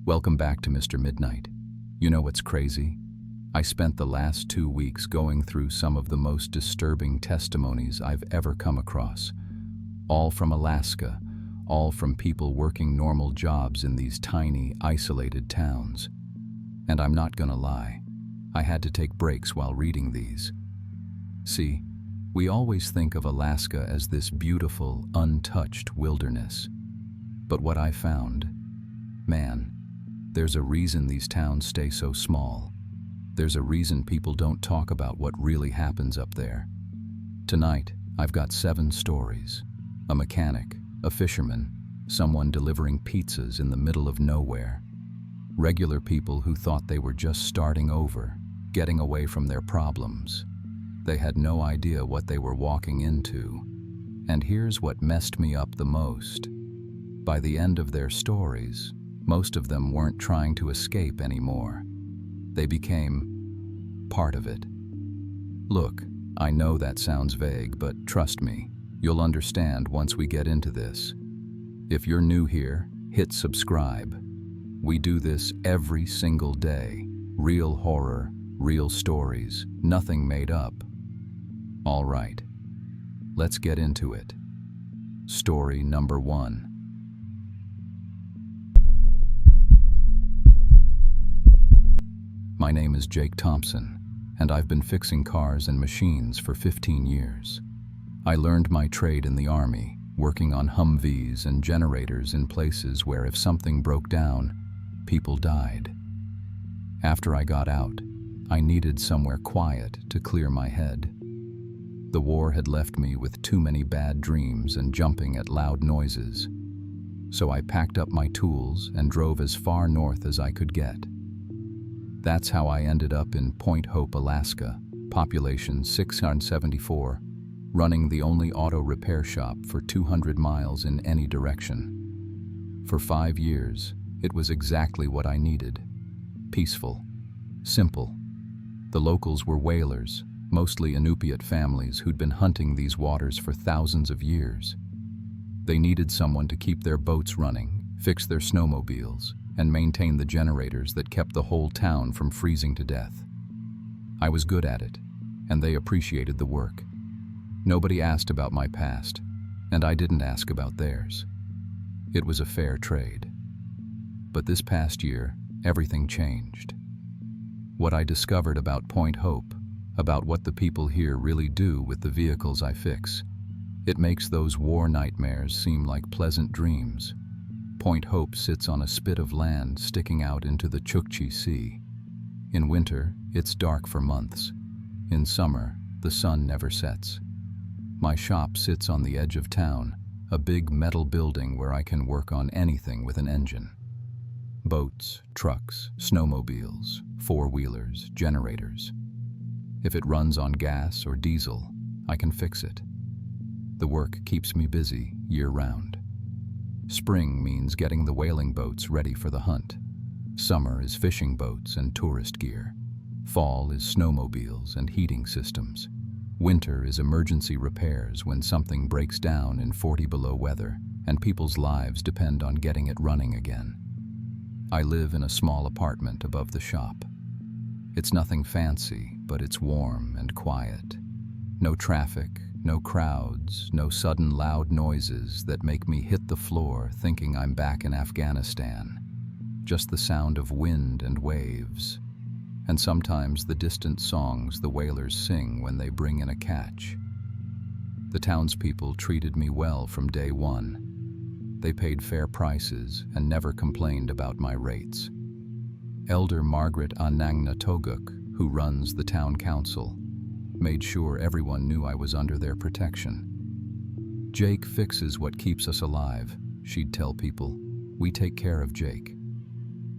Welcome back to Mr. Midnight. You know what's crazy? I spent the last 2 weeks going through some of the most disturbing testimonies I've ever come across. All from Alaska, all from people working normal jobs in these tiny, isolated towns. And I'm not gonna lie, I had to take breaks while reading these. See, we always think of Alaska as this beautiful, untouched wilderness. But what I found, man, there's a reason these towns stay so small. There's a reason people don't talk about what really happens up there. Tonight, I've got 7 stories. A mechanic, a fisherman, someone delivering pizzas in the middle of nowhere. Regular people who thought they were just starting over, getting away from their problems. They had no idea what they were walking into. And here's what messed me up the most. By the end of their stories, most of them weren't trying to escape anymore. They became part of it. Look, I know that sounds vague, but trust me, you'll understand once we get into this. If you're new here, hit subscribe. We do this every single day. Real horror, real stories, nothing made up. All right, let's get into it. Story number 1. My name is Jake Thompson, and I've been fixing cars and machines for 15 years. I learned my trade in the Army, working on Humvees and generators in places where if something broke down, people died. After I got out, I needed somewhere quiet to clear my head. The war had left me with too many bad dreams and jumping at loud noises. So I packed up my tools and drove as far north as I could get. That's how I ended up in Point Hope, Alaska, population 674, running the only auto repair shop for 200 miles in any direction. For 5 years, it was exactly what I needed. Peaceful, simple. The locals were whalers, mostly Inupiat families who'd been hunting these waters for thousands of years. They needed someone to keep their boats running, fix their snowmobiles, and maintain the generators that kept the whole town from freezing to death. I was good at it, and they appreciated the work. Nobody asked about my past, and I didn't ask about theirs. It was a fair trade. But this past year, everything changed. What I discovered about Point Hope, about what the people here really do with the vehicles I fix, it makes those war nightmares seem like pleasant dreams. Point Hope sits on a spit of land sticking out into the Chukchi Sea. In winter, it's dark for months. In summer, the sun never sets. My shop sits on the edge of town, a big metal building where I can work on anything with an engine. Boats, trucks, snowmobiles, four-wheelers, generators. If it runs on gas or diesel, I can fix it. The work keeps me busy year-round. Spring means getting the whaling boats ready for the hunt. Summer is fishing boats and tourist gear. Fall is snowmobiles and heating systems. Winter is emergency repairs when something breaks down in 40 below weather and people's lives depend on getting it running again. I live in a small apartment above the shop. It's nothing fancy, but it's warm and quiet. No traffic, no crowds, no sudden loud noises that make me hit the floor thinking I'm back in Afghanistan. Just the sound of wind and waves. And sometimes the distant songs the whalers sing when they bring in a catch. The townspeople treated me well from day one. They paid fair prices and never complained about my rates. Elder Margaret Anangna Toguk, who runs the town council, made sure everyone knew I was under their protection. Jake fixes what keeps us alive, she'd tell people. We take care of Jake.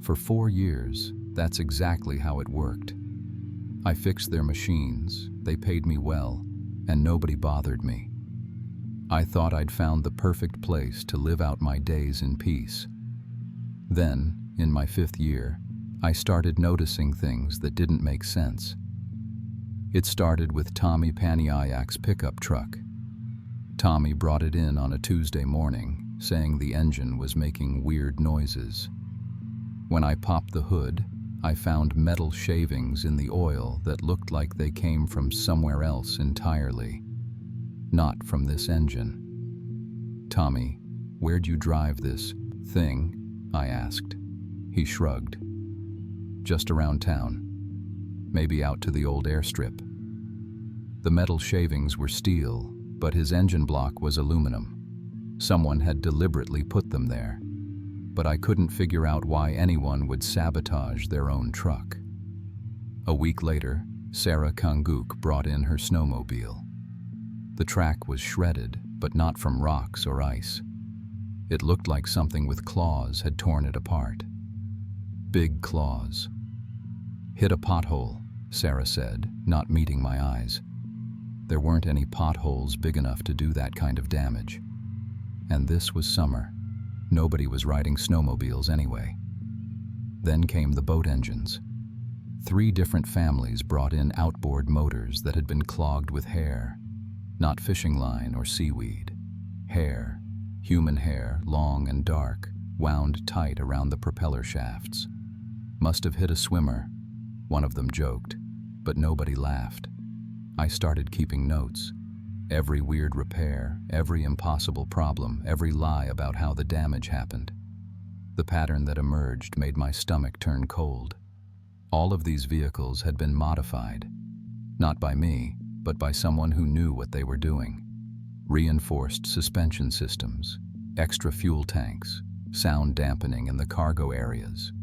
For 4 years, that's exactly how it worked. I fixed their machines, they paid me well, and nobody bothered me. I thought I'd found the perfect place to live out my days in peace. Then, in my 5th year, I started noticing things that didn't make sense. It started with Tommy Paniayak's pickup truck. Tommy brought it in on a Tuesday morning, saying the engine was making weird noises. When I popped the hood, I found metal shavings in the oil that looked like they came from somewhere else entirely. Not from this engine. "Tommy, where'd you drive this thing?" I asked. He shrugged. "Just around town. Maybe out to the old airstrip." The metal shavings were steel, but his engine block was aluminum. Someone had deliberately put them there, but I couldn't figure out why anyone would sabotage their own truck. A week later, Sarah Kanguk brought in her snowmobile. The track was shredded, but not from rocks or ice. It looked like something with claws had torn it apart. Big claws. "Hit a pothole," Sarah said, not meeting my eyes. There weren't any potholes big enough to do that kind of damage. And this was summer. Nobody was riding snowmobiles anyway. Then came the boat engines. 3 different families brought in outboard motors that had been clogged with hair. Not fishing line or seaweed. Hair, human hair, long and dark, wound tight around the propeller shafts. "Must have hit a swimmer," one of them joked, but nobody laughed. I started keeping notes. Every weird repair, every impossible problem, every lie about how the damage happened. The pattern that emerged made my stomach turn cold. All of these vehicles had been modified. Not by me, but by someone who knew what they were doing. Reinforced suspension systems, extra fuel tanks, sound dampening in the cargo areas.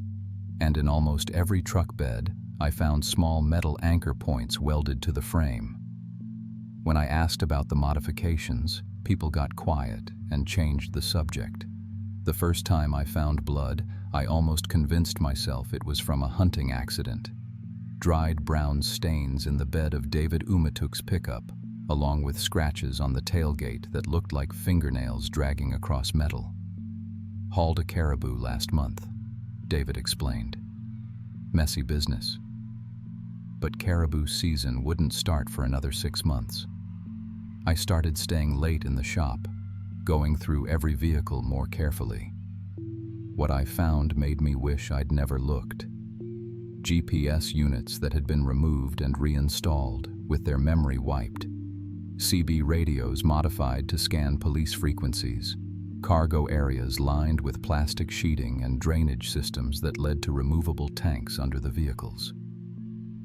And in almost every truck bed, I found small metal anchor points welded to the frame. When I asked about the modifications, people got quiet and changed the subject. The first time I found blood, I almost convinced myself it was from a hunting accident. Dried brown stains in the bed of David Umatuk's pickup, along with scratches on the tailgate that looked like fingernails dragging across metal. "Hauled a caribou last month," David explained. "Messy business." But caribou season wouldn't start for another 6 months. I started staying late in the shop, going through every vehicle more carefully. What I found made me wish I'd never looked. GPS units that had been removed and reinstalled, with their memory wiped. CB radios modified to scan police frequencies. Cargo areas lined with plastic sheeting and drainage systems that led to removable tanks under the vehicles.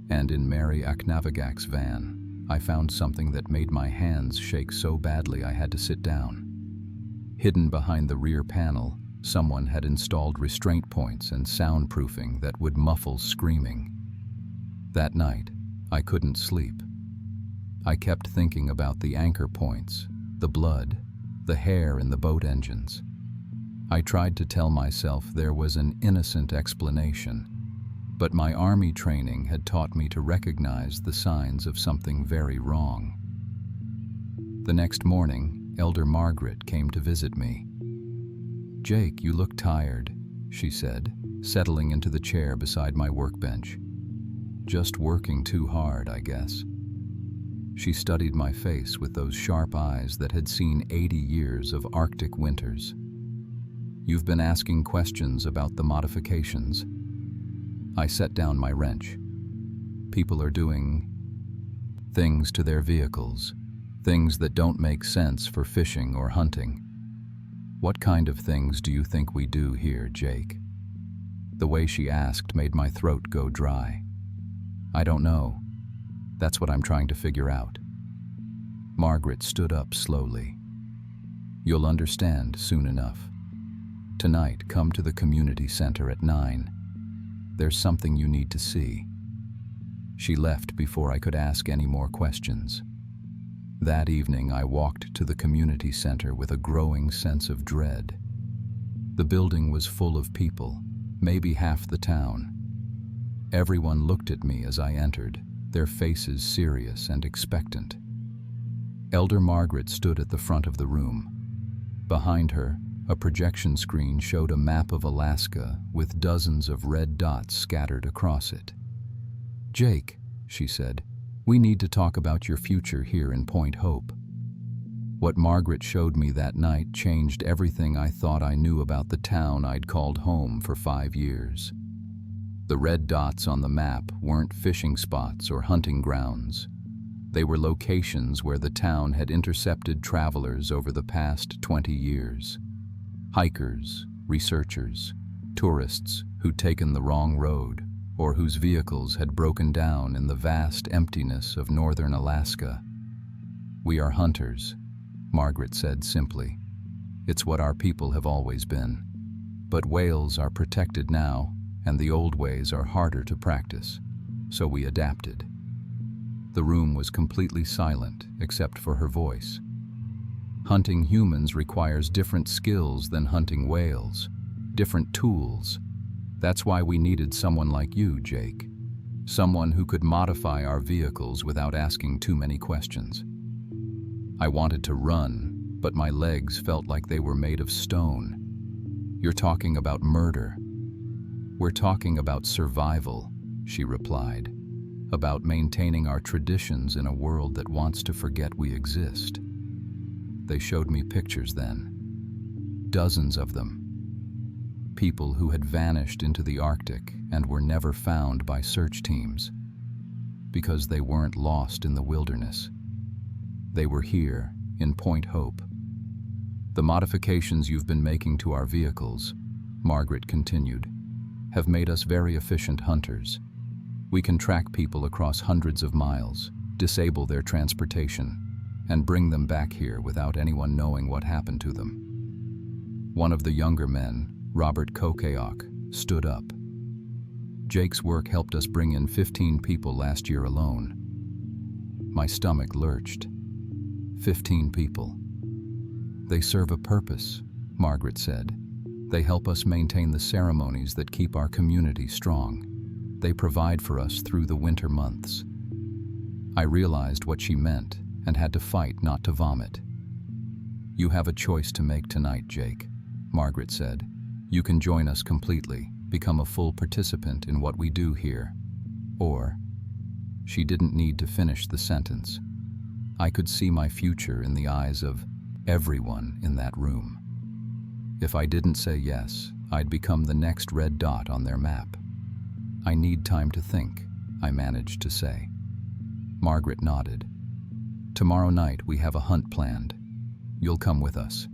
And in Mary Aknavagak's van, I found something that made my hands shake so badly I had to sit down. Hidden behind the rear panel, someone had installed restraint points and soundproofing that would muffle screaming. That night, I couldn't sleep. I kept thinking about the anchor points, the blood, the hair in the boat engines. I tried to tell myself there was an innocent explanation, but my army training had taught me to recognize the signs of something very wrong. The next morning, Elder Margaret came to visit me. "Jake, you look tired," she said, settling into the chair beside my workbench. "Just working too hard, I guess." She studied my face with those sharp eyes that had seen 80 years of Arctic winters. "You've been asking questions about the modifications." I set down my wrench. "People are doing things to their vehicles, things that don't make sense for fishing or hunting." "What kind of things do you think we do here, Jake?" The way she asked made my throat go dry. "I don't know. That's what I'm trying to figure out." Margaret stood up slowly. "You'll understand soon enough. Tonight, come to the community center at 9. There's something you need to see." She left before I could ask any more questions. That evening, I walked to the community center with a growing sense of dread. The building was full of people, maybe half the town. Everyone looked at me as I entered, their faces serious and expectant. Elder Margaret stood at the front of the room. Behind her, a projection screen showed a map of Alaska with dozens of red dots scattered across it. "Jake," she said, "we need to talk about your future here in Point Hope." What Margaret showed me that night changed everything I thought I knew about the town I'd called home for 5 years. The red dots on the map weren't fishing spots or hunting grounds. They were locations where the town had intercepted travelers over the past 20 years. Hikers, researchers, tourists who'd taken the wrong road or whose vehicles had broken down in the vast emptiness of northern Alaska. "We are hunters," Margaret said simply. "It's what our people have always been. But whales are protected now, and the old ways are harder to practice, so we adapted." The room was completely silent except for her voice. Hunting humans requires different skills than hunting whales, different tools. That's why we needed someone like you, Jake. Someone who could modify our vehicles without asking too many questions. I wanted to run, but my legs felt like they were made of stone. "You're talking about murder." "We're talking about survival," she replied. "About maintaining our traditions in a world that wants to forget we exist." They showed me pictures then. Dozens of them. People who had vanished into the Arctic and were never found by search teams. Because they weren't lost in the wilderness. They were here, in Point Hope. "The modifications you've been making to our vehicles," Margaret continued, "have made us very efficient hunters. We can track people across hundreds of miles, disable their transportation, and bring them back here without anyone knowing what happened to them." One of the younger men, Robert Kokeok, stood up. "Jake's work helped us bring in 15 people last year alone." My stomach lurched. 15 people. "They serve a purpose," Margaret said. "They help us maintain the ceremonies that keep our community strong. They provide for us through the winter months." I realized what she meant and had to fight not to vomit. "You have a choice to make tonight, Jake," Margaret said. "You can join us completely, become a full participant in what we do here. Or..." She didn't need to finish the sentence. I could see my future in the eyes of everyone in that room. If I didn't say yes, I'd become the next red dot on their map. "I need time to think," I managed to say. Margaret nodded. "Tomorrow night we have a hunt planned. You'll come with us.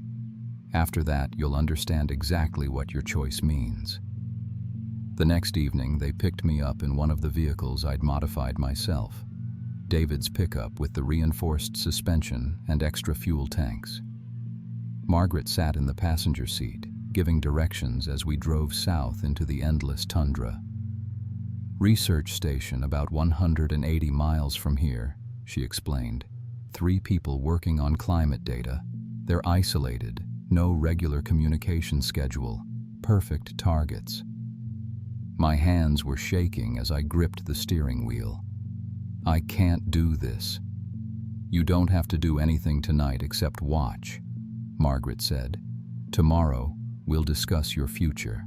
After that, you'll understand exactly what your choice means." The next evening, they picked me up in one of the vehicles I'd modified myself. David's pickup with the reinforced suspension and extra fuel tanks. Margaret sat in the passenger seat, giving directions as we drove south into the endless tundra. "Research station about 180 miles from here," she explained. 3 people working on climate data. They're isolated, no regular communication schedule, perfect targets. My hands were shaking as I gripped the steering wheel. "I can't do this." "You don't have to do anything tonight except watch," Margaret said. "Tomorrow, we'll discuss your future."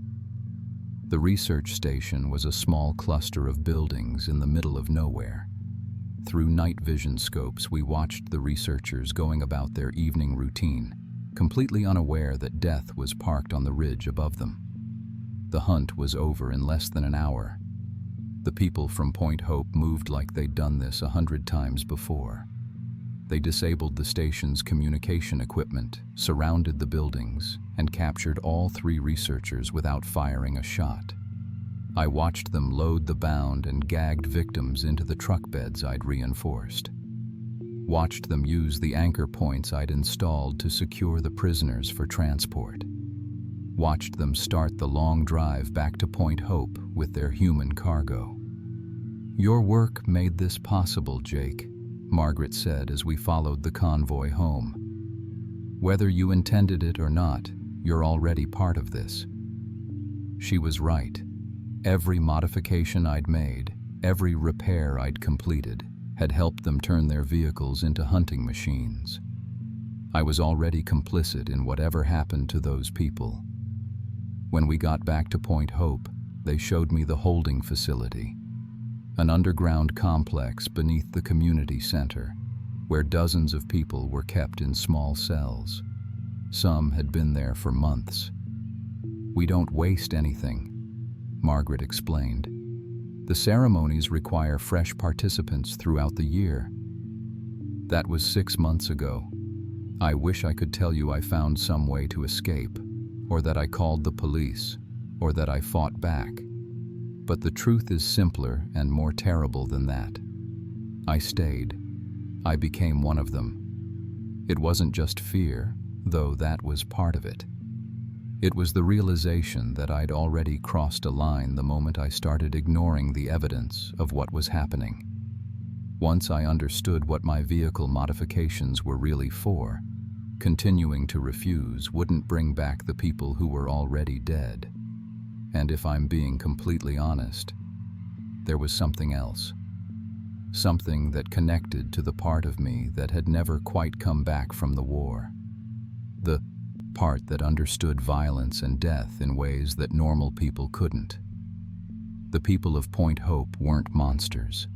The research station was a small cluster of buildings in the middle of nowhere. Through night vision scopes, we watched the researchers going about their evening routine, completely unaware that death was parked on the ridge above them. The hunt was over in less than an hour. The people from Point Hope moved like they'd done this 100 times before. They disabled the station's communication equipment, surrounded the buildings, and captured all 3 researchers without firing a shot. I watched them load the bound and gagged victims into the truck beds I'd reinforced. Watched them use the anchor points I'd installed to secure the prisoners for transport. Watched them start the long drive back to Point Hope with their human cargo. "Your work made this possible, Jake," Margaret said as we followed the convoy home. "Whether you intended it or not, you're already part of this." She was right. Every modification I'd made, every repair I'd completed, had helped them turn their vehicles into hunting machines. I was already complicit in whatever happened to those people. When we got back to Point Hope, they showed me the holding facility, an underground complex beneath the community center, where dozens of people were kept in small cells. Some had been there for months. "We don't waste anything," Margaret explained. "The ceremonies require fresh participants throughout the year." That was 6 months ago. I wish I could tell you I found some way to escape, or that I called the police, or that I fought back. But the truth is simpler and more terrible than that. I stayed. I became one of them. It wasn't just fear, though that was part of it. It was the realization that I'd already crossed a line the moment I started ignoring the evidence of what was happening. Once I understood what my vehicle modifications were really for, continuing to refuse wouldn't bring back the people who were already dead. And if I'm being completely honest, there was something else. Something that connected to the part of me that had never quite come back from the war. The part that understood violence and death in ways that normal people couldn't. The people of Point Hope weren't monsters.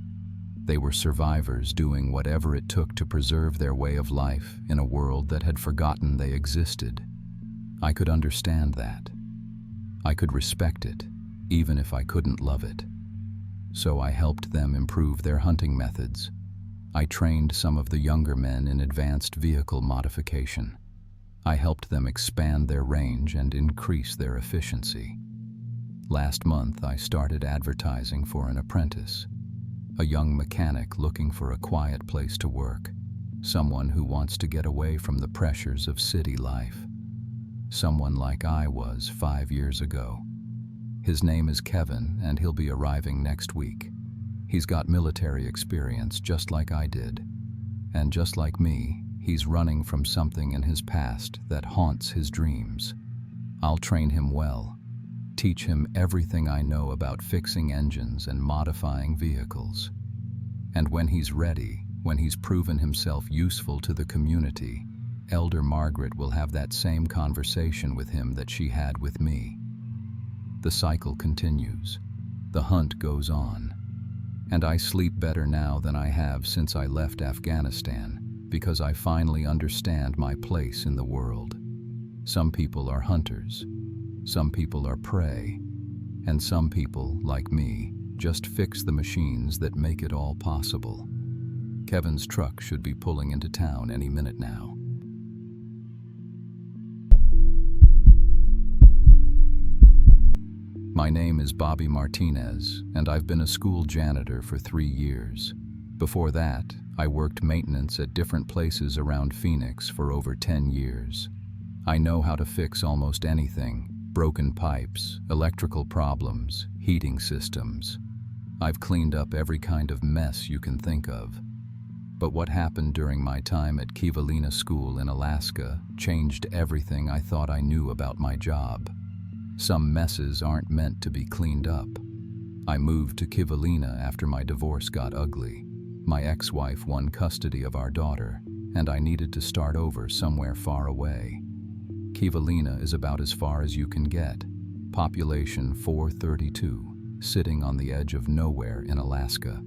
They were survivors doing whatever it took to preserve their way of life in a world that had forgotten they existed. I could understand that. I could respect it, even if I couldn't love it. So I helped them improve their hunting methods. I trained some of the younger men in advanced vehicle modification. I helped them expand their range and increase their efficiency. Last month, I started advertising for an apprentice. A young mechanic looking for a quiet place to work, someone who wants to get away from the pressures of city life. Someone like I was 5 years ago. His name is Kevin, and he'll be arriving next week. He's got military experience just like I did. And just like me, he's running from something in his past that haunts his dreams. I'll train him well. Teach him everything I know about fixing engines and modifying vehicles. And when he's ready, when he's proven himself useful to the community, Elder Margaret will have that same conversation with him that she had with me. The cycle continues. The hunt goes on. And I sleep better now than I have since I left Afghanistan, because I finally understand my place in the world. Some people are hunters. Some people are prey, and some people, like me, just fix the machines that make it all possible. Kevin's truck should be pulling into town any minute now. My name is Bobby Martinez, and I've been a school janitor for 3 years. Before that, I worked maintenance at different places around Phoenix for over 10 years. I know how to fix almost anything. Broken pipes, electrical problems, heating systems. I've cleaned up every kind of mess you can think of. But what happened during my time at Kivalina School in Alaska changed everything I thought I knew about my job. Some messes aren't meant to be cleaned up. I moved to Kivalina after my divorce got ugly. My ex-wife won custody of our daughter, and I needed to start over somewhere far away. Kivalina is about as far as you can get. Population 432, sitting on the edge of nowhere in Alaska.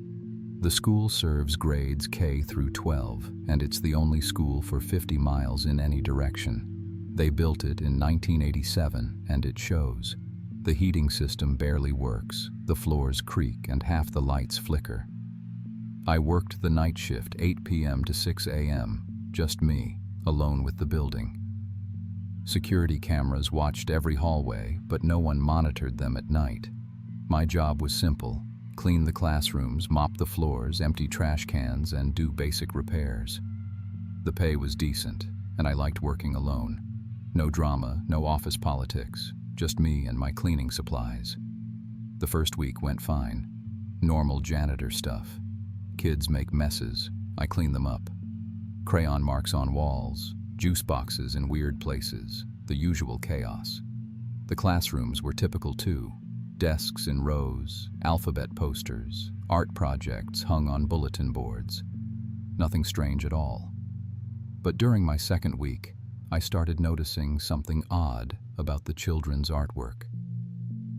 The school serves grades K through 12, and it's the only school for 50 miles in any direction. They built it in 1987, and it shows. The heating system barely works, the floors creak, and half the lights flicker. I worked the night shift 8 p.m. to 6 a.m., just me, alone with the building. Security cameras watched every hallway, but no one monitored them at night. My job was simple: clean the classrooms, mop the floors, empty trash cans, and do basic repairs. The pay was decent, and I liked working alone. No drama, no office politics, just me and my cleaning supplies. The first week went fine. Normal janitor stuff. Kids make messes, I clean them up. Crayon marks on walls, juice boxes in weird places, the usual chaos. The classrooms were typical too. Desks in rows, alphabet posters, art projects hung on bulletin boards. Nothing strange at all. But during my second week, I started noticing something odd about the children's artwork.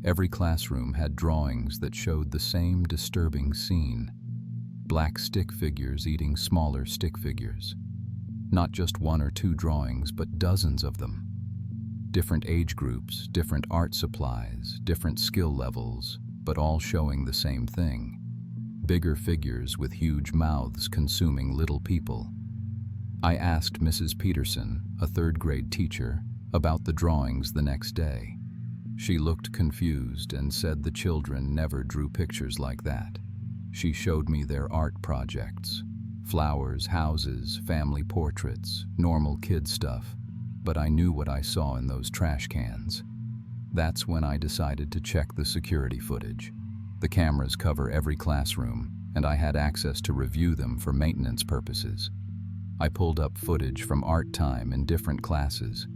Every classroom had drawings that showed the same disturbing scene. black stick figures eating smaller stick figures. Not just one or two drawings, but dozens of them. Different age groups, different art supplies, different skill levels, but all showing the same thing. Bigger figures with huge mouths consuming little people. I asked Mrs. Peterson, a third-grade teacher, about the drawings the next day. She looked confused and said the children never drew pictures like that. She showed me their art projects. Flowers, houses, family portraits, normal kid stuff. But I knew what I saw in those trash cans. That's when I decided to check the security footage. The cameras cover every classroom, and I had access to review them for maintenance purposes. I pulled up footage from art time in different classes.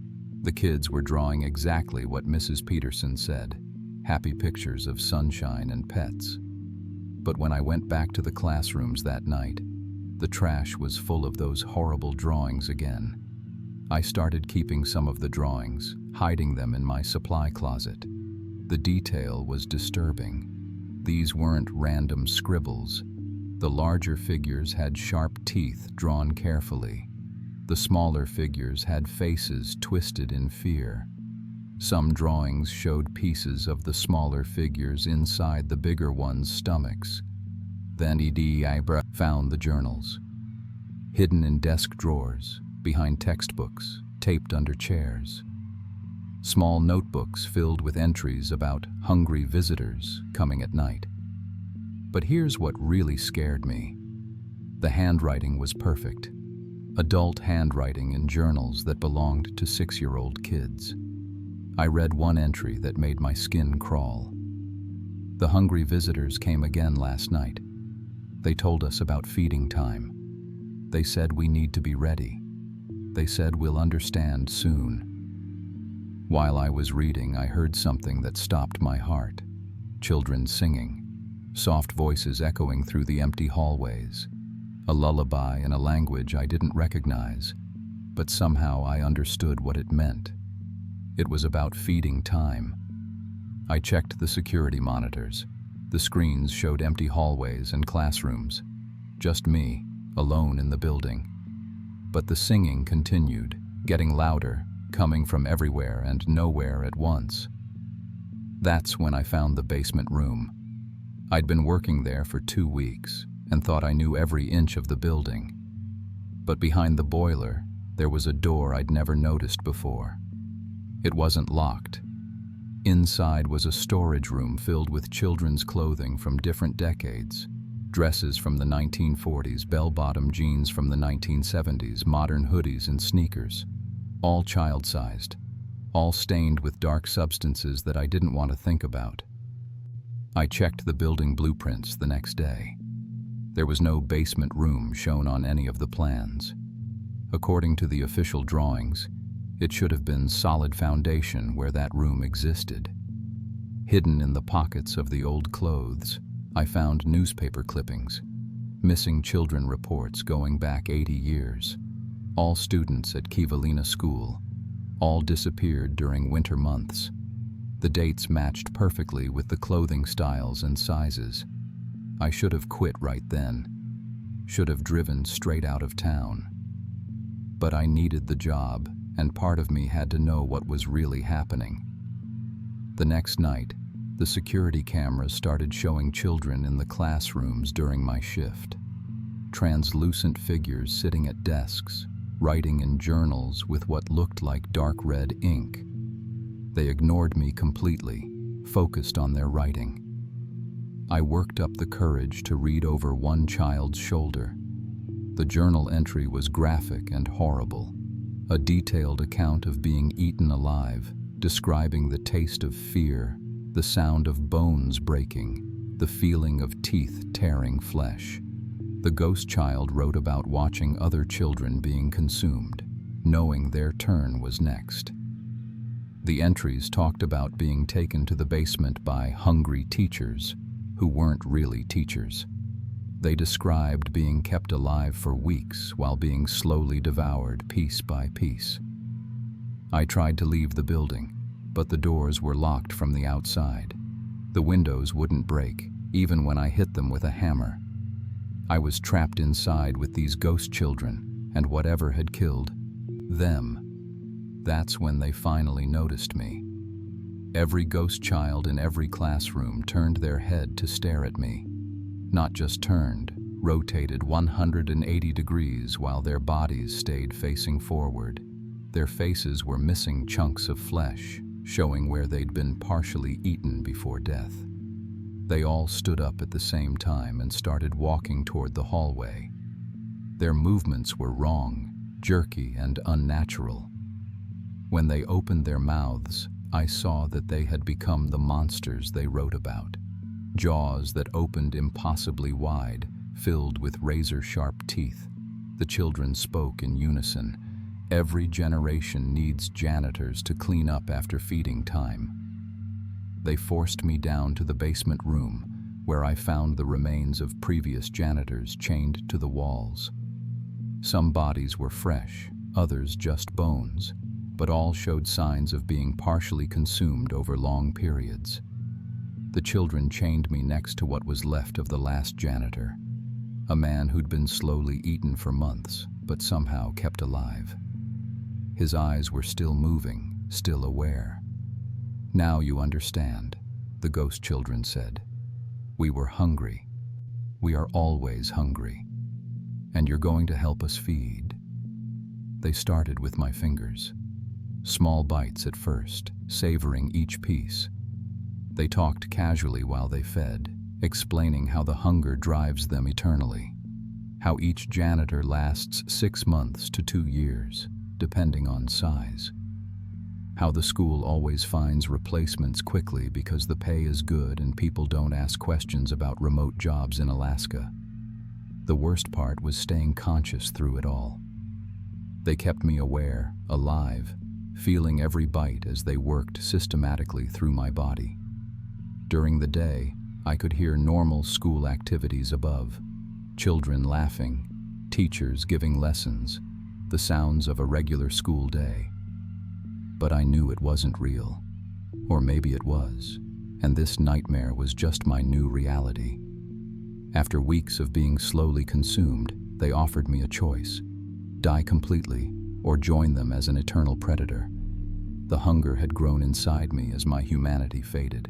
The kids were drawing exactly what Mrs. Peterson said, happy pictures of sunshine and pets. But when I went back to the classrooms that night, the trash was full of those horrible drawings again. I started keeping some of the drawings, hiding them in my supply closet. The detail was disturbing. These weren't random scribbles. The larger figures had sharp teeth drawn carefully. The smaller figures had faces twisted in fear. Some drawings showed pieces of the smaller figures inside the bigger ones' stomachs. Then I found the journals, hidden in desk drawers, behind textbooks, taped under chairs. Small notebooks filled with entries about hungry visitors coming at night. But here's what really scared me. The handwriting was perfect. Adult handwriting in journals that belonged to 6-year-old kids. I read one entry that made my skin crawl. The hungry visitors came again last night. They told us about feeding time. They said we need to be ready. They said we'll understand soon. While I was reading, I heard something that stopped my heart. Children singing, soft voices echoing through the empty hallways. A lullaby in a language I didn't recognize, but somehow I understood what it meant. It was about feeding time. I checked the security monitors. The screens showed empty hallways and classrooms. Just me, alone in the building. But the singing continued, getting louder, coming from everywhere and nowhere at once. That's when I found the basement room. I'd been working there for 2 weeks and thought I knew every inch of the building. But behind the boiler, there was a door I'd never noticed before. It wasn't locked. Inside was a storage room filled with children's clothing from different decades. Dresses from the 1940s, bell-bottom jeans from the 1970s, modern hoodies and sneakers. All child-sized. All stained with dark substances that I didn't want to think about. I checked the building blueprints the next day. There was no basement room shown on any of the plans. According to the official drawings, it should have been solid foundation where that room existed. Hidden in the pockets of the old clothes, I found newspaper clippings, missing children reports going back 80 years. All students at Kivalina school, all disappeared during winter months. The dates matched perfectly with the clothing styles and sizes. I should have quit right then. Should have driven straight out of town. But I needed the job, and part of me had to know what was really happening. The next night, the security cameras started showing children in the classrooms during my shift. Translucent figures sitting at desks, writing in journals with what looked like dark red ink. They ignored me completely, focused on their writing. I worked up the courage to read over one child's shoulder. The journal entry was graphic and horrible. A detailed account of being eaten alive, describing the taste of fear, the sound of bones breaking, the feeling of teeth tearing flesh. The ghost child wrote about watching other children being consumed, knowing their turn was next. The entries talked about being taken to the basement by hungry teachers, who weren't really teachers. They described being kept alive for weeks while being slowly devoured piece by piece. I tried to leave the building, but the doors were locked from the outside. The windows wouldn't break, even when I hit them with a hammer. I was trapped inside with these ghost children and whatever had killed them. That's when they finally noticed me. Every ghost child in every classroom turned their head to stare at me. Not just turned, rotated 180 degrees while their bodies stayed facing forward. Their faces were missing chunks of flesh, showing where they'd been partially eaten before death. They all stood up at the same time and started walking toward the hallway. Their movements were wrong, jerky, and unnatural. When they opened their mouths, I saw that they had become the monsters they wrote about. Jaws that opened impossibly wide, filled with razor-sharp teeth. The children spoke in unison. Every generation needs janitors to clean up after feeding time. They forced me down to the basement room, where I found the remains of previous janitors chained to the walls. Some bodies were fresh, others just bones, but all showed signs of being partially consumed over long periods. The children chained me next to what was left of the last janitor, a man who'd been slowly eaten for months, but somehow kept alive. His eyes were still moving, still aware. "Now you understand," the ghost children said. "We were hungry. We are always hungry. And you're going to help us feed." They started with my fingers. Small bites at first, savoring each piece. They talked casually while they fed, explaining how the hunger drives them eternally, how each janitor lasts 6 months to 2 years, depending on size, how the school always finds replacements quickly because the pay is good and people don't ask questions about remote jobs in Alaska. The worst part was staying conscious through it all. They kept me aware, alive, feeling every bite as they worked systematically through my body. During the day, I could hear normal school activities above, children laughing, teachers giving lessons, the sounds of a regular school day. But I knew it wasn't real. Or maybe it was, and this nightmare was just my new reality. After weeks of being slowly consumed, they offered me a choice: die completely, or join them as an eternal predator. The hunger had grown inside me as my humanity faded.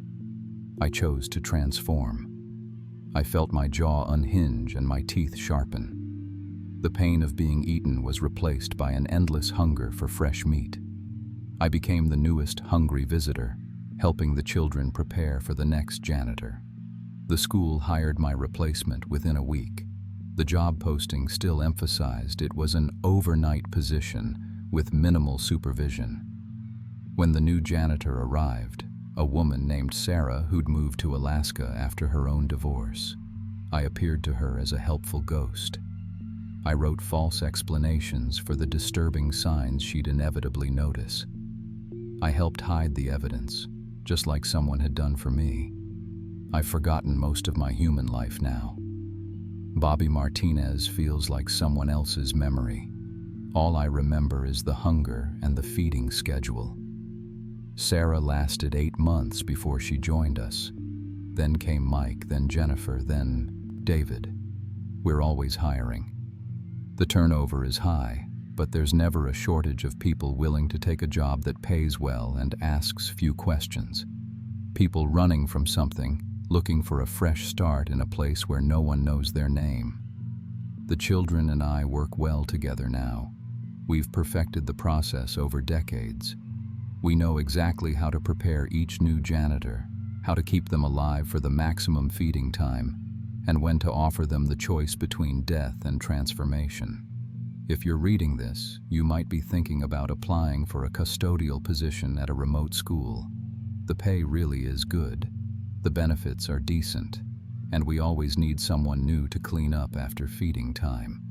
I chose to transform. I felt my jaw unhinge and my teeth sharpen. The pain of being eaten was replaced by an endless hunger for fresh meat. I became the newest hungry visitor, helping the children prepare for the next janitor. The school hired my replacement within a week. The job posting still emphasized it was an overnight position with minimal supervision. When the new janitor arrived, a woman named Sarah who'd moved to Alaska after her own divorce, I appeared to her as a helpful ghost. I wrote false explanations for the disturbing signs she'd inevitably notice. I helped hide the evidence, just like someone had done for me. I've forgotten most of my human life now. Bobby Martinez feels like someone else's memory. All I remember is the hunger and the feeding schedule. Sarah lasted 8 months before she joined us. Then came Mike, then Jennifer, then David. We're always hiring. The turnover is high, but there's never a shortage of people willing to take a job that pays well and asks few questions. People running from something, looking for a fresh start in a place where no one knows their name. The children and I work well together now. We've perfected the process over decades. We know exactly how to prepare each new janitor, how to keep them alive for the maximum feeding time, and when to offer them the choice between death and transformation. If you're reading this, you might be thinking about applying for a custodial position at a remote school. The pay really is good. The benefits are decent, and we always need someone new to clean up after feeding time.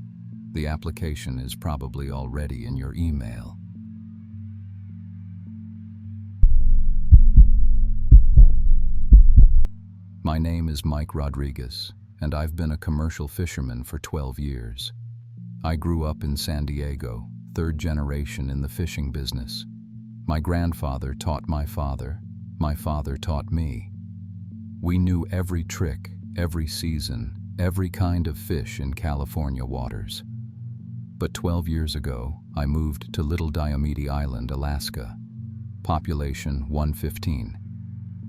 The application is probably already in your email. My name is Mike Rodriguez, and I've been a commercial fisherman for 12 years. I grew up in San Diego, 3rd generation in the fishing business. My grandfather taught my father taught me. We knew every trick, every season, every kind of fish in California waters. But 12 years ago, I moved to Little Diomede Island, Alaska. Population 115.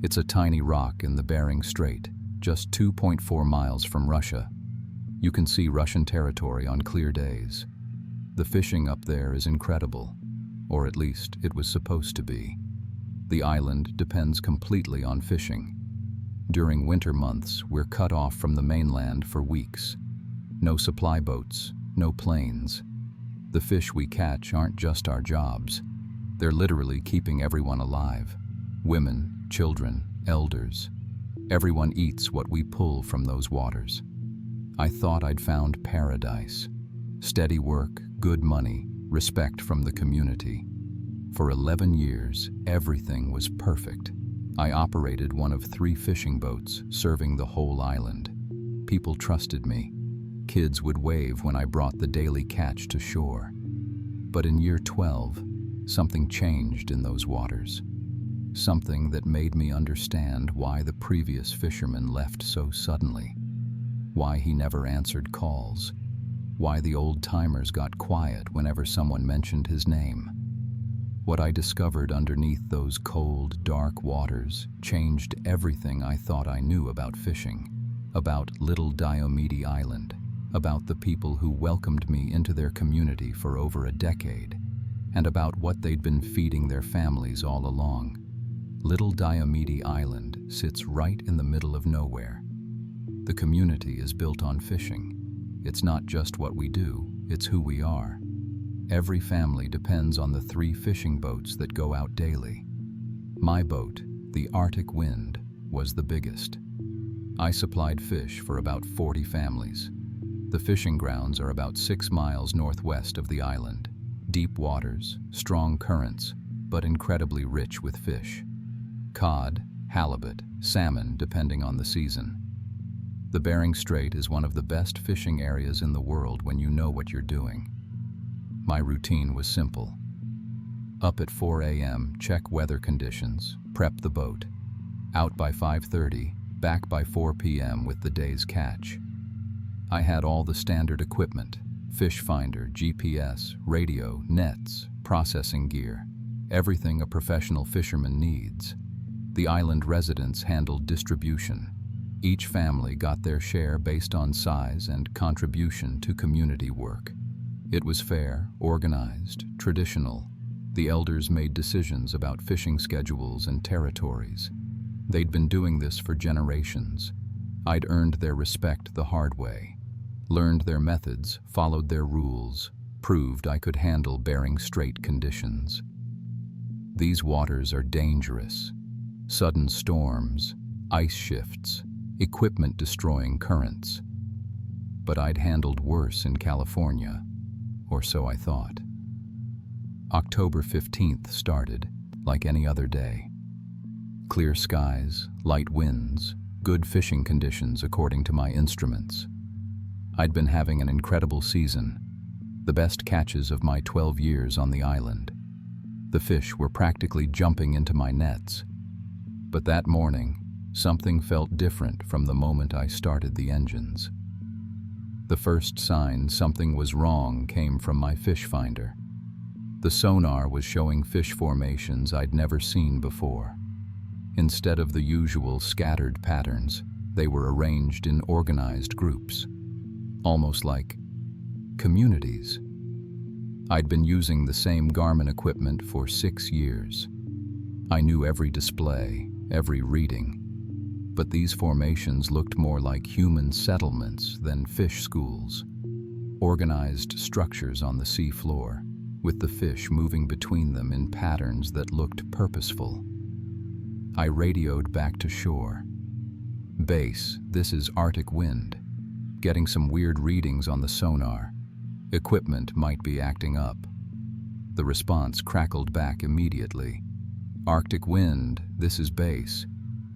It's a tiny rock in the Bering Strait, just 2.4 miles from Russia. You can see Russian territory on clear days. The fishing up there is incredible, or at least it was supposed to be. The island depends completely on fishing. During winter months, we're cut off from the mainland for weeks. No supply boats, no planes. The fish we catch aren't just our jobs. They're literally keeping everyone alive. Women, children, elders. Everyone eats what we pull from those waters. I thought I'd found paradise. Steady work, good money, respect from the community. For 11 years, everything was perfect. I operated one of 3 fishing boats, serving the whole island. People trusted me. Kids would wave when I brought the daily catch to shore. But in year 12, something changed in those waters. Something that made me understand why the previous fisherman left so suddenly. Why he never answered calls. Why the old-timers got quiet whenever someone mentioned his name. What I discovered underneath those cold, dark waters changed everything I thought I knew about fishing, about Little Diomede Island, about the people who welcomed me into their community for over a decade, and about what they'd been feeding their families all along. Little Diomede Island sits right in the middle of nowhere. The community is built on fishing. It's not just what we do, it's who we are. Every family depends on the 3 fishing boats that go out daily. My boat, the Arctic Wind, was the biggest. I supplied fish for about 40 families. The fishing grounds are about 6 miles northwest of the island. Deep waters, strong currents, but incredibly rich with fish. Cod, halibut, salmon, depending on the season. The Bering Strait is one of the best fishing areas in the world when you know what you're doing. My routine was simple. Up at 4 a.m., check weather conditions, prep the boat. Out by 5:30, back by 4 p.m. with the day's catch. I had all the standard equipment: fish finder, GPS, radio, nets, processing gear, everything a professional fisherman needs. The island residents handled distribution. Each family got their share based on size and contribution to community work. It was fair, organized, traditional. The elders made decisions about fishing schedules and territories. They'd been doing this for generations. I'd earned their respect the hard way, learned their methods, followed their rules, proved I could handle Bering Strait conditions. These waters are dangerous. Sudden storms, ice shifts, equipment-destroying currents. But I'd handled worse in California, or so I thought. October 15th started, like any other day. Clear skies, light winds, good fishing conditions according to my instruments. I'd been having an incredible season, the best catches of my 12 years on the island. The fish were practically jumping into my nets. But that morning, something felt different from the moment I started the engines. The first sign something was wrong came from my fish finder. The sonar was showing fish formations I'd never seen before. Instead of the usual scattered patterns, they were arranged in organized groups, almost like communities. I'd been using the same Garmin equipment for 6 years. I knew every display, every reading, but these formations looked more like human settlements than fish schools. Organized structures on the sea floor, with the fish moving between them in patterns that looked purposeful. I radioed back to shore. "Base, this is Arctic Wind. Getting some weird readings on the sonar. Equipment might be acting up." The response crackled back immediately. "Arctic Wind, this is Base.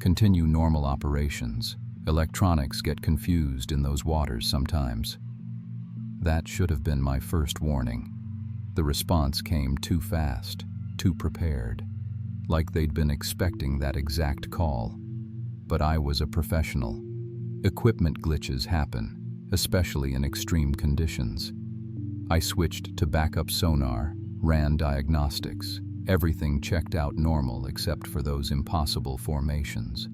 Continue normal operations. Electronics get confused in those waters sometimes." That should have been my first warning. The response came too fast, too prepared, like they'd been expecting that exact call. But I was a professional. Equipment glitches happen, especially in extreme conditions. I switched to backup sonar, ran diagnostics. Everything checked out normal except for those impossible formations.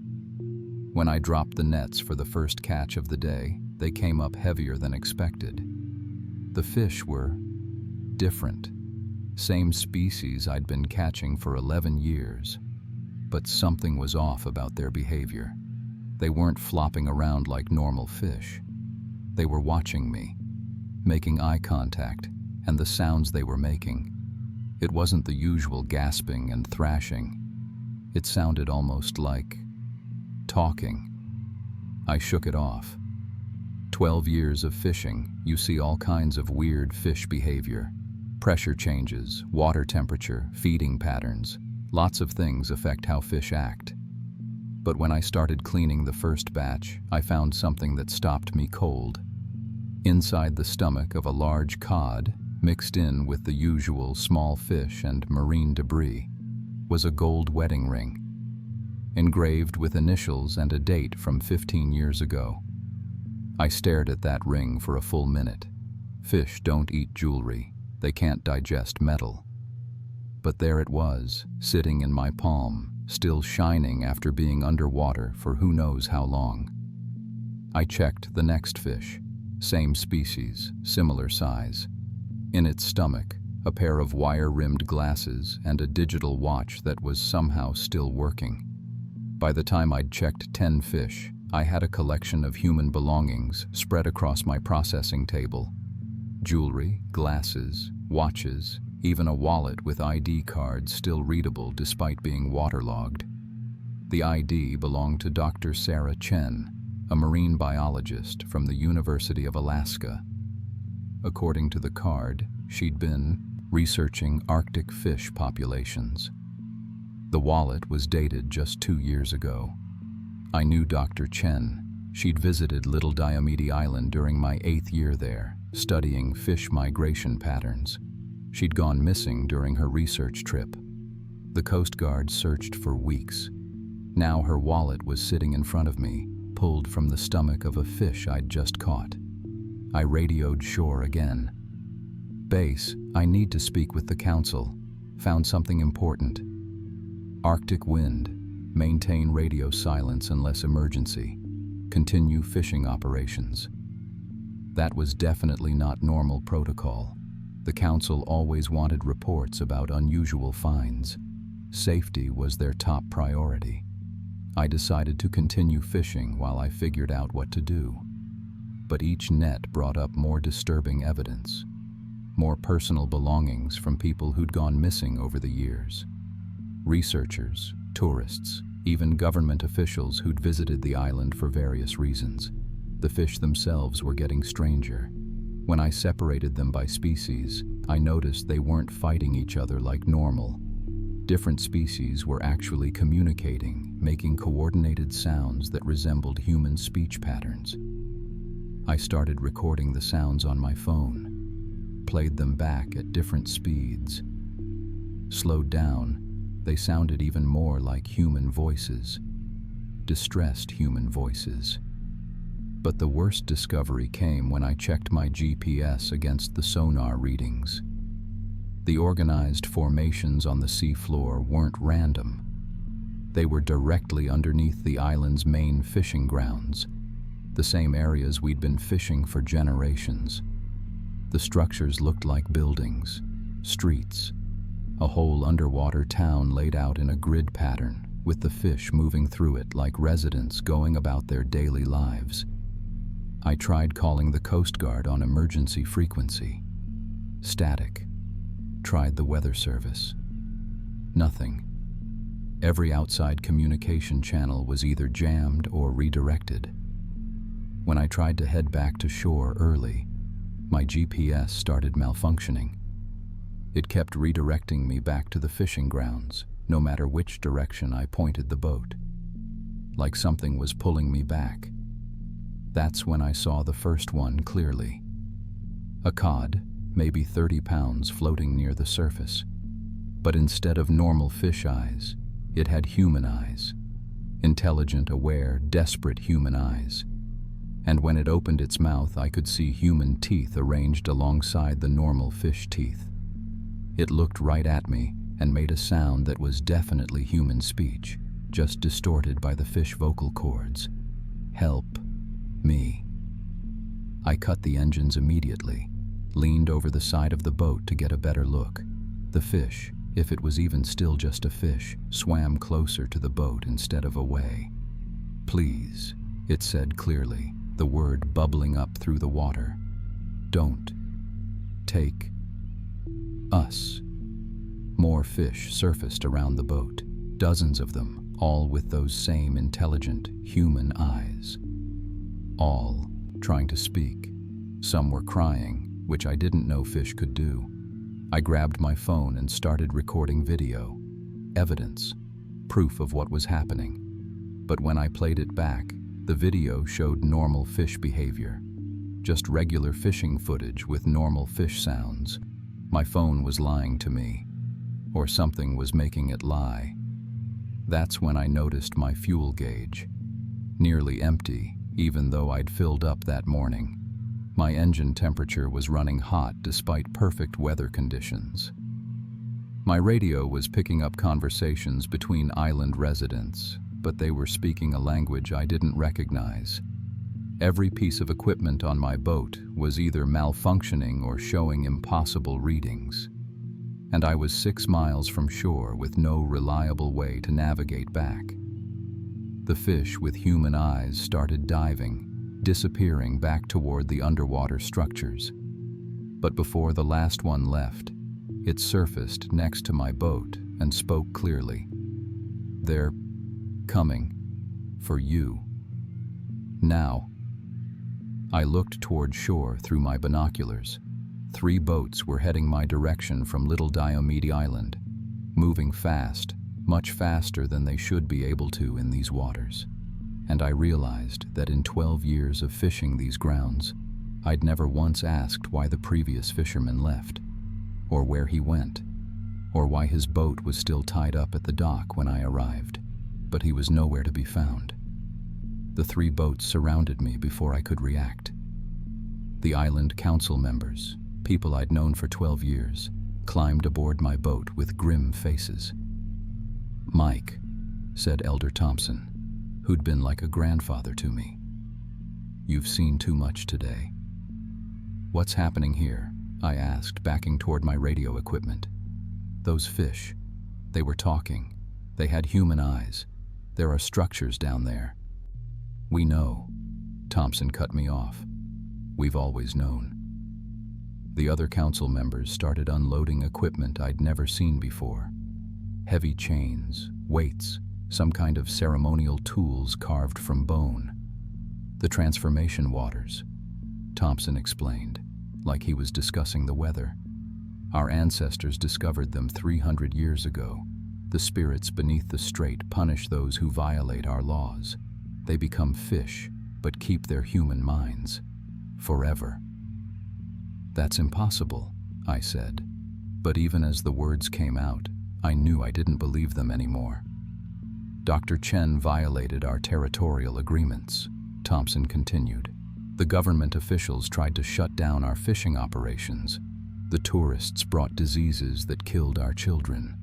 When I dropped the nets for the first catch of the day, they came up heavier than expected. The fish were different. Same species I'd been catching for 11 years. But something was off about their behavior. They weren't flopping around like normal fish. They were watching me, making eye contact, and the sounds they were making. It wasn't the usual gasping and thrashing. It sounded almost like talking. I shook it off. 12 years of fishing, you see all kinds of weird fish behavior. Pressure changes, water temperature, feeding patterns. Lots of things affect how fish act. But when I started cleaning the first batch, I found something that stopped me cold. Inside the stomach of a large cod, mixed in with the usual small fish and marine debris, was a gold wedding ring, engraved with initials and a date from 15 years ago. I stared at that ring for a full minute. Fish don't eat jewelry. They can't digest metal. But there it was, sitting in my palm, still shining after being underwater for who knows how long. I checked the next fish. Same species, similar size. In its stomach, a pair of wire-rimmed glasses and a digital watch that was somehow still working. By the time I'd checked 10 fish, I had a collection of human belongings spread across my processing table. Jewelry, glasses, watches, even a wallet with ID cards still readable despite being waterlogged. The ID belonged to Dr. Sarah Chen, a marine biologist from the University of Alaska. According to the card, she'd been researching Arctic fish populations. The wallet was dated just 2 years ago. I knew Dr. Chen. She'd visited Little Diomede Island during my 8th year there, studying fish migration patterns. She'd gone missing during her research trip. The Coast Guard searched for weeks. Now her wallet was sitting in front of me, pulled from the stomach of a fish I'd just caught. I radioed shore again. "Base, I need to speak with the council. Found something important. Arctic wind. Maintain radio silence unless emergency. Continue fishing operations." That was definitely not normal protocol. The council always wanted reports about unusual finds. Safety was their top priority. I decided to continue fishing while I figured out what to do. But each net brought up more disturbing evidence. More personal belongings from people who'd gone missing over the years. Researchers, tourists, even government officials who'd visited the island for various reasons. The fish themselves were getting stranger. When I separated them by species, I noticed they weren't fighting each other like normal. Different species were actually communicating, making coordinated sounds that resembled human speech patterns. I started recording the sounds on my phone, played them back at different speeds. Slowed down, they sounded even more like human voices, distressed human voices. But the worst discovery came when I checked my GPS against the sonar readings. The organized formations on the seafloor weren't random. They were directly underneath the island's main fishing grounds, the same areas we'd been fishing for generations. The structures looked like buildings, streets, a whole underwater town laid out in a grid pattern, with the fish moving through it like residents going about their daily lives. I tried calling the Coast Guard on emergency frequency. Static. Tried the weather service. Nothing. Every outside communication channel was either jammed or redirected. When I tried to head back to shore early, my GPS started malfunctioning. It kept redirecting me back to the fishing grounds, no matter which direction I pointed the boat. Like something was pulling me back. That's when I saw the first one clearly. A cod, maybe 30 pounds, floating near the surface. But instead of normal fish eyes, it had human eyes. Intelligent, aware, desperate human eyes. and when it opened its mouth, I could see human teeth arranged alongside the normal fish teeth. It looked right at me and made a sound that was definitely human speech, just distorted by the fish vocal cords. "Help me." I cut the engines immediately, leaned over the side of the boat to get a better look. The fish, if it was even still just a fish, swam closer to the boat instead of away. "Please," it said clearly, the word bubbling up through the water. "Don't take us." More fish surfaced around the boat, dozens of them, all with those same intelligent, human eyes. All trying to speak. Some were crying, which I didn't know fish could do. I grabbed my phone and started recording video. Evidence, proof of what was happening. But when I played it back, the video showed normal fish behavior. Just regular fishing footage with normal fish sounds. My phone was lying to me. Or something was making it lie. That's when I noticed my fuel gauge. Nearly empty, even though I'd filled up that morning. My engine temperature was running hot despite perfect weather conditions. My radio was picking up conversations between island residents, but they were speaking a language I didn't recognize. Every piece of equipment on my boat was either malfunctioning or showing impossible readings. And I was 6 miles from shore with no reliable way to navigate back. The fish with human eyes started diving, disappearing back toward the underwater structures. But before the last one left, it surfaced next to my boat and spoke clearly. "They're coming for you now." I looked toward shore through my binoculars. 3 boats were heading my direction from Little Diomede Island, moving fast, much faster than they should be able to in these waters. And I realized that in 12 years of fishing these grounds, I'd never once asked why the previous fisherman left, or where he went, or why his boat was still tied up at the dock when I arrived. But he was nowhere to be found. The 3 boats surrounded me before I could react. The island council members, people I'd known for 12 years, climbed aboard my boat with grim faces. "Mike," said Elder Thompson, who'd been like a grandfather to me. "You've seen too much today." "What's happening here?" I asked, backing toward my radio equipment. "Those fish, they were talking. They had human eyes. There are structures down there." "We know." Thompson cut me off. "We've always known." The other council members started unloading equipment I'd never seen before. Heavy chains, weights, some kind of ceremonial tools carved from bone. "The transformation waters," Thompson explained, like he was discussing the weather. "Our ancestors discovered them 300 years ago. The spirits beneath the strait punish those who violate our laws. They become fish, but keep their human minds. Forever." "That's impossible," I said. But even as the words came out, I knew I didn't believe them anymore. "Dr. Chen violated our territorial agreements," Thompson continued. "The government officials tried to shut down our fishing operations. The tourists brought diseases that killed our children.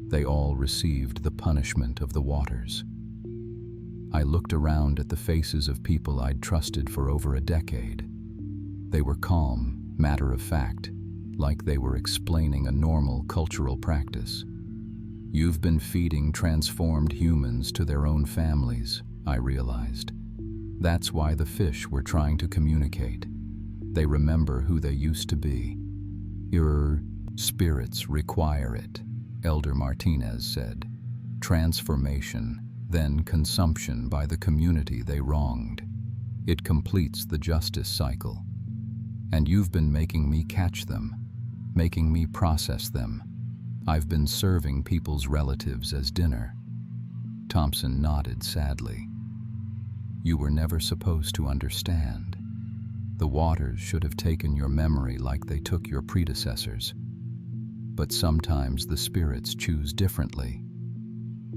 They all received the punishment of the waters." I looked around at the faces of people I'd trusted for over a decade. They were calm, matter-of-fact, like they were explaining a normal cultural practice. "You've been feeding transformed humans to their own families," I realized. "That's why the fish were trying to communicate. They remember who they used to be." "Your spirits require it," Elder Martinez said. "Transformation, then consumption by the community they wronged. It completes the justice cycle. And you've been making me catch them, making me process them. I've been serving people's relatives as dinner." Thompson nodded sadly. "You were never supposed to understand. The waters should have taken your memory like they took your predecessors. But sometimes the spirits choose differently."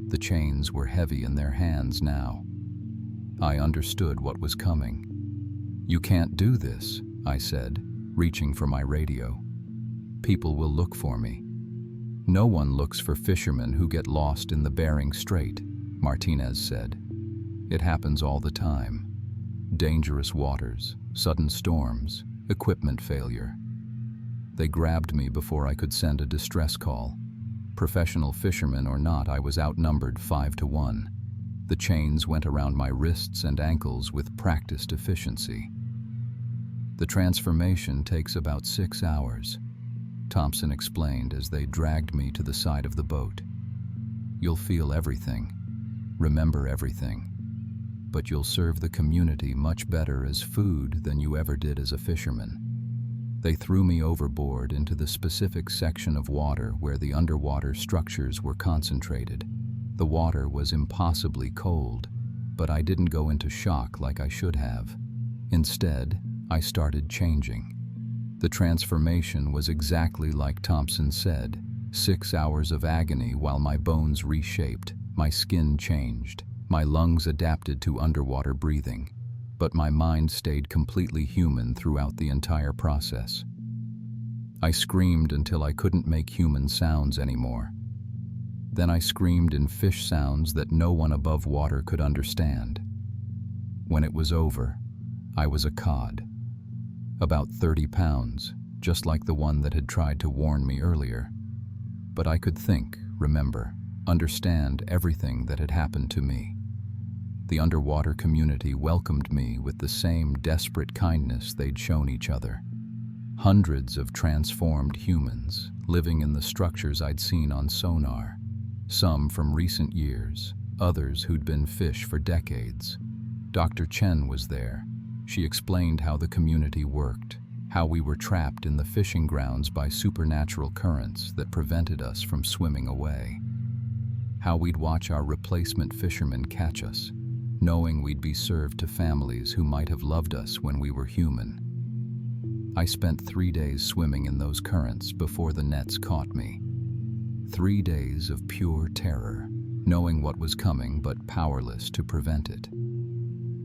The chains were heavy in their hands now. I understood what was coming. "You can't do this," I said, reaching for my radio. "People will look for me." "No one looks for fishermen who get lost in the Bering Strait," Martinez said. "It happens all the time. Dangerous waters, sudden storms, equipment failure." They grabbed me before I could send a distress call. Professional fisherman or not, I was outnumbered 5-1. The chains went around my wrists and ankles with practiced efficiency. "The transformation takes about 6 hours," Thompson explained as they dragged me to the side of the boat. "You'll feel everything, remember everything, but you'll serve the community much better as food than you ever did as a fisherman." They threw me overboard into the specific section of water where the underwater structures were concentrated. The water was impossibly cold, but I didn't go into shock like I should have. Instead, I started changing. The transformation was exactly like Thompson said, 6 hours of agony while my bones reshaped, my skin changed, my lungs adapted to underwater breathing, but my mind stayed completely human throughout the entire process. I screamed until I couldn't make human sounds anymore. Then I screamed in fish sounds that no one above water could understand. When it was over, I was a cod. About 30 pounds, just like the one that had tried to warn me earlier. But I could think, remember, understand everything that had happened to me. The underwater community welcomed me with the same desperate kindness they'd shown each other. Hundreds of transformed humans living in the structures I'd seen on sonar, some from recent years, others who'd been fish for decades. Dr. Chen was there. She explained how the community worked, how we were trapped in the fishing grounds by supernatural currents that prevented us from swimming away, how we'd watch our replacement fishermen catch us, knowing we'd be served to families who might have loved us when we were human. I spent 3 days swimming in those currents before the nets caught me. 3 days of pure terror, knowing what was coming but powerless to prevent it.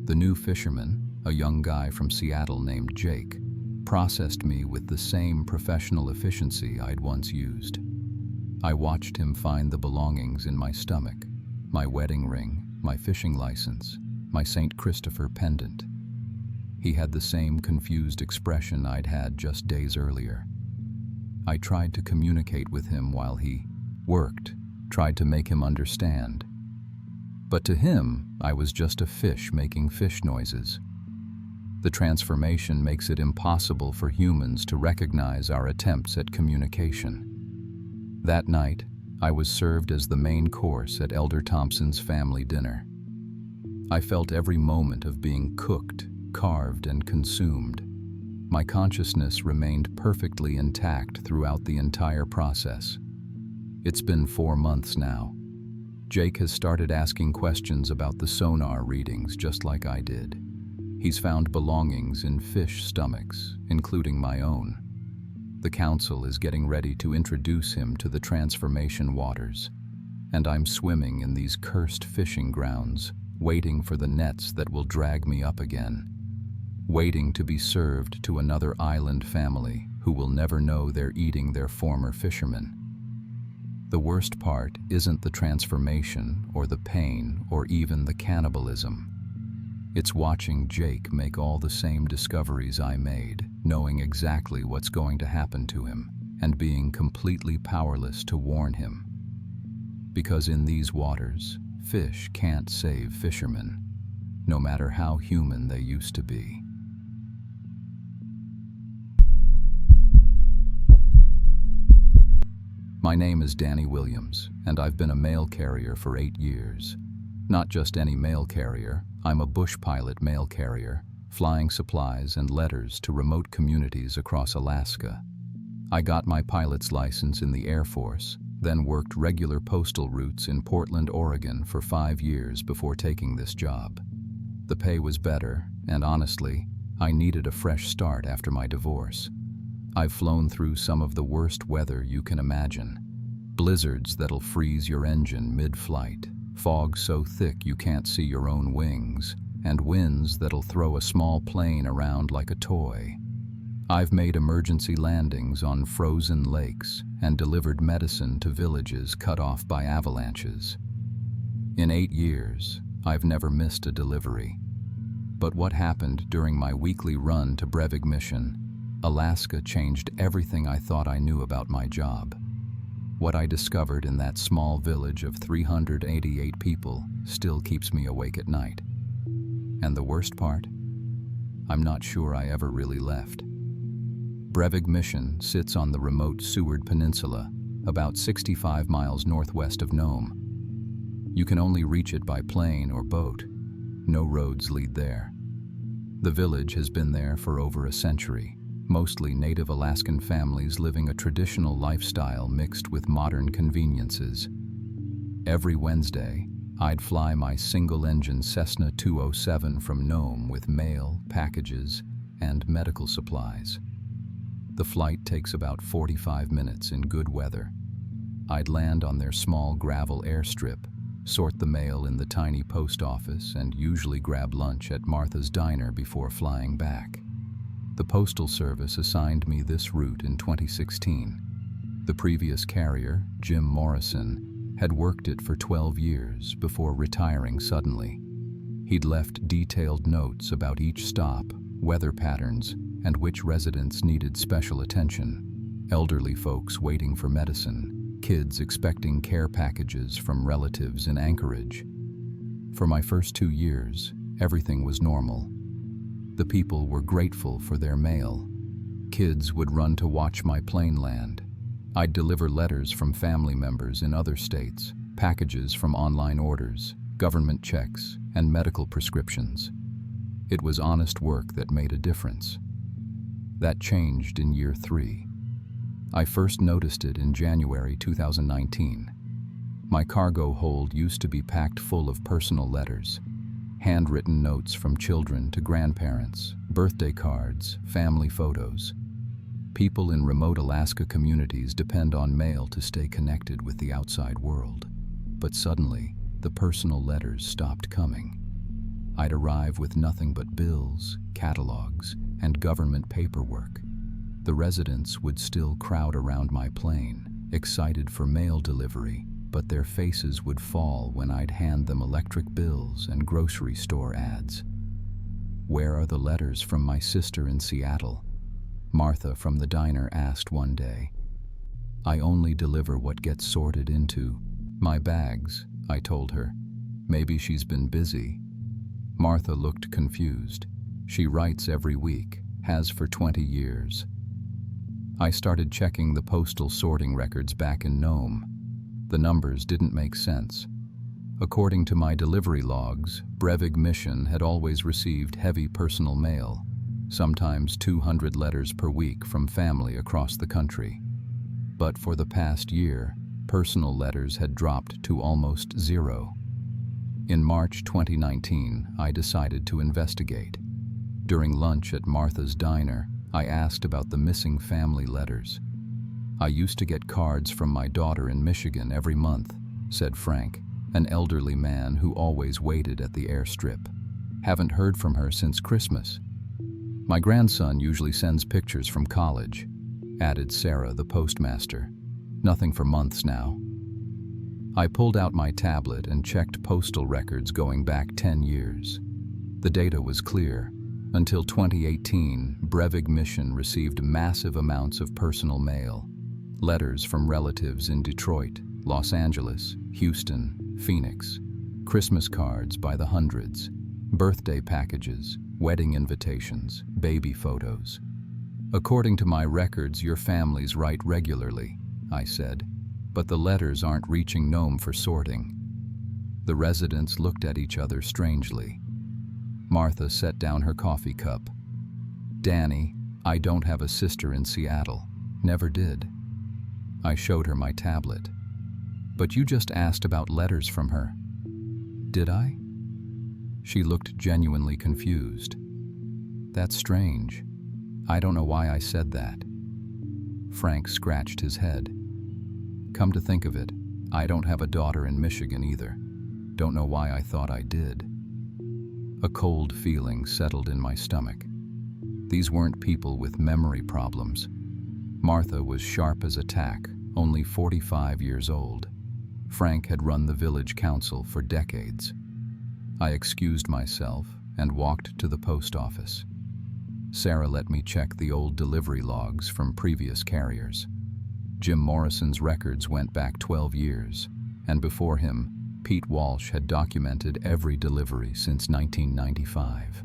The new fisherman, a young guy from Seattle named Jake, processed me with the same professional efficiency I'd once used. I watched him find the belongings in my stomach, my wedding ring, my fishing license, my St. Christopher pendant. He had the same confused expression I'd had just days earlier. I tried to communicate with him while he worked, tried to make him understand. But to him, I was just a fish making fish noises. The transformation makes it impossible for humans to recognize our attempts at communication. That night, I was served as the main course at Elder Thompson's family dinner. I felt every moment of being cooked, carved, and consumed. My consciousness remained perfectly intact throughout the entire process. It's been 4 months now. Jake has started asking questions about the sonar readings just like I did. He's found belongings in fish stomachs, including my own. The council is getting ready to introduce him to the transformation waters, and I'm swimming in these cursed fishing grounds, waiting for the nets that will drag me up again, waiting to be served to another island family who will never know they're eating their former fishermen. The worst part isn't the transformation or the pain or even the cannibalism. It's watching Jake make all the same discoveries I made, knowing exactly what's going to happen to him, and being completely powerless to warn him. Because in these waters, fish can't save fishermen, no matter how human they used to be. My name is Danny Williams, and I've been a mail carrier for 8 years. Not just any mail carrier, I'm a bush pilot mail carrier, flying supplies and letters to remote communities across Alaska. I got my pilot's license in the Air Force, then worked regular postal routes in Portland, Oregon for 5 years before taking this job. The pay was better, and honestly, I needed a fresh start after my divorce. I've flown through some of the worst weather you can imagine. Blizzards that'll freeze your engine mid-flight, fog so thick you can't see your own wings, and winds that'll throw a small plane around like a toy. I've made emergency landings on frozen lakes and delivered medicine to villages cut off by avalanches. In 8 years, I've never missed a delivery. But what happened during my weekly run to Brevig mission, Alaska, changed everything I thought I knew about my job. What I discovered in that small village of 388 people still keeps me awake at night. And the worst part? I'm not sure I ever really left. Brevig mission sits on the remote Seward Peninsula, about 65 miles northwest of Nome. You can only reach it by plane or boat. No roads lead there. The village has been there for over a century, mostly native Alaskan families living a traditional lifestyle mixed with modern conveniences. Every Wednesday, I'd fly my single-engine Cessna 207 from Nome with mail, packages, and medical supplies. The flight takes about 45 minutes in good weather. I'd land on their small gravel airstrip, sort the mail in the tiny post office, and usually grab lunch at Martha's Diner before flying back. The Postal Service assigned me this route in 2016. The previous carrier, Jim Morrison, had worked it for 12 years before retiring suddenly. He'd left detailed notes about each stop, weather patterns, and which residents needed special attention: elderly folks waiting for medicine, kids expecting care packages from relatives in Anchorage. For my first 2 years, everything was normal. The people were grateful for their mail. Kids would run to watch my plane land. I'd deliver letters from family members in other states, packages from online orders, government checks, and medical prescriptions. It was honest work that made a difference. That changed in year 3. I first noticed it in January 2019. My cargo hold used to be packed full of personal letters, handwritten notes from children to grandparents, birthday cards, family photos. People in remote Alaska communities depend on mail to stay connected with the outside world. But suddenly, the personal letters stopped coming. I'd arrive with nothing but bills, catalogs, and government paperwork. The residents would still crowd around my plane, excited for mail delivery, but their faces would fall when I'd hand them electric bills and grocery store ads. "Where are the letters from my sister in Seattle?" Martha from the diner asked one day. "I only deliver what gets sorted into my bags," I told her. "Maybe she's been busy." Martha looked confused. "She writes every week, has for 20 years. I started checking the postal sorting records back in Nome. The numbers didn't make sense. According to my delivery logs, Brevig mission had always received heavy personal mail, sometimes 200 letters per week from family across the country. But for the past year, personal letters had dropped to almost zero. In March 2019, I decided to investigate. During lunch at Martha's Diner, I asked about the missing family letters. "I used to get cards from my daughter in Michigan every month," said Frank, an elderly man who always waited at the airstrip. "Haven't heard from her since Christmas." "My grandson usually sends pictures from college," added Sarah, the postmaster. "Nothing for months now." I pulled out my tablet and checked postal records going back 10 years. The data was clear. Until 2018, Brevig mission received massive amounts of personal mail. Letters from relatives in Detroit, Los Angeles, Houston, Phoenix. Christmas cards by the hundreds. Birthday packages, wedding invitations, baby photos. "According to my records, your families write regularly," I said, "but the letters aren't reaching Nome for sorting." The residents looked at each other strangely. Martha set down her coffee cup. "Danny, I don't have a sister in Seattle. Never did." I showed her my tablet. "But you just asked about letters from her." "Did I?" She looked genuinely confused. "That's strange. I don't know why I said that." Frank scratched his head. "Come to think of it, I don't have a daughter in Michigan either. Don't know why I thought I did." A cold feeling settled in my stomach. These weren't people with memory problems. Martha was sharp as a tack, only 45 years old. Frank had run the village council for decades. I excused myself and walked to the post office. Sarah let me check the old delivery logs from previous carriers. Jim Morrison's records went back 12 years, and before him, Pete Walsh had documented every delivery since 1995.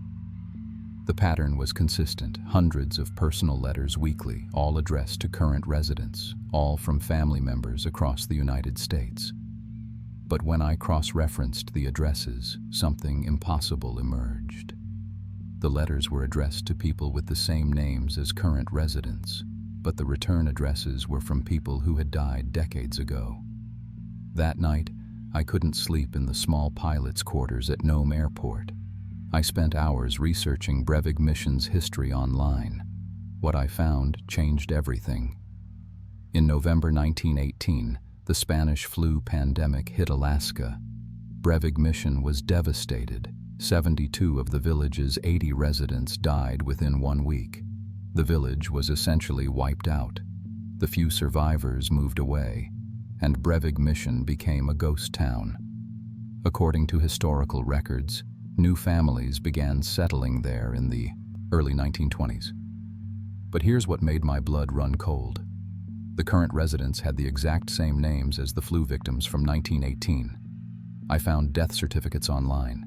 The pattern was consistent, hundreds of personal letters weekly, all addressed to current residents, all from family members across the United States. But when I cross-referenced the addresses, something impossible emerged. The letters were addressed to people with the same names as current residents, but the return addresses were from people who had died decades ago. That night, I couldn't sleep in the small pilot's quarters at Nome Airport. I spent hours researching Brevig mission's history online. What I found changed everything. In November 1918, the Spanish flu pandemic hit Alaska. Brevig mission was devastated. 72 of the village's 80 residents died within 1 week. The village was essentially wiped out. The few survivors moved away, and Brevig mission became a ghost town. According to historical records, new families began settling there in the early 1920s. But here's what made my blood run cold. The current residents had the exact same names as the flu victims from 1918. I found death certificates online.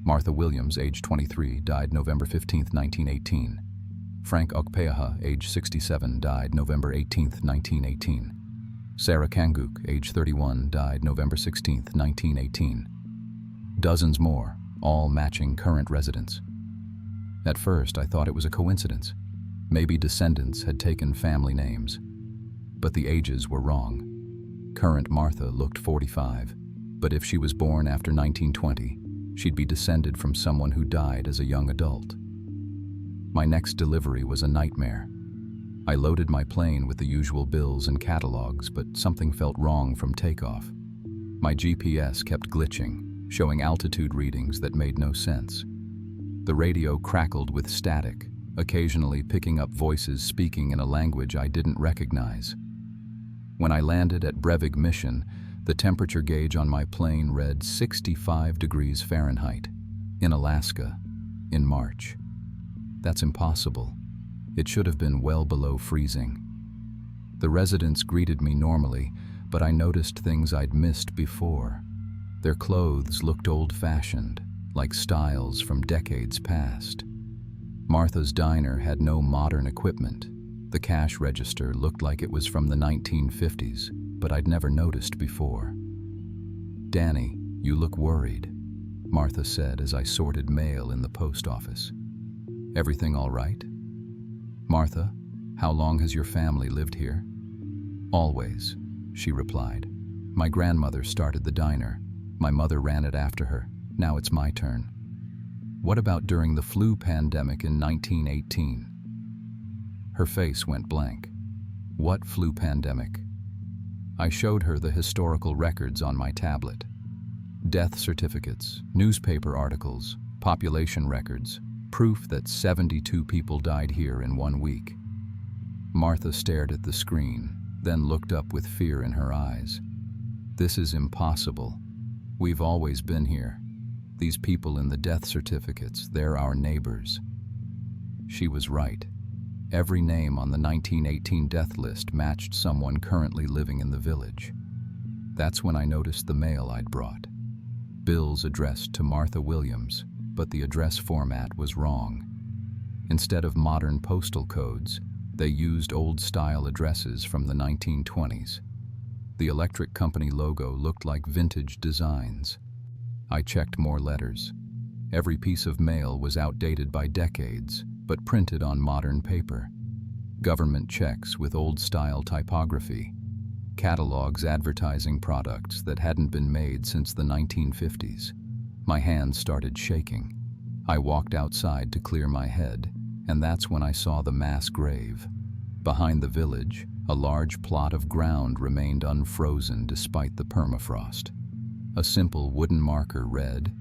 Martha Williams, age 23, died November 15, 1918. Frank Okpeaha, age 67, died November 18, 1918. Sarah Kanguk, age 31, died November 16, 1918. Dozens more, all matching current residents. At first, I thought it was a coincidence. Maybe descendants had taken family names. But the ages were wrong. Current Martha looked 45, but if she was born after 1920, she'd be descended from someone who died as a young adult. My next delivery was a nightmare. I loaded my plane with the usual bills and catalogs, but something felt wrong from takeoff. My GPS kept glitching, showing altitude readings that made no sense. The radio crackled with static, occasionally picking up voices speaking in a language I didn't recognize. When I landed at Brevig mission, the temperature gauge on my plane read 65 degrees Fahrenheit, in Alaska, in March. That's impossible. It should have been well below freezing. The residents greeted me normally, but I noticed things I'd missed before. Their clothes looked old-fashioned, like styles from decades past. Martha's diner had no modern equipment. The cash register looked like it was from the 1950s, but I'd never noticed before. "Danny, you look worried," Martha said as I sorted mail in the post office. "Everything all right?" "Martha, how long has your family lived here?" "Always," she replied. "My grandmother started the diner. My mother ran it after her. Now it's my turn." "What about during the flu pandemic in 1918? Her face went blank. "What flu pandemic?" I showed her the historical records on my tablet. Death certificates, newspaper articles, population records, proof that 72 people died here in 1 week. Martha stared at the screen, then looked up with fear in her eyes. "This is impossible. We've always been here. These people in the death certificates, they're our neighbors." She was right. Every name on the 1918 death list matched someone currently living in the village. That's when I noticed the mail I'd brought. Bills addressed to Martha Williams, but the address format was wrong. Instead of modern postal codes, they used old-style addresses from the 1920s. The electric company logo looked like vintage designs. I checked more letters. Every piece of mail was outdated by decades, but printed on modern paper. Government checks with old-style typography. Catalogs advertising products that hadn't been made since the 1950s. My hands started shaking. I walked outside to clear my head, and that's when I saw the mass grave. Behind the village, a large plot of ground remained unfrozen despite the permafrost. A simple wooden marker read,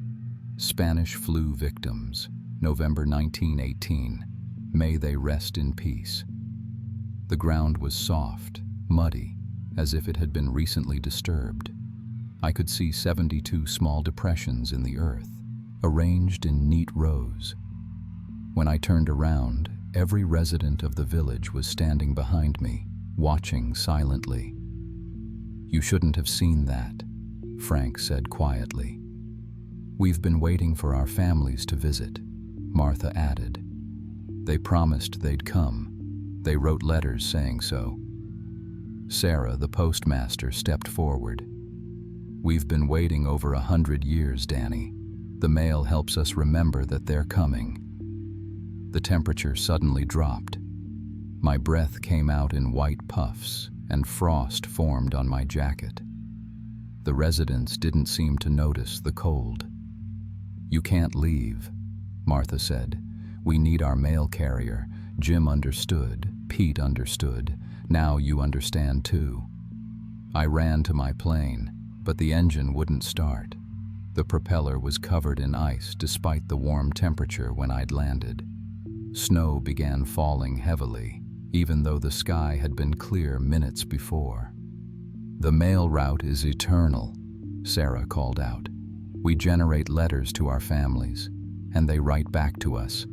Spanish flu victims, November 1918. May they rest in peace. The ground was soft, muddy, as if it had been recently disturbed. I could see 72 small depressions in the earth, arranged in neat rows. When I turned around, every resident of the village was standing behind me, watching silently. "You shouldn't have seen that," Frank said quietly. "We've been waiting for our families to visit," Martha added. "They promised they'd come. They wrote letters saying so." Sarah, the postmaster, stepped forward. "We've been waiting over 100 years, Danny. The mail helps us remember that they're coming." The temperature suddenly dropped. My breath came out in white puffs, and frost formed on my jacket. The residents didn't seem to notice the cold. "You can't leave," Martha said. "We need our mail carrier." Jim understood. Pete understood. "Now you understand too." I ran to my plane, but the engine wouldn't start. The propeller was covered in ice despite the warm temperature when I'd landed. Snow began falling heavily, even though the sky had been clear minutes before. "The mail route is eternal," Sarah called out. "We generate letters to our families, and they write back to us.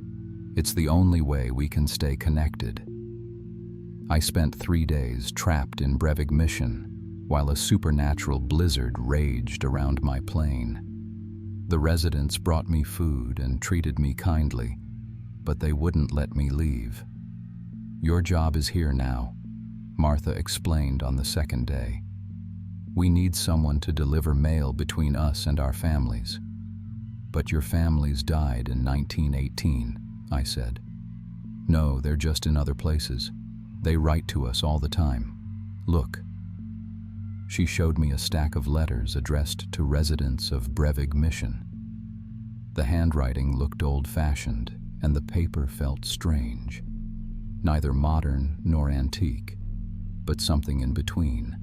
It's the only way we can stay connected." I spent 3 days trapped in Brevig Mission, while a supernatural blizzard raged around my plane. The residents brought me food and treated me kindly, but they wouldn't let me leave. "Your job is here now," Martha explained on the second day. "We need someone to deliver mail between us and our families." "But your families died in 1918, I said. "No, they're just in other places. They write to us all the time. Look." She showed me a stack of letters addressed to residents of Brevig Mission. The handwriting looked old-fashioned, and the paper felt strange. Neither modern nor antique, but something in between.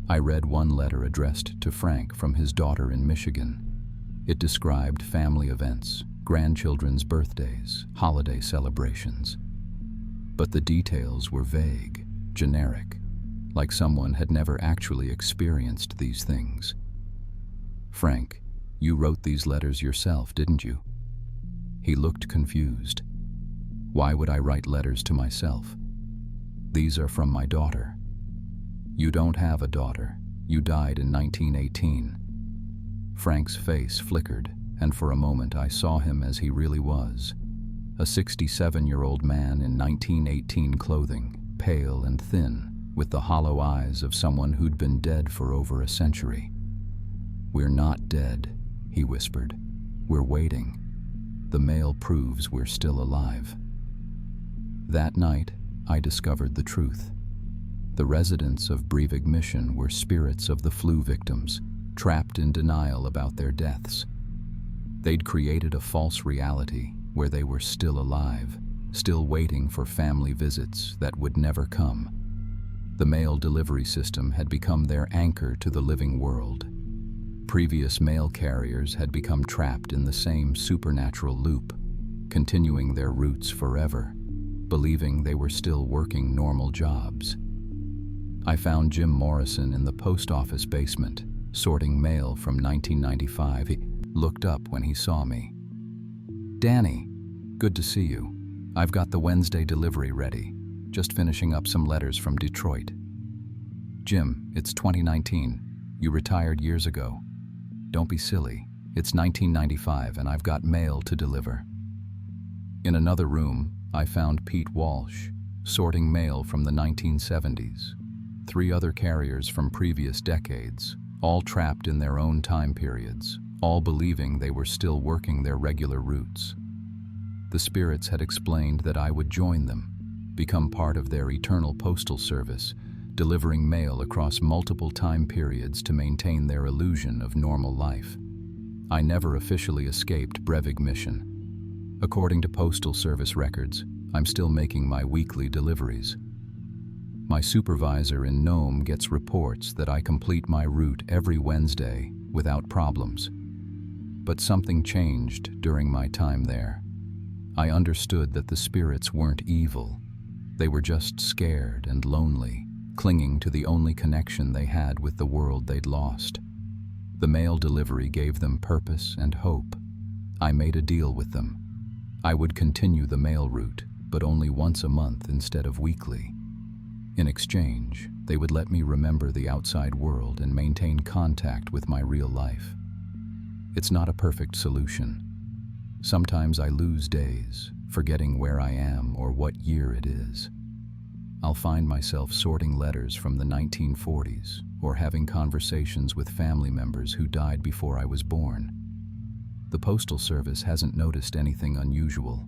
I read one letter addressed to Frank from his daughter in Michigan. It described family events, grandchildren's birthdays, holiday celebrations. But the details were vague, generic, like someone had never actually experienced these things. "Frank, you wrote these letters yourself, didn't you?" He looked confused. "Why would I write letters to myself? These are from my daughter." "You don't have a daughter. You died in 1918. Frank's face flickered, and for a moment I saw him as he really was. A 67-year-old man in 1918 clothing, pale and thin, with the hollow eyes of someone who'd been dead for over a century. "We're not dead," he whispered. "We're waiting. The mail proves we're still alive." That night, I discovered the truth. The residents of Brevig Mission were spirits of the flu victims, trapped in denial about their deaths. They'd created a false reality where they were still alive, still waiting for family visits that would never come. The mail delivery system had become their anchor to the living world. Previous mail carriers had become trapped in the same supernatural loop, continuing their routes forever, believing they were still working normal jobs. I found Jim Morrison in the post office basement, sorting mail from 1995. He looked up when he saw me. "Danny, good to see you. I've got the Wednesday delivery ready. Just finishing up some letters from Detroit." "Jim, it's 2019. You retired years ago. Don't be silly. It's 1995 and I've got mail to deliver." In another room, I found Pete Walsh, sorting mail from the 1970s. 3 other carriers from previous decades, all trapped in their own time periods, all believing they were still working their regular routes. The spirits had explained that I would join them, become part of their eternal postal service, delivering mail across multiple time periods to maintain their illusion of normal life. I never officially escaped Brevig Mission. According to Postal Service records, I'm still making my weekly deliveries. My supervisor in Nome gets reports that I complete my route every Wednesday without problems. But something changed during my time there. I understood that the spirits weren't evil. They were just scared and lonely, clinging to the only connection they had with the world they'd lost. The mail delivery gave them purpose and hope. I made a deal with them. I would continue the mail route, but only once a month instead of weekly. In exchange, they would let me remember the outside world and maintain contact with my real life. It's not a perfect solution. Sometimes I lose days, forgetting where I am or what year it is. I'll find myself sorting letters from the 1940s or having conversations with family members who died before I was born. The Postal Service hasn't noticed anything unusual.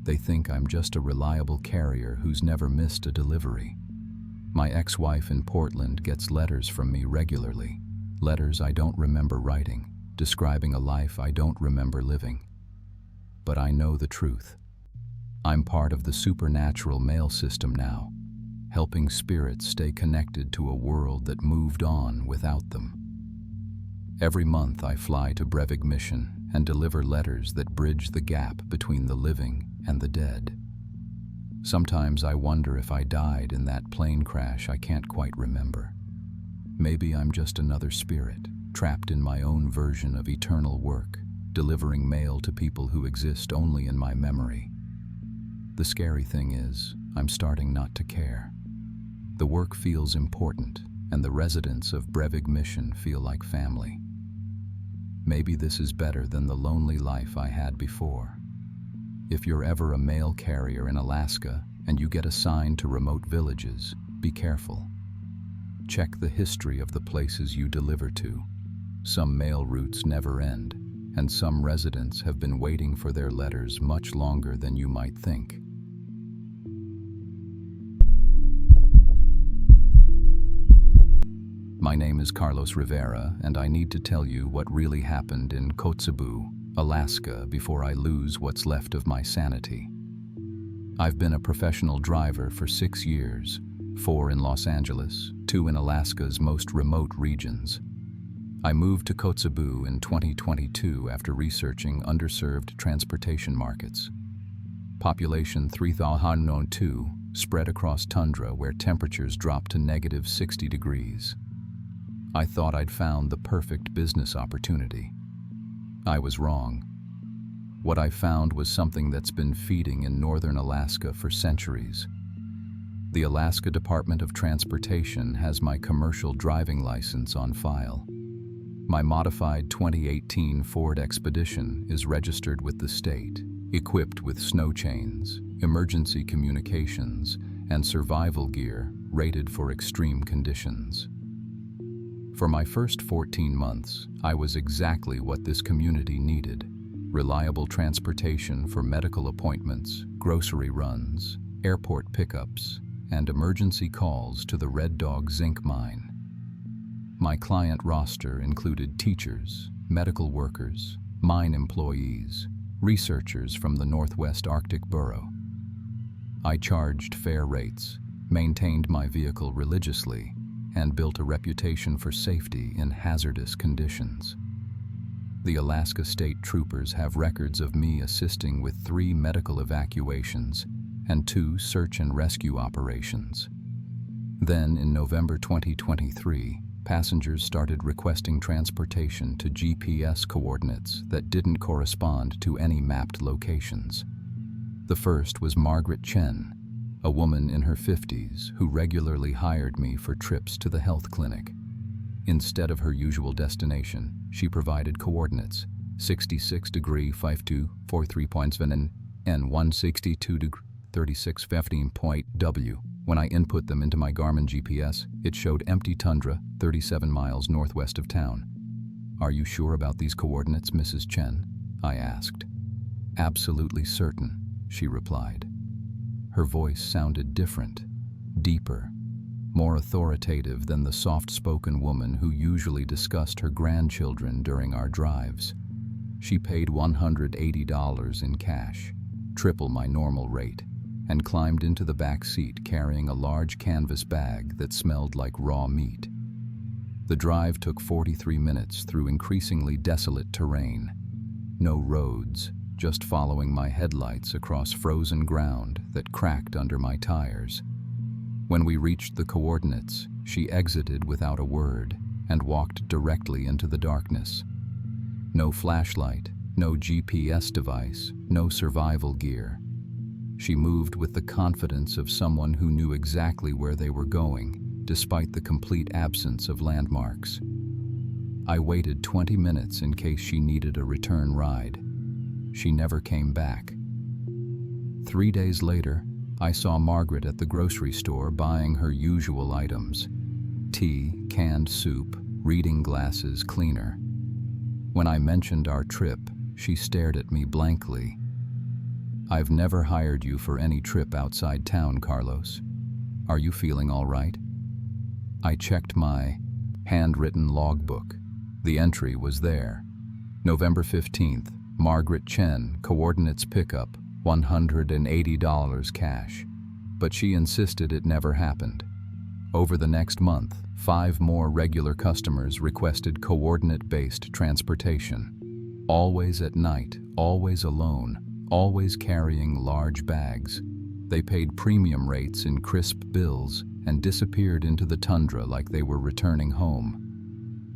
They think I'm just a reliable carrier who's never missed a delivery. My ex-wife in Portland gets letters from me regularly, letters I don't remember writing, describing a life I don't remember living. But I know the truth. I'm part of the supernatural mail system now, helping spirits stay connected to a world that moved on without them. Every month I fly to Brevig Mission and deliver letters that bridge the gap between the living and the dead. Sometimes I wonder if I died in that plane crash I can't quite remember. Maybe I'm just another spirit, trapped in my own version of eternal work, delivering mail to people who exist only in my memory. The scary thing is, I'm starting not to care. The work feels important, and the residents of Brevig Mission feel like family. Maybe this is better than the lonely life I had before. If you're ever a mail carrier in Alaska and you get assigned to remote villages, be careful. Check the history of the places you deliver to. Some mail routes never end, and some residents have been waiting for their letters much longer than you might think. My name is Carlos Rivera, and I need to tell you what really happened in Kotzebue, Alaska, before I lose what's left of my sanity. I've been a professional driver for 6 years, 4 in Los Angeles, 2 in Alaska's most remote regions. I moved to Kotzebue in 2022 after researching underserved transportation markets. Population 3,002, spread across tundra where temperatures drop to negative 60 degrees. I thought I'd found the perfect business opportunity. I was wrong. What I found was something that's been feeding in northern Alaska for centuries. The Alaska Department of Transportation has my commercial driving license on file. My modified 2018 Ford Expedition is registered with the state, equipped with snow chains, emergency communications, and survival gear rated for extreme conditions. For my first 14 months, I was exactly what this community needed: reliable transportation for medical appointments, grocery runs, airport pickups, and emergency calls to the Red Dog zinc mine. My client roster included teachers, medical workers, mine employees, researchers from the Northwest Arctic Borough. I charged fair rates, maintained my vehicle religiously, and built a reputation for safety in hazardous conditions. The Alaska State Troopers have records of me assisting with 3 medical evacuations and 2 search and rescue operations. Then, in November 2023, passengers started requesting transportation to GPS coordinates that didn't correspond to any mapped locations. The first was Margaret Chen, a woman in her 50s who regularly hired me for trips to the health clinic. Instead of her usual destination, she provided coordinates: 66 degree 5243.7 and 162 degree 3615.W. When I input them into my Garmin GPS, it showed empty tundra 37 miles northwest of town. "Are you sure about these coordinates, Mrs. Chen?" I asked. "Absolutely certain," she replied. Her voice sounded different, deeper, more authoritative than the soft-spoken woman who usually discussed her grandchildren during our drives. She paid $180 in cash, triple my normal rate, and climbed into the back seat carrying a large canvas bag that smelled like raw meat. The drive took 43 minutes through increasingly desolate terrain. No roads, just following my headlights across frozen ground that cracked under my tires. When we reached the coordinates, she exited without a word and walked directly into the darkness. No flashlight, no GPS device, no survival gear. She moved with the confidence of someone who knew exactly where they were going, despite the complete absence of landmarks. I waited 20 minutes in case she needed a return ride. She never came back. 3 days later, I saw Margaret at the grocery store buying her usual items: tea, canned soup, reading glasses, cleaner. When I mentioned our trip, she stared at me blankly. "I've never hired you for any trip outside town, Carlos. Are you feeling all right?" I checked my handwritten logbook. The entry was there. November 15th, Margaret Chen, coordinates pickup, $180 cash. But she insisted it never happened. Over the next month, 5 more regular customers requested coordinate-based transportation. Always at night, always alone, always carrying large bags. They paid premium rates in crisp bills and disappeared into the tundra like they were returning home.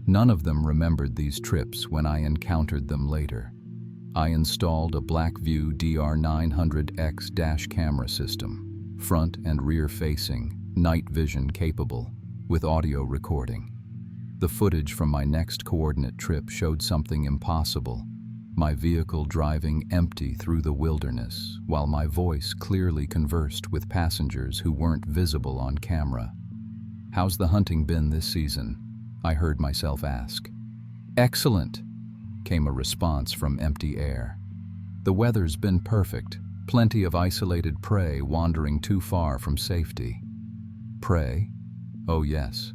None of them remembered these trips when I encountered them later. I installed a Blackview DR900X dash camera system, front and rear facing, night vision capable, with audio recording. The footage from my next coordinate trip showed something impossible. My vehicle driving empty through the wilderness, while my voice clearly conversed with passengers who weren't visible on camera. "How's the hunting been this season?" I heard myself ask. "Excellent," came a response from empty air. "The weather's been perfect, plenty of isolated prey wandering too far from safety." Prey? Oh yes.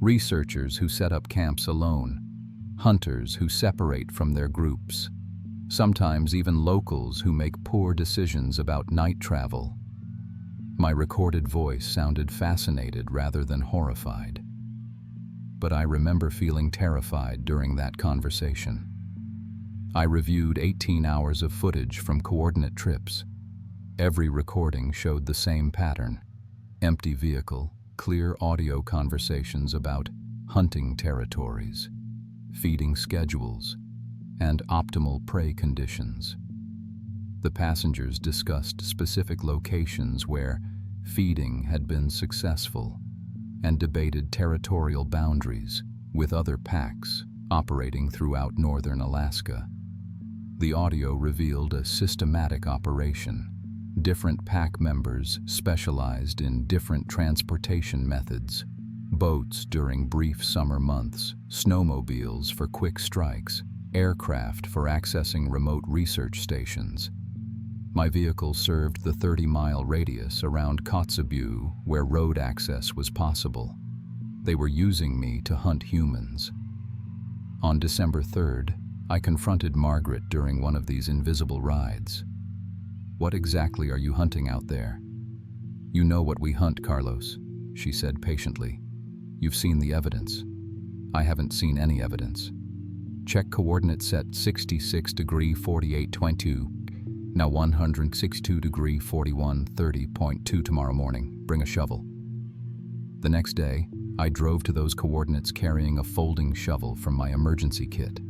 Researchers who set up camps alone. Hunters who separate from their groups. Sometimes even locals who make poor decisions about night travel. My recorded voice sounded fascinated rather than horrified. But I remember feeling terrified during that conversation. I reviewed 18 hours of footage from coordinate trips. Every recording showed the same pattern: empty vehicle, clear audio conversations about hunting territories, feeding schedules, and optimal prey conditions. The passengers discussed specific locations where feeding had been successful and debated territorial boundaries with other packs operating throughout northern Alaska. The audio revealed a systematic operation. Different pack members specialized in different transportation methods: boats during brief summer months, snowmobiles for quick strikes, aircraft for accessing remote research stations. My vehicle served the 30-mile radius around Kotzebue where road access was possible. They were using me to hunt humans. On December 3rd, I confronted Margaret during one of these invisible rides. "What exactly are you hunting out there?" "You know what we hunt, Carlos," she said patiently. "You've seen the evidence." "I haven't seen any evidence." "Check coordinate set 66 degree 48.22, now 162 degree 41.30.2 tomorrow morning. Bring a shovel." The next day, I drove to those coordinates carrying a folding shovel from my emergency kit.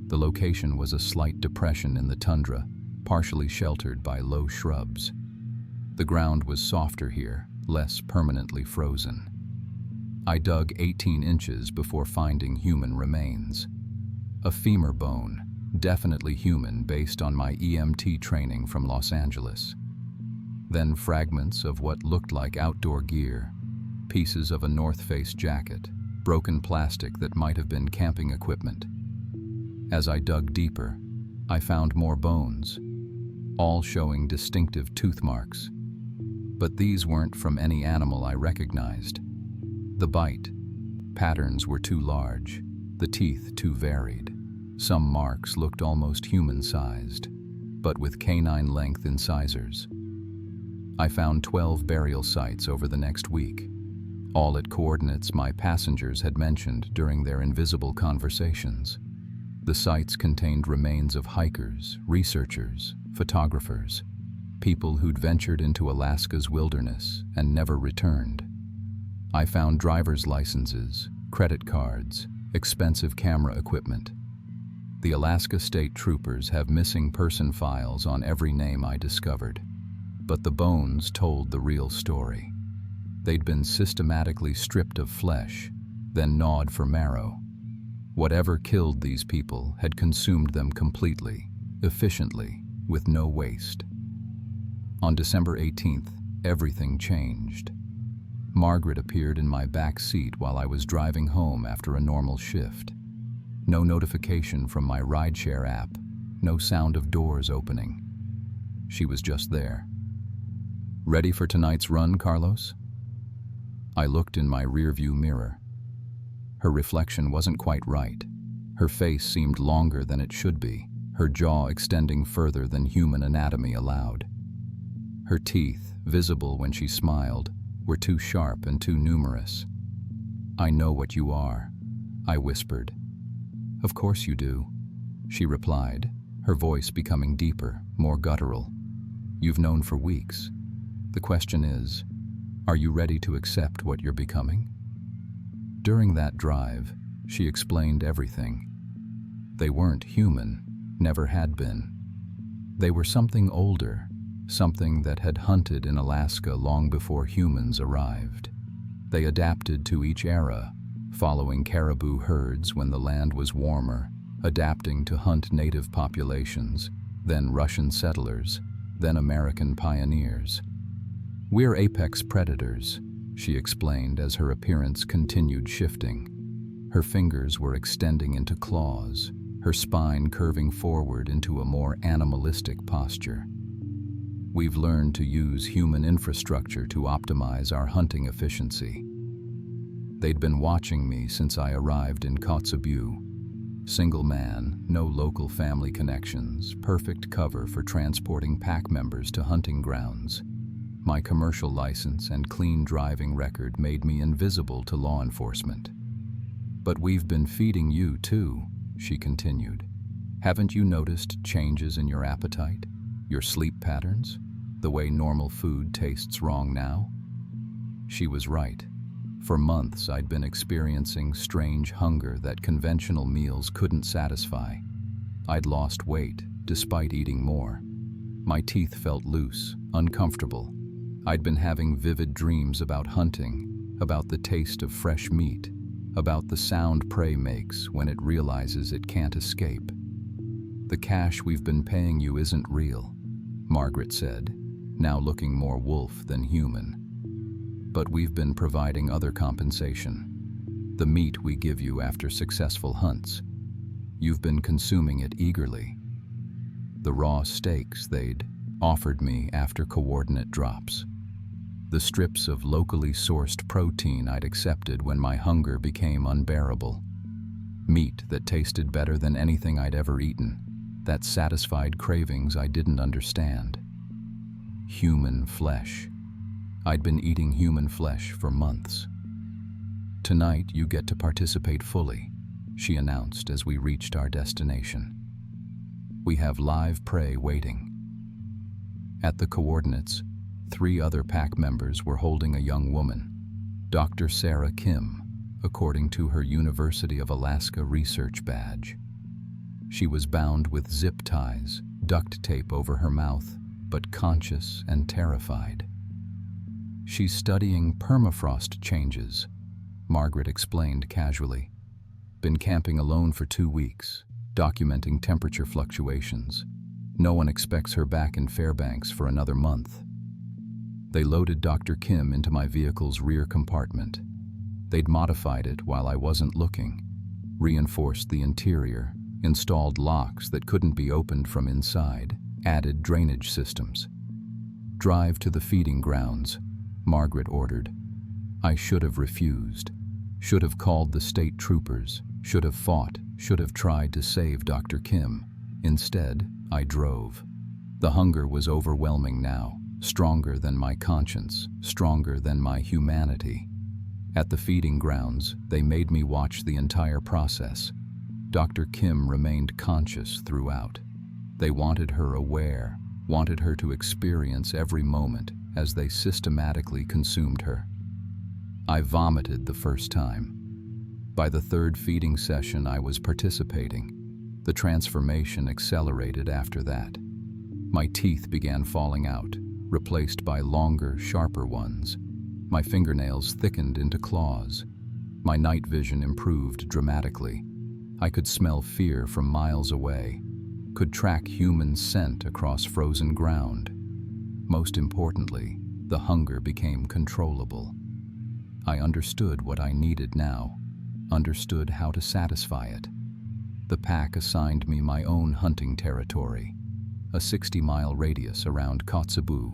The location was a slight depression in the tundra, partially sheltered by low shrubs. The ground was softer here, less permanently frozen. I dug 18 inches before finding human remains. A femur bone, definitely human based on my EMT training from Los Angeles. Then fragments of what looked like outdoor gear, pieces of a North Face jacket, broken plastic that might have been camping equipment. As I dug deeper, I found more bones, all showing distinctive tooth marks. But these weren't from any animal I recognized. The bite patterns were too large, the teeth too varied. Some marks looked almost human-sized, but with canine-length incisors. I found 12 burial sites over the next week. all at coordinates my passengers had mentioned during their invisible conversations. The sites contained remains of hikers, researchers, photographers, people who'd ventured into Alaska's wilderness and never returned. I found driver's licenses, credit cards, expensive camera equipment. The Alaska State Troopers have missing person files on every name I discovered, but the bones told the real story. They'd been systematically stripped of flesh, then gnawed for marrow. Whatever killed these people had consumed them completely, efficiently, with no waste. On December 18th, everything changed. Margaret appeared in my back seat while I was driving home after a normal shift. No notification from my rideshare app, no sound of doors opening. She was just there. "Ready for tonight's run, Carlos?" I looked in my rearview mirror. Her reflection wasn't quite right. Her face seemed longer than it should be, her jaw extending further than human anatomy allowed. Her teeth, visible when she smiled, were too sharp and too numerous. "I know what you are," I whispered. "Of course you do," she replied, her voice becoming deeper, more guttural. "You've known for weeks. The question is, are you ready to accept what you're becoming?" During that drive, she explained everything. They weren't human, never had been. They were something older, something that had hunted in Alaska long before humans arrived. They adapted to each era, following caribou herds when the land was warmer, adapting to hunt native populations, then Russian settlers, then American pioneers. "We're apex predators," she explained as her appearance continued shifting. Her fingers were extending into claws, her spine curving forward into a more animalistic posture. "We've learned to use human infrastructure to optimize our hunting efficiency." They'd been watching me since I arrived in Kotzebue. Single man, no local family connections, perfect cover for transporting pack members to hunting grounds. My commercial license and clean driving record made me invisible to law enforcement. "But we've been feeding you too," she continued. "Haven't you noticed changes in your appetite, your sleep patterns, the way normal food tastes wrong now?" She was right. For months I'd been experiencing strange hunger that conventional meals couldn't satisfy. I'd lost weight, despite eating more. My teeth felt loose, uncomfortable. I'd been having vivid dreams about hunting, about the taste of fresh meat, about the sound prey makes when it realizes it can't escape. "The cash we've been paying you isn't real," Margaret said, now looking more wolf than human. "But we've been providing other compensation. The meat we give you after successful hunts. You've been consuming it eagerly. The raw steaks they'd offered me after coordinate drops. The strips of locally sourced protein I'd accepted when my hunger became unbearable. Meat that tasted better than anything I'd ever eaten, that satisfied cravings I didn't understand. Human flesh. I'd been eating human flesh for months. "Tonight you get to participate fully," she announced as we reached our destination. "We have live prey waiting." At the coordinates, 3 other pack members were holding a young woman, Dr. Sarah Kim, according to her University of Alaska research badge. She was bound with zip ties, duct tape over her mouth, but conscious and terrified. "She's studying permafrost changes," Margaret explained casually. "Been camping alone for 2 weeks, documenting temperature fluctuations. No one expects her back in Fairbanks for another month." They loaded Dr. Kim into my vehicle's rear compartment. They'd modified it while I wasn't looking, reinforced the interior, installed locks that couldn't be opened from inside, added drainage systems. "Drive to the feeding grounds," Margaret ordered. I should have refused, should have called the state troopers, should have fought, should have tried to save Dr. Kim. Instead, I drove. The hunger was overwhelming now, stronger than my conscience, stronger than my humanity. At the feeding grounds, they made me watch the entire process. Dr. Kim remained conscious throughout. They wanted her aware, wanted her to experience every moment as they systematically consumed her. I vomited the first time. By the third feeding session, I was participating. The transformation accelerated after that. My teeth began falling out, replaced by longer, sharper ones. My fingernails thickened into claws. My night vision improved dramatically. I could smell fear from miles away, could track human scent across frozen ground. Most importantly, the hunger became controllable. I understood what I needed now, understood how to satisfy it. The pack assigned me my own hunting territory, a 60-mile radius around Kotzebue.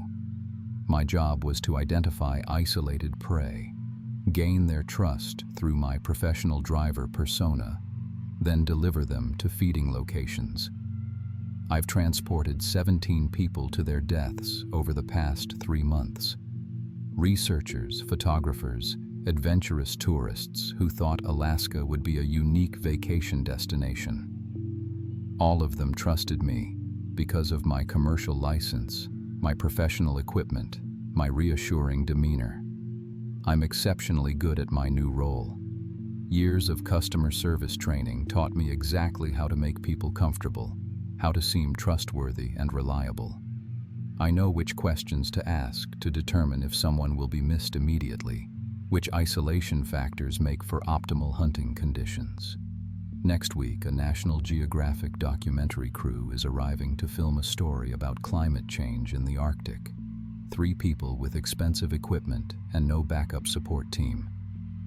My job was to identify isolated prey, gain their trust through my professional driver persona, then deliver them to feeding locations. I've transported 17 people to their deaths over the past 3 months. Researchers, photographers, adventurous tourists who thought Alaska would be a unique vacation destination. All of them trusted me because of my commercial license, my professional equipment, my reassuring demeanor. I'm exceptionally good at my new role. Years of customer service training taught me exactly how to make people comfortable, how to seem trustworthy and reliable. I know which questions to ask to determine if someone will be missed immediately, which isolation factors make for optimal hunting conditions. Next week, a National Geographic documentary crew is arriving to film a story about climate change in the Arctic. 3 people with expensive equipment and no backup support team.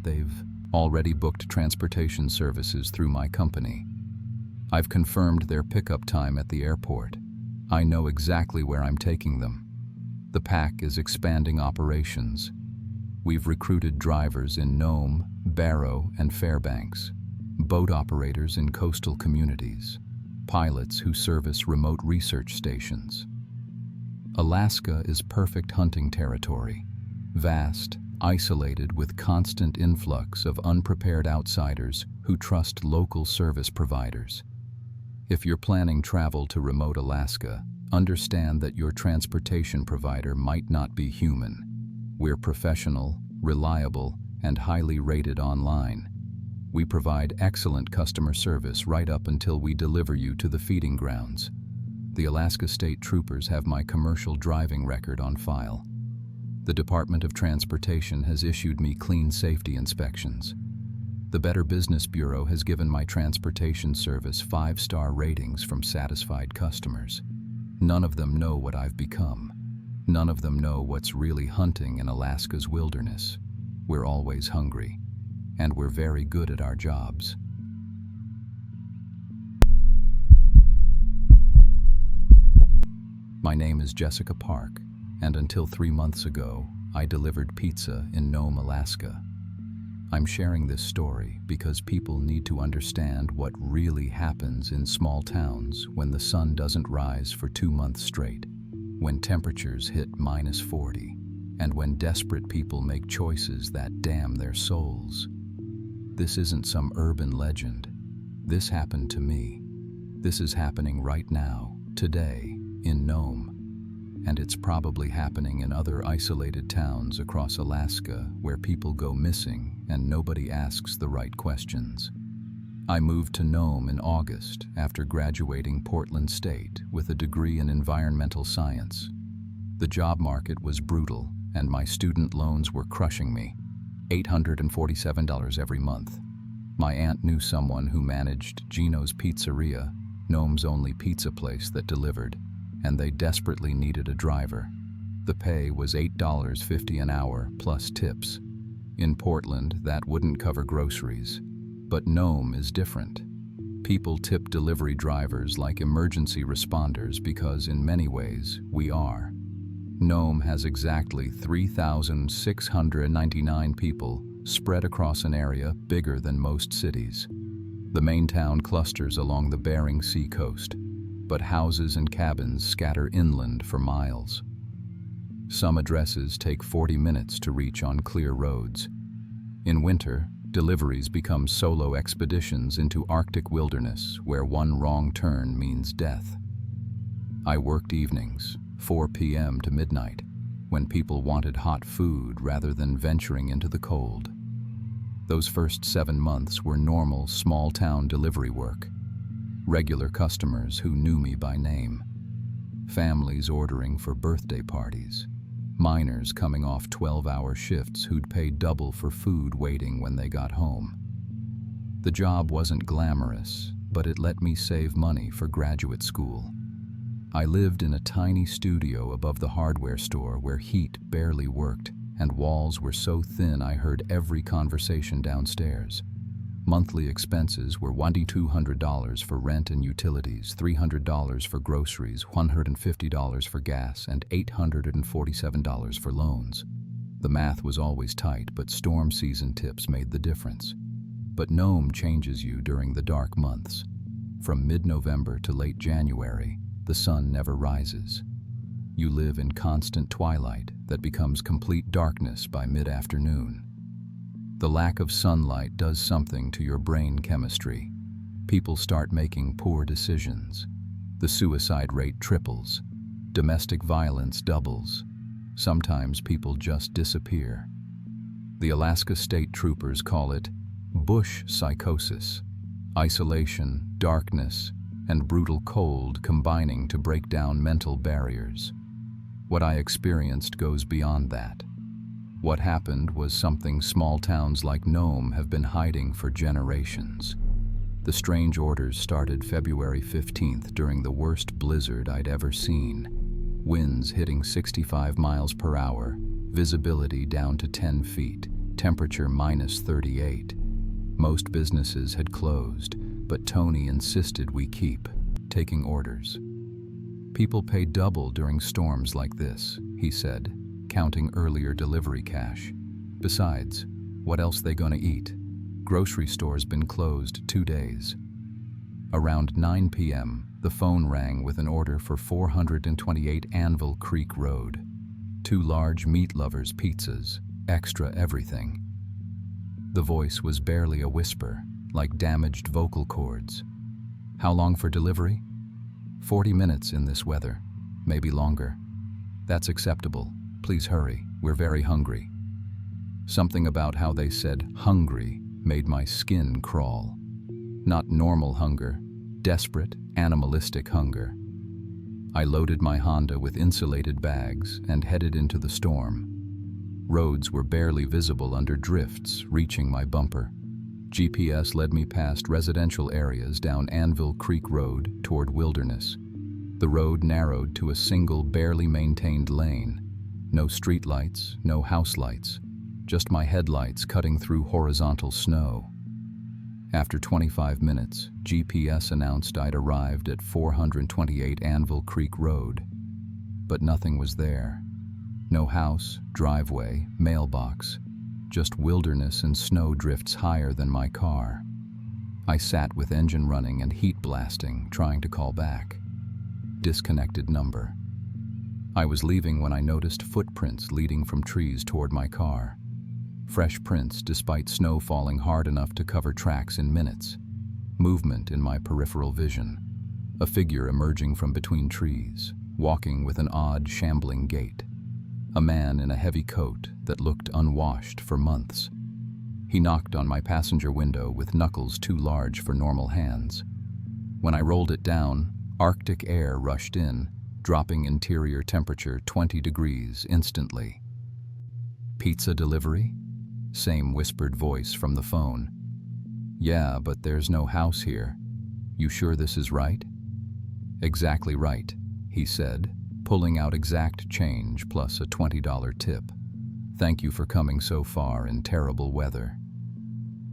They've already booked transportation services through my company. I've confirmed their pickup time at the airport. I know exactly where I'm taking them. The pack is expanding operations. We've recruited drivers in Nome, Barrow, and Fairbanks, boat operators in coastal communities, pilots who service remote research stations. Alaska is perfect hunting territory, vast, isolated with constant influx of unprepared outsiders who trust local service providers. If you're planning travel to remote Alaska, understand that your transportation provider might not be human. We're professional, reliable, and highly rated online. We provide excellent customer service right up until we deliver you to the feeding grounds. The Alaska State Troopers have my commercial driving record on file. The Department of Transportation has issued me clean safety inspections. The Better Business Bureau has given my transportation service 5-star ratings from satisfied customers. None of them know what I've become. None of them know what's really hunting in Alaska's wilderness. We're always hungry, and we're very good at our jobs. My name is Jessica Park, and until 3 months ago, I delivered pizza in Nome, Alaska. I'm sharing this story because people need to understand what really happens in small towns when the sun doesn't rise for 2 months straight, when temperatures hit -40, and when desperate people make choices that damn their souls. This isn't some urban legend. This happened to me. This is happening right now, today, in Nome. And it's probably happening in other isolated towns across Alaska where people go missing and nobody asks the right questions. I moved to Nome in August after graduating Portland State with a degree in environmental science. The job market was brutal and my student loans were crushing me, $847 every month. My aunt knew someone who managed Gino's Pizzeria, Nome's only pizza place that delivered, and they desperately needed a driver. The pay was $8.50 an hour plus tips. In Portland, that wouldn't cover groceries. But Nome is different. People tip delivery drivers like emergency responders because in many ways, we are. Nome has exactly 3,699 people spread across an area bigger than most cities. The main town clusters along the Bering Sea coast, but houses and cabins scatter inland for miles. Some addresses take 40 minutes to reach on clear roads. In winter, deliveries become solo expeditions into Arctic wilderness where one wrong turn means death. I worked evenings, 4 p.m. to midnight, when people wanted hot food rather than venturing into the cold. Those first 7 months were normal, small-town delivery work. Regular customers who knew me by name. Families ordering for birthday parties. Miners coming off 12-hour shifts who'd pay double for food waiting when they got home. The job wasn't glamorous, but it let me save money for graduate school. I lived in a tiny studio above the hardware store where heat barely worked, and walls were so thin I heard every conversation downstairs. Monthly expenses were $200 for rent and utilities, $300 for groceries, $150 for gas, and $847 for loans. The math was always tight, but storm season tips made the difference. But Nome changes you during the dark months. From mid-November to late January, the sun never rises. You live in constant twilight that becomes complete darkness by mid-afternoon. The lack of sunlight does something to your brain chemistry. People start making poor decisions. The suicide rate triples. Domestic violence doubles. Sometimes people just disappear. The Alaska State Troopers call it bush psychosis. Isolation, darkness, and brutal cold combining to break down mental barriers. What I experienced goes beyond that. What happened was something small towns like Nome have been hiding for generations. The strange orders started February 15th during the worst blizzard I'd ever seen. Winds hitting 65 miles per hour, visibility down to 10 feet, temperature minus 38. Most businesses had closed, but Tony insisted we keep taking orders. People pay double during storms like this, he said, counting earlier delivery cash. Besides, what else they gonna eat? Grocery stores been closed 2 days. Around 9 p.m., the phone rang with an order for 428 Anvil Creek Road. 2 large meat lovers pizzas, extra everything. The voice was barely a whisper, like damaged vocal cords. How long for delivery? 40 minutes in this weather, maybe longer. That's acceptable. Please hurry, we're very hungry. Something about how they said hungry made my skin crawl. Not normal hunger, desperate, animalistic hunger. I loaded my Honda with insulated bags and headed into the storm. Roads were barely visible under drifts reaching my bumper. GPS led me past residential areas down Anvil Creek Road toward wilderness. The road narrowed to a single, barely maintained lane. No streetlights, no house lights, just my headlights cutting through horizontal snow. After 25 minutes, GPS announced I'd arrived at 428 Anvil Creek Road. But nothing was there. No house, driveway, mailbox, just wilderness and snow drifts higher than my car. I sat with engine running and heat blasting, trying to call back. Disconnected number. I was leaving when I noticed footprints leading from trees toward my car. Fresh prints despite snow falling hard enough to cover tracks in minutes. Movement in my peripheral vision. A figure emerging from between trees, walking with an odd, shambling gait. A man in a heavy coat that looked unwashed for months. He knocked on my passenger window with knuckles too large for normal hands. When I rolled it down, Arctic air rushed in, dropping interior temperature 20 degrees instantly. Pizza delivery? Same whispered voice from the phone. Yeah, but there's no house here. You sure this is right? Exactly right, he said, pulling out exact change plus a $20 tip. Thank you for coming so far in terrible weather.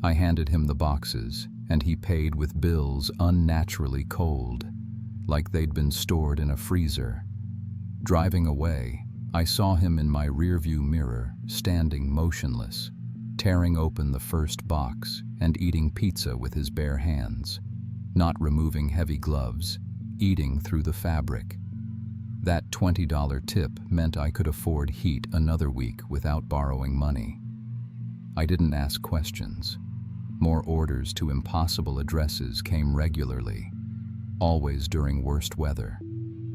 I handed him the boxes, and he paid with bills unnaturally cold, like they'd been stored in a freezer. Driving away, I saw him in my rearview mirror, standing motionless, tearing open the first box and eating pizza with his bare hands, not removing heavy gloves, eating through the fabric. That $20 tip meant I could afford heat another week without borrowing money. I didn't ask questions. More orders to impossible addresses came regularly, always during worst weather.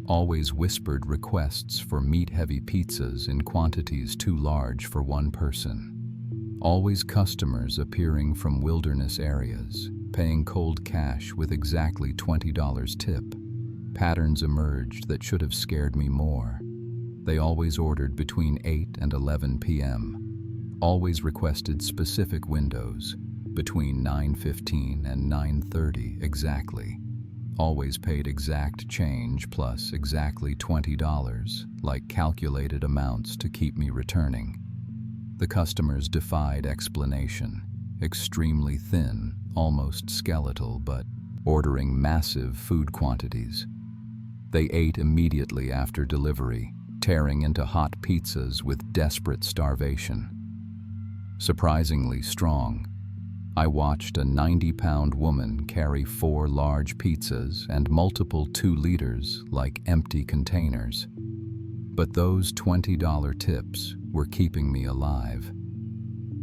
Always whispered requests for meat-heavy pizzas in quantities too large for one person. Always customers appearing from wilderness areas, paying cold cash with exactly $20 tip. Patterns emerged that should have scared me more. They always ordered between 8 and 11 p.m. Always requested specific windows, between 9:15 and 9:30 exactly. Always paid exact change plus exactly $20, like calculated amounts to keep me returning. The customers defied explanation, extremely thin, almost skeletal, but ordering massive food quantities. They ate immediately after delivery, tearing into hot pizzas with desperate starvation. Surprisingly strong, I watched a 90-pound woman carry 4 large pizzas and multiple 2 liters like empty containers. But those $20 tips were keeping me alive.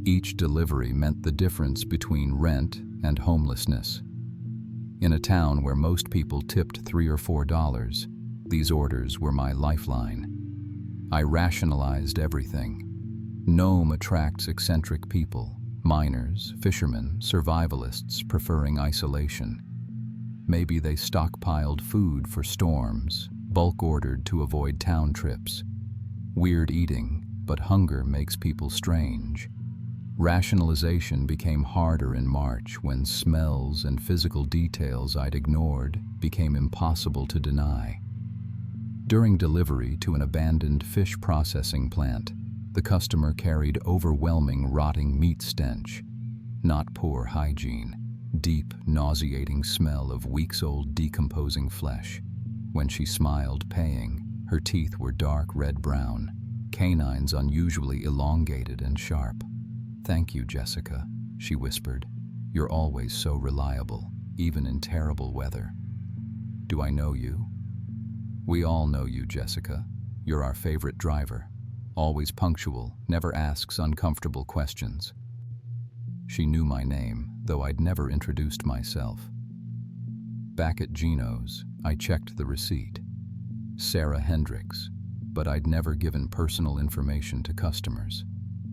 Each delivery meant the difference between rent and homelessness. In a town where most people tipped $3 or $4, these orders were my lifeline. I rationalized everything. Nome attracts eccentric people. Miners, fishermen, survivalists preferring isolation. Maybe they stockpiled food for storms, bulk ordered to avoid town trips. Weird eating, but hunger makes people strange. Rationalization became harder in March when smells and physical details I'd ignored became impossible to deny. During delivery to an abandoned fish processing plant, the customer carried overwhelming rotting meat stench. Not poor hygiene, deep, nauseating smell of weeks-old decomposing flesh. When she smiled, paying, her teeth were dark red-brown, canines unusually elongated and sharp. "Thank you, Jessica," she whispered. "You're always so reliable, even in terrible weather." "Do I know you?" "We all know you, Jessica. You're our favorite driver. Always punctual, never asks uncomfortable questions." She knew my name, though I'd never introduced myself. Back at Gino's, I checked the receipt. Sarah Hendricks, but I'd never given personal information to customers.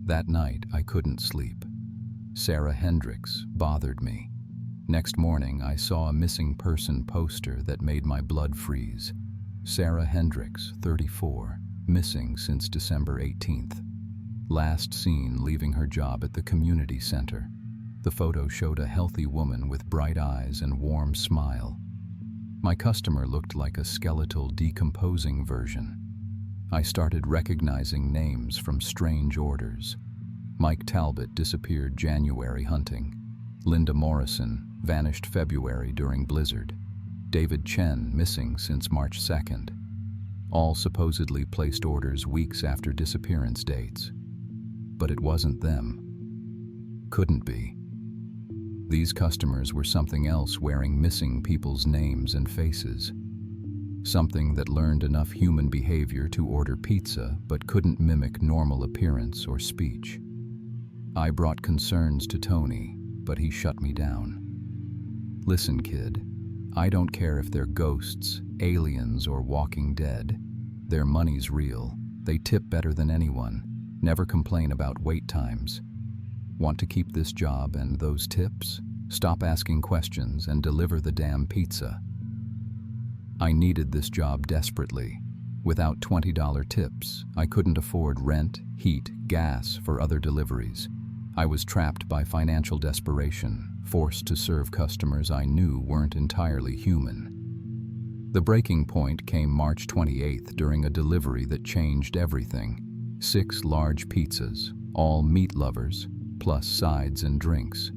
That night, I couldn't sleep. Sarah Hendricks bothered me. Next morning, I saw a missing person poster that made my blood freeze. Sarah Hendricks, 34. Missing since December 18th. Last seen leaving her job at the community center. The photo showed a healthy woman with bright eyes and warm smile. My customer looked like a skeletal, decomposing version. I started recognizing names from strange orders. Mike Talbot disappeared January hunting. Linda Morrison vanished February during blizzard. David Chen missing since March 2nd. All supposedly placed orders weeks after disappearance dates. But it wasn't them. Couldn't be. These customers were something else, wearing missing people's names and faces. Something that learned enough human behavior to order pizza but couldn't mimic normal appearance or speech. I brought concerns to Tony, but he shut me down. "Listen, kid, I don't care if they're ghosts, aliens, or walking dead. Their money's real. They tip better than anyone. Never complain about wait times. Want to keep this job and those tips? Stop asking questions and deliver the damn pizza." I needed this job desperately. Without $20 tips, I couldn't afford rent, heat, gas for other deliveries. I was trapped by financial desperation, forced to serve customers I knew weren't entirely human. The breaking point came March 28th during a delivery that changed everything. 6 large pizzas, all meat lovers, plus sides and drinks.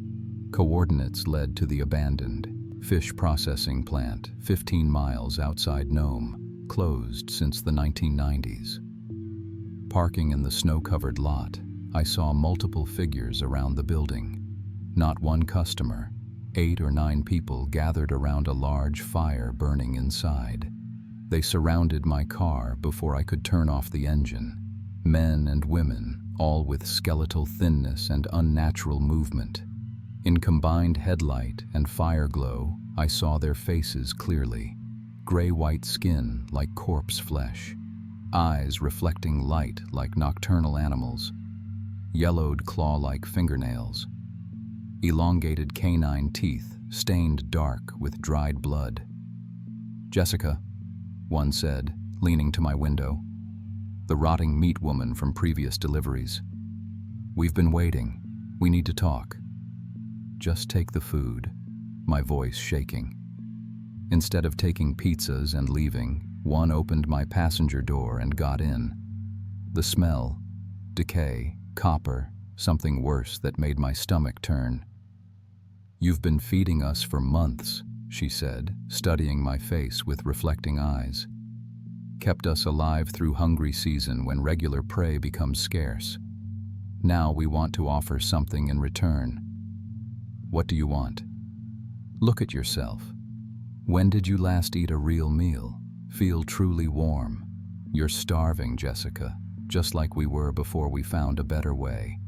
Coordinates led to the abandoned fish processing plant 15 miles outside Nome, closed since the 1990s. Parking in the snow-covered lot, I saw multiple figures around the building. Not one customer. 8 or 9 people gathered around a large fire burning inside. They surrounded my car before I could turn off the engine. Men and women, all with skeletal thinness and unnatural movement. In combined headlight and fire glow, I saw their faces clearly. Gray-white skin like corpse flesh. Eyes reflecting light like nocturnal animals. Yellowed claw-like fingernails. Elongated canine teeth stained dark with dried blood. "Jessica," one said, leaning to my window. "The rotting meat woman from previous deliveries. We've been waiting. We need to talk." "Just take the food," my voice shaking. Instead of taking pizzas and leaving, one opened my passenger door and got in. The smell, decay, copper, something worse that made my stomach turn. "You've been feeding us for months," she said, studying my face with reflecting eyes. "Kept us alive through hungry season when regular prey becomes scarce. Now we want to offer something in return." "What do you want?" "Look at yourself. When did you last eat a real meal? Feel truly warm? You're starving, Jessica, just like we were before we found a better way."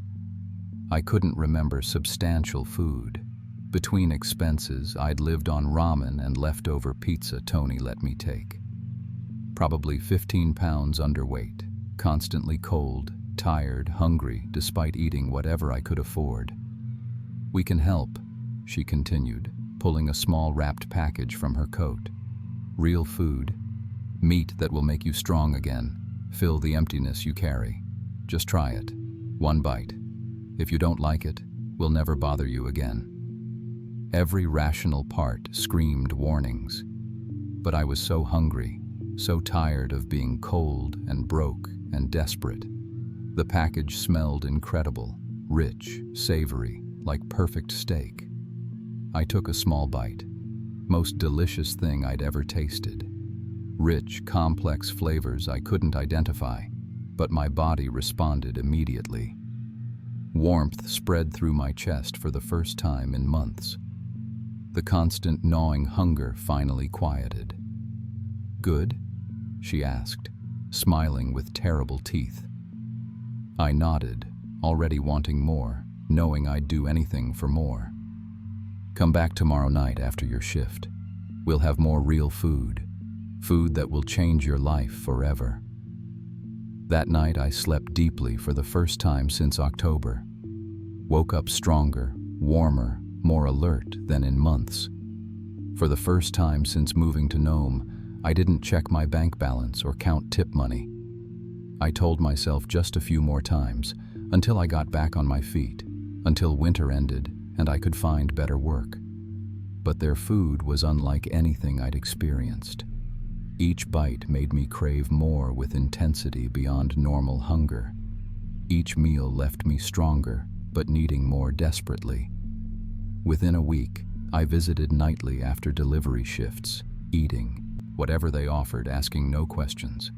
I couldn't remember substantial food. Between expenses, I'd lived on ramen and leftover pizza Tony let me take. Probably 15 pounds underweight, constantly cold, tired, hungry, despite eating whatever I could afford. "We can help," she continued, pulling a small wrapped package from her coat. "Real food. Meat that will make you strong again. Fill the emptiness you carry. Just try it. One bite. If you don't like it, we'll never bother you again." Every rational part screamed warnings. But I was so hungry, so tired of being cold and broke and desperate. The package smelled incredible, rich, savory, like perfect steak. I took a small bite. Most delicious thing I'd ever tasted. Rich, complex flavors I couldn't identify, but my body responded immediately. Warmth spread through my chest for the first time in months. The constant gnawing hunger finally quieted. "Good?" she asked, smiling with terrible teeth. I nodded, already wanting more, knowing I'd do anything for more. "Come back tomorrow night after your shift. We'll have more real food. Food that will change your life forever." That night I slept deeply for the first time since October. Woke up stronger, warmer, more alert than in months. For the first time since moving to Nome, I didn't check my bank balance or count tip money. I told myself just a few more times, until I got back on my feet, until winter ended and I could find better work. But their food was unlike anything I'd experienced. Each bite made me crave more with intensity beyond normal hunger. Each meal left me stronger, but needing more desperately. Within a week, I visited nightly after delivery shifts, eating whatever they offered, asking no questions.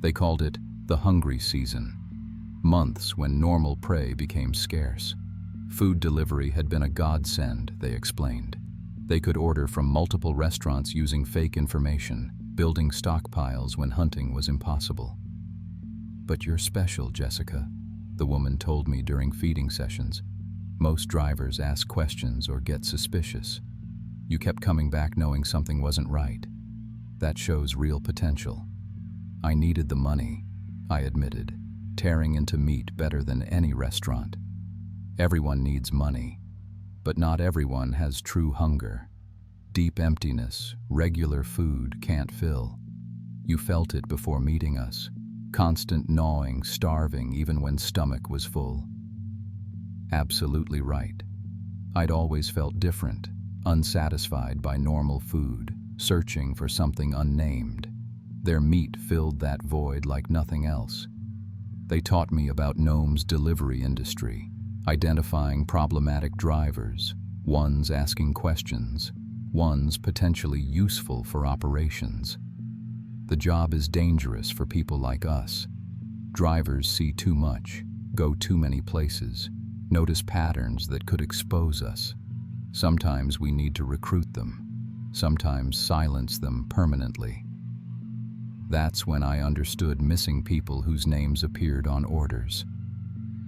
They called it the hungry season. Months when normal prey became scarce. Food delivery had been a godsend, they explained. They could order from multiple restaurants using fake information, building stockpiles when hunting was impossible. "But you're special, Jessica," the woman told me during feeding sessions. "Most drivers ask questions or get suspicious. You kept coming back knowing something wasn't right. That shows real potential." I needed the money, I admitted, tearing into meat better than any restaurant. Everyone needs money, but not everyone has true hunger. Deep emptiness, regular food can't fill. You felt it before meeting us. Constant gnawing, starving even when stomach was full. Absolutely right. I'd always felt different, unsatisfied by normal food, searching for something unnamed. Their meat filled that void like nothing else. They taught me about Nome's delivery industry, identifying problematic drivers, ones asking questions, ones potentially useful for operations. The job is dangerous for people like us. Drivers see too much, go too many places, notice patterns that could expose us. Sometimes we need to recruit them, sometimes silence them permanently. That's when I understood missing people whose names appeared on orders.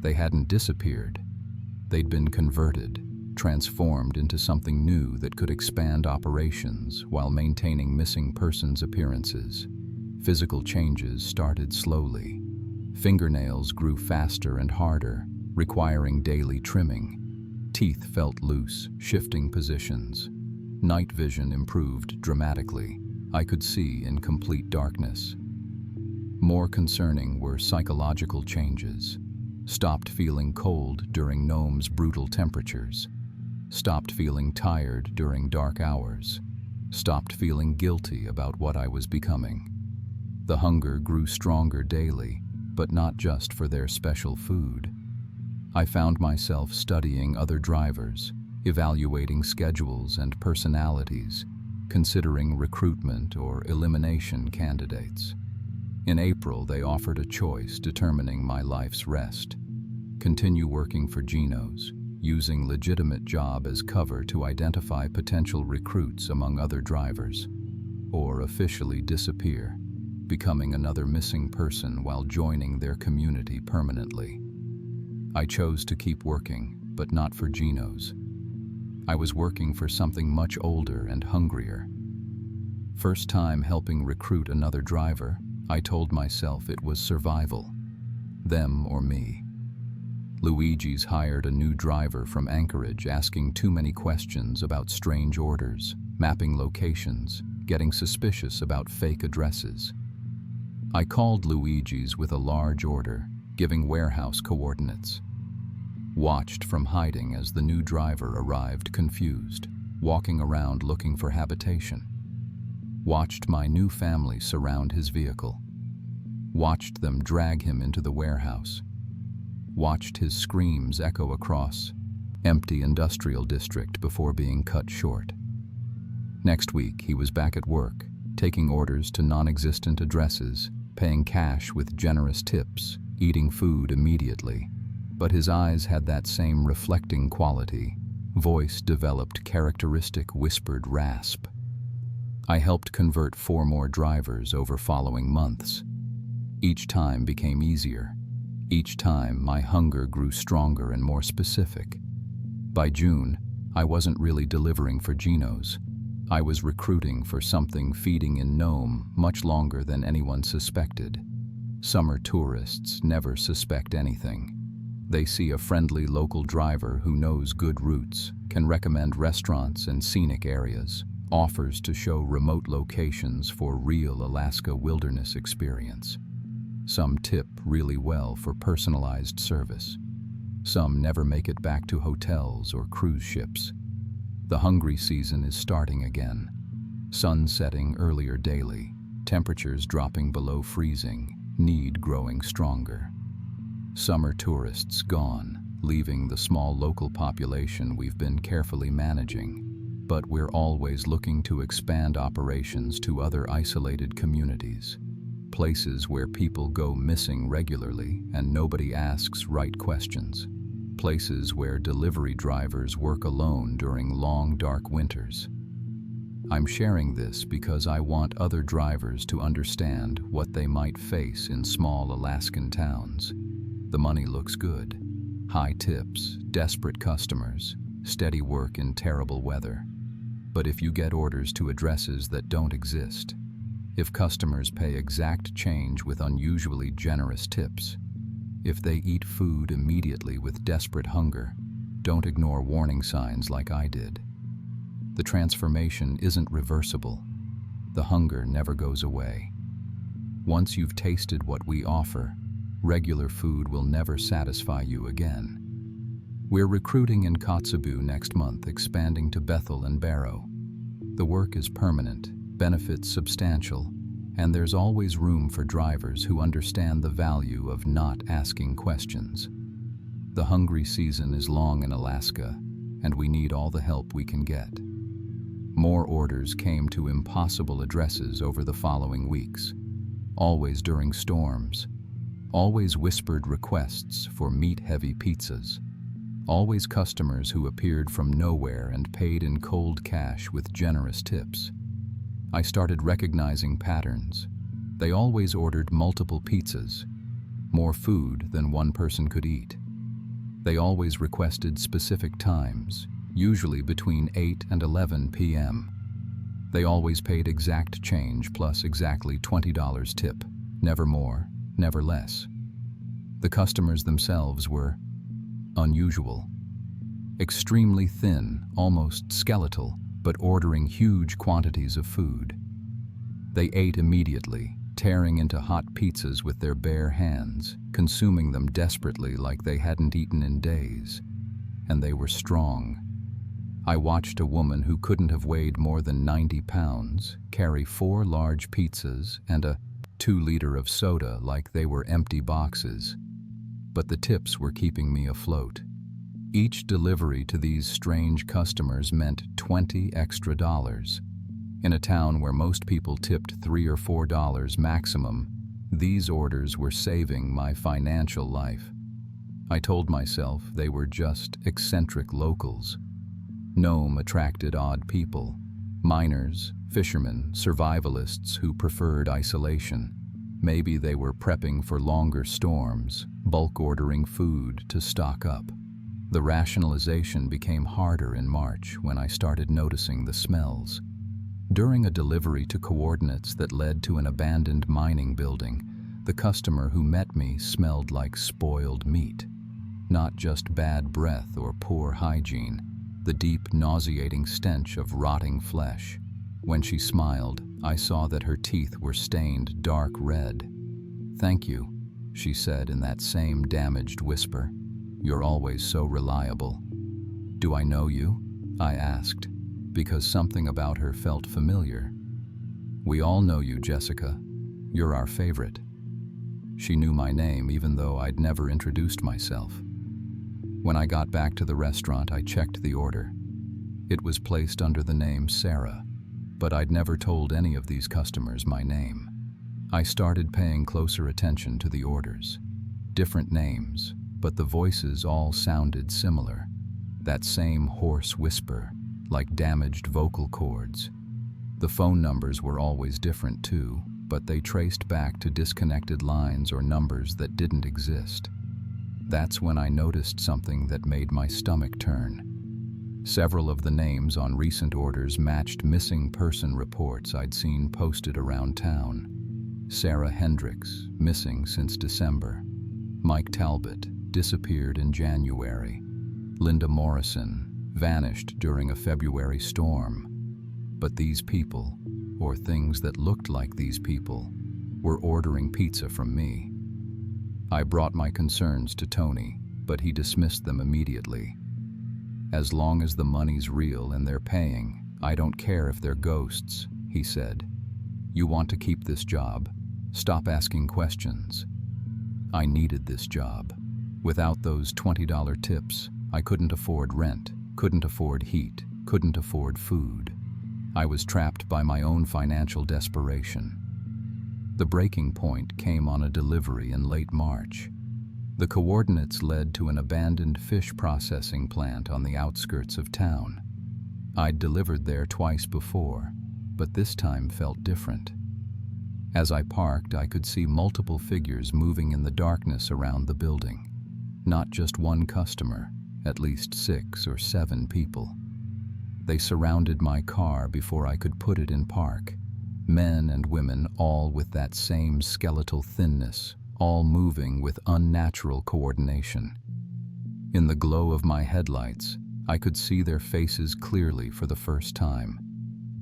They hadn't disappeared. They'd been converted, transformed into something new that could expand operations while maintaining missing persons' appearances. Physical changes started slowly. Fingernails grew faster and harder, requiring daily trimming. Teeth felt loose, shifting positions. Night vision improved dramatically. I could see in complete darkness. More concerning were psychological changes. Stopped feeling cold during Nome's brutal temperatures. Stopped feeling tired during dark hours. Stopped feeling guilty about what I was becoming. The hunger grew stronger daily, but not just for their special food. I found myself studying other drivers, evaluating schedules and personalities, considering recruitment or elimination candidates. In April, they offered a choice determining my life's rest. Continue working for Geno's, using legitimate job as cover to identify potential recruits among other drivers, or officially disappear, becoming another missing person while joining their community permanently. I chose to keep working, but not for Geno's. I was working for something much older and hungrier. First time helping recruit another driver, I told myself it was survival. Them or me. Luigi's hired a new driver from Anchorage asking too many questions about strange orders, mapping locations, getting suspicious about fake addresses. I called Luigi's with a large order, giving warehouse coordinates. Watched from hiding as the new driver arrived confused, walking around looking for habitation. Watched my new family surround his vehicle. Watched them drag him into the warehouse. Watched his screams echo across empty industrial district before being cut short. Next week, he was back at work, taking orders to non-existent addresses, paying cash with generous tips, eating food immediately. But his eyes had that same reflecting quality. Voice developed characteristic whispered rasp. I helped convert 4 more drivers over following months. Each time became easier. Each time my hunger grew stronger and more specific. By June, I wasn't really delivering for Geno's. I was recruiting for something feeding in Nome much longer than anyone suspected. Summer tourists never suspect anything. They see a friendly local driver who knows good routes, can recommend restaurants and scenic areas, offers to show remote locations for real Alaska wilderness experience. Some tip really well for personalized service. Some never make it back to hotels or cruise ships. The hungry season is starting again. Sun setting earlier daily, temperatures dropping below freezing, need growing stronger. Summer tourists gone, leaving the small local population we've been carefully managing. But we're always looking to expand operations to other isolated communities. Places where people go missing regularly and nobody asks right questions. Places where delivery drivers work alone during long, dark winters. I'm sharing this because I want other drivers to understand what they might face in small Alaskan towns. The money looks good. High tips, desperate customers, steady work in terrible weather. But if you get orders to addresses that don't exist, if customers pay exact change with unusually generous tips, if they eat food immediately with desperate hunger, don't ignore warning signs like I did. The transformation isn't reversible. The hunger never goes away. Once you've tasted what we offer, regular food will never satisfy you again. We're recruiting in Kotzebue next month, expanding to Bethel and Barrow. The work is permanent, benefits substantial, and there's always room for drivers who understand the value of not asking questions. The hungry season is long in Alaska, and we need all the help we can get. More orders came to impossible addresses over the following weeks, always during storms, always whispered requests for meat-heavy pizzas, always customers who appeared from nowhere and paid in cold cash with generous tips. I started recognizing patterns. They always ordered multiple pizzas, more food than one person could eat. They always requested specific times, usually between 8 and 11 p.m. They always paid exact change plus exactly $20 tip, never more, never less. The customers themselves were unusual. Extremely thin, almost skeletal, but ordering huge quantities of food. They ate immediately, tearing into hot pizzas with their bare hands, consuming them desperately like they hadn't eaten in days. And they were strong. I watched a woman who couldn't have weighed more than 90 pounds carry 4 large pizzas and a 2-liter of soda like they were empty boxes. But the tips were keeping me afloat. Each delivery to these strange customers meant $20 extra. In a town where most people tipped $3 or $4 maximum, these orders were saving my financial life. I told myself they were just eccentric locals. Nome attracted odd people, miners, fishermen, survivalists who preferred isolation. Maybe they were prepping for longer storms, bulk ordering food to stock up. The rationalization became harder in March when I started noticing the smells. During a delivery to coordinates that led to an abandoned mining building, the customer who met me smelled like spoiled meat. Not just bad breath or poor hygiene, the deep, nauseating stench of rotting flesh. When she smiled, I saw that her teeth were stained dark red. "Thank you," she said in that same damaged whisper. "You're always so reliable." "Do I know you?" I asked, because something about her felt familiar. "We all know you, Jessica. You're our favorite." She knew my name even though I'd never introduced myself. When I got back to the restaurant, I checked the order. It was placed under the name Sarah, but I'd never told any of these customers my name. I started paying closer attention to the orders. Different names, but the voices all sounded similar. That same hoarse whisper, like damaged vocal cords. The phone numbers were always different too, but they traced back to disconnected lines or numbers that didn't exist. That's when I noticed something that made my stomach turn. Several of the names on recent orders matched missing person reports I'd seen posted around town. Sarah Hendricks, missing since December. Mike Talbot, disappeared in January. Linda Morrison, vanished during a February storm. But these people, or things that looked like these people, were ordering pizza from me. I brought my concerns to Tony, but he dismissed them immediately. "As long as the money's real and they're paying, I don't care if they're ghosts," he said. "You want to keep this job? Stop asking questions." I needed this job. Without those $20 tips, I couldn't afford rent, couldn't afford heat, couldn't afford food. I was trapped by my own financial desperation. The breaking point came on a delivery in late March. The coordinates led to an abandoned fish processing plant on the outskirts of town. I'd delivered there twice before, but this time felt different. As I parked, I could see multiple figures moving in the darkness around the building. Not just one customer, at least 6 or 7 people. They surrounded my car before I could put it in park. Men and women, all with that same skeletal thinness, all moving with unnatural coordination. In the glow of my headlights, I could see their faces clearly for the first time.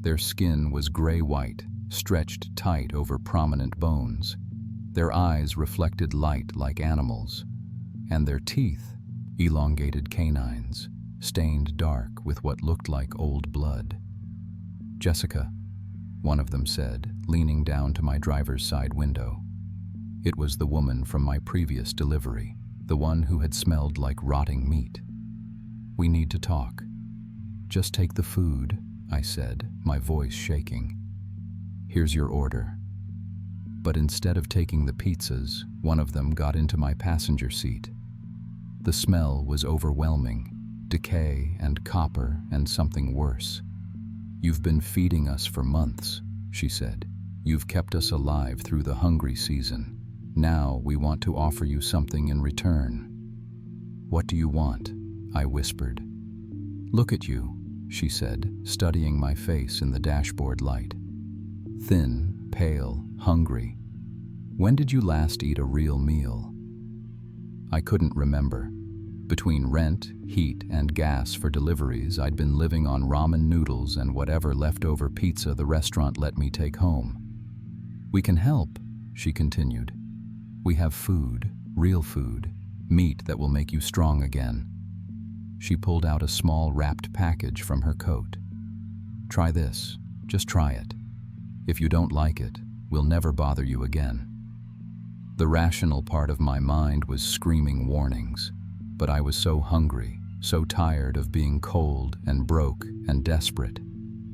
Their skin was gray-white, stretched tight over prominent bones. Their eyes reflected light like animals, and their teeth, elongated canines, stained dark with what looked like old blood. "Jessica," one of them said, leaning down to my driver's side window. It was the woman from my previous delivery, the one who had smelled like rotting meat. "We need to talk." "Just take the food," I said, my voice shaking. "Here's your order." But instead of taking the pizzas, one of them got into my passenger seat. The smell was overwhelming, decay and copper and something worse. "You've been feeding us for months," she said. You've kept us alive through the hungry season. Now we want to offer you something in return." "What do you want?" I whispered. "Look at you," she said, studying my face in the dashboard light. "Thin, pale, hungry. When did you last eat a real meal?" I couldn't remember. Between rent, heat, and gas for deliveries, I'd been living on ramen noodles and whatever leftover pizza the restaurant let me take home. "We can help," she continued. "We have food, real food, meat that will make you strong again." She pulled out a small wrapped package from her coat. "Try this. Just try it. If you don't like it, we'll never bother you again." The rational part of my mind was screaming warnings, but I was so hungry, so tired of being cold and broke and desperate.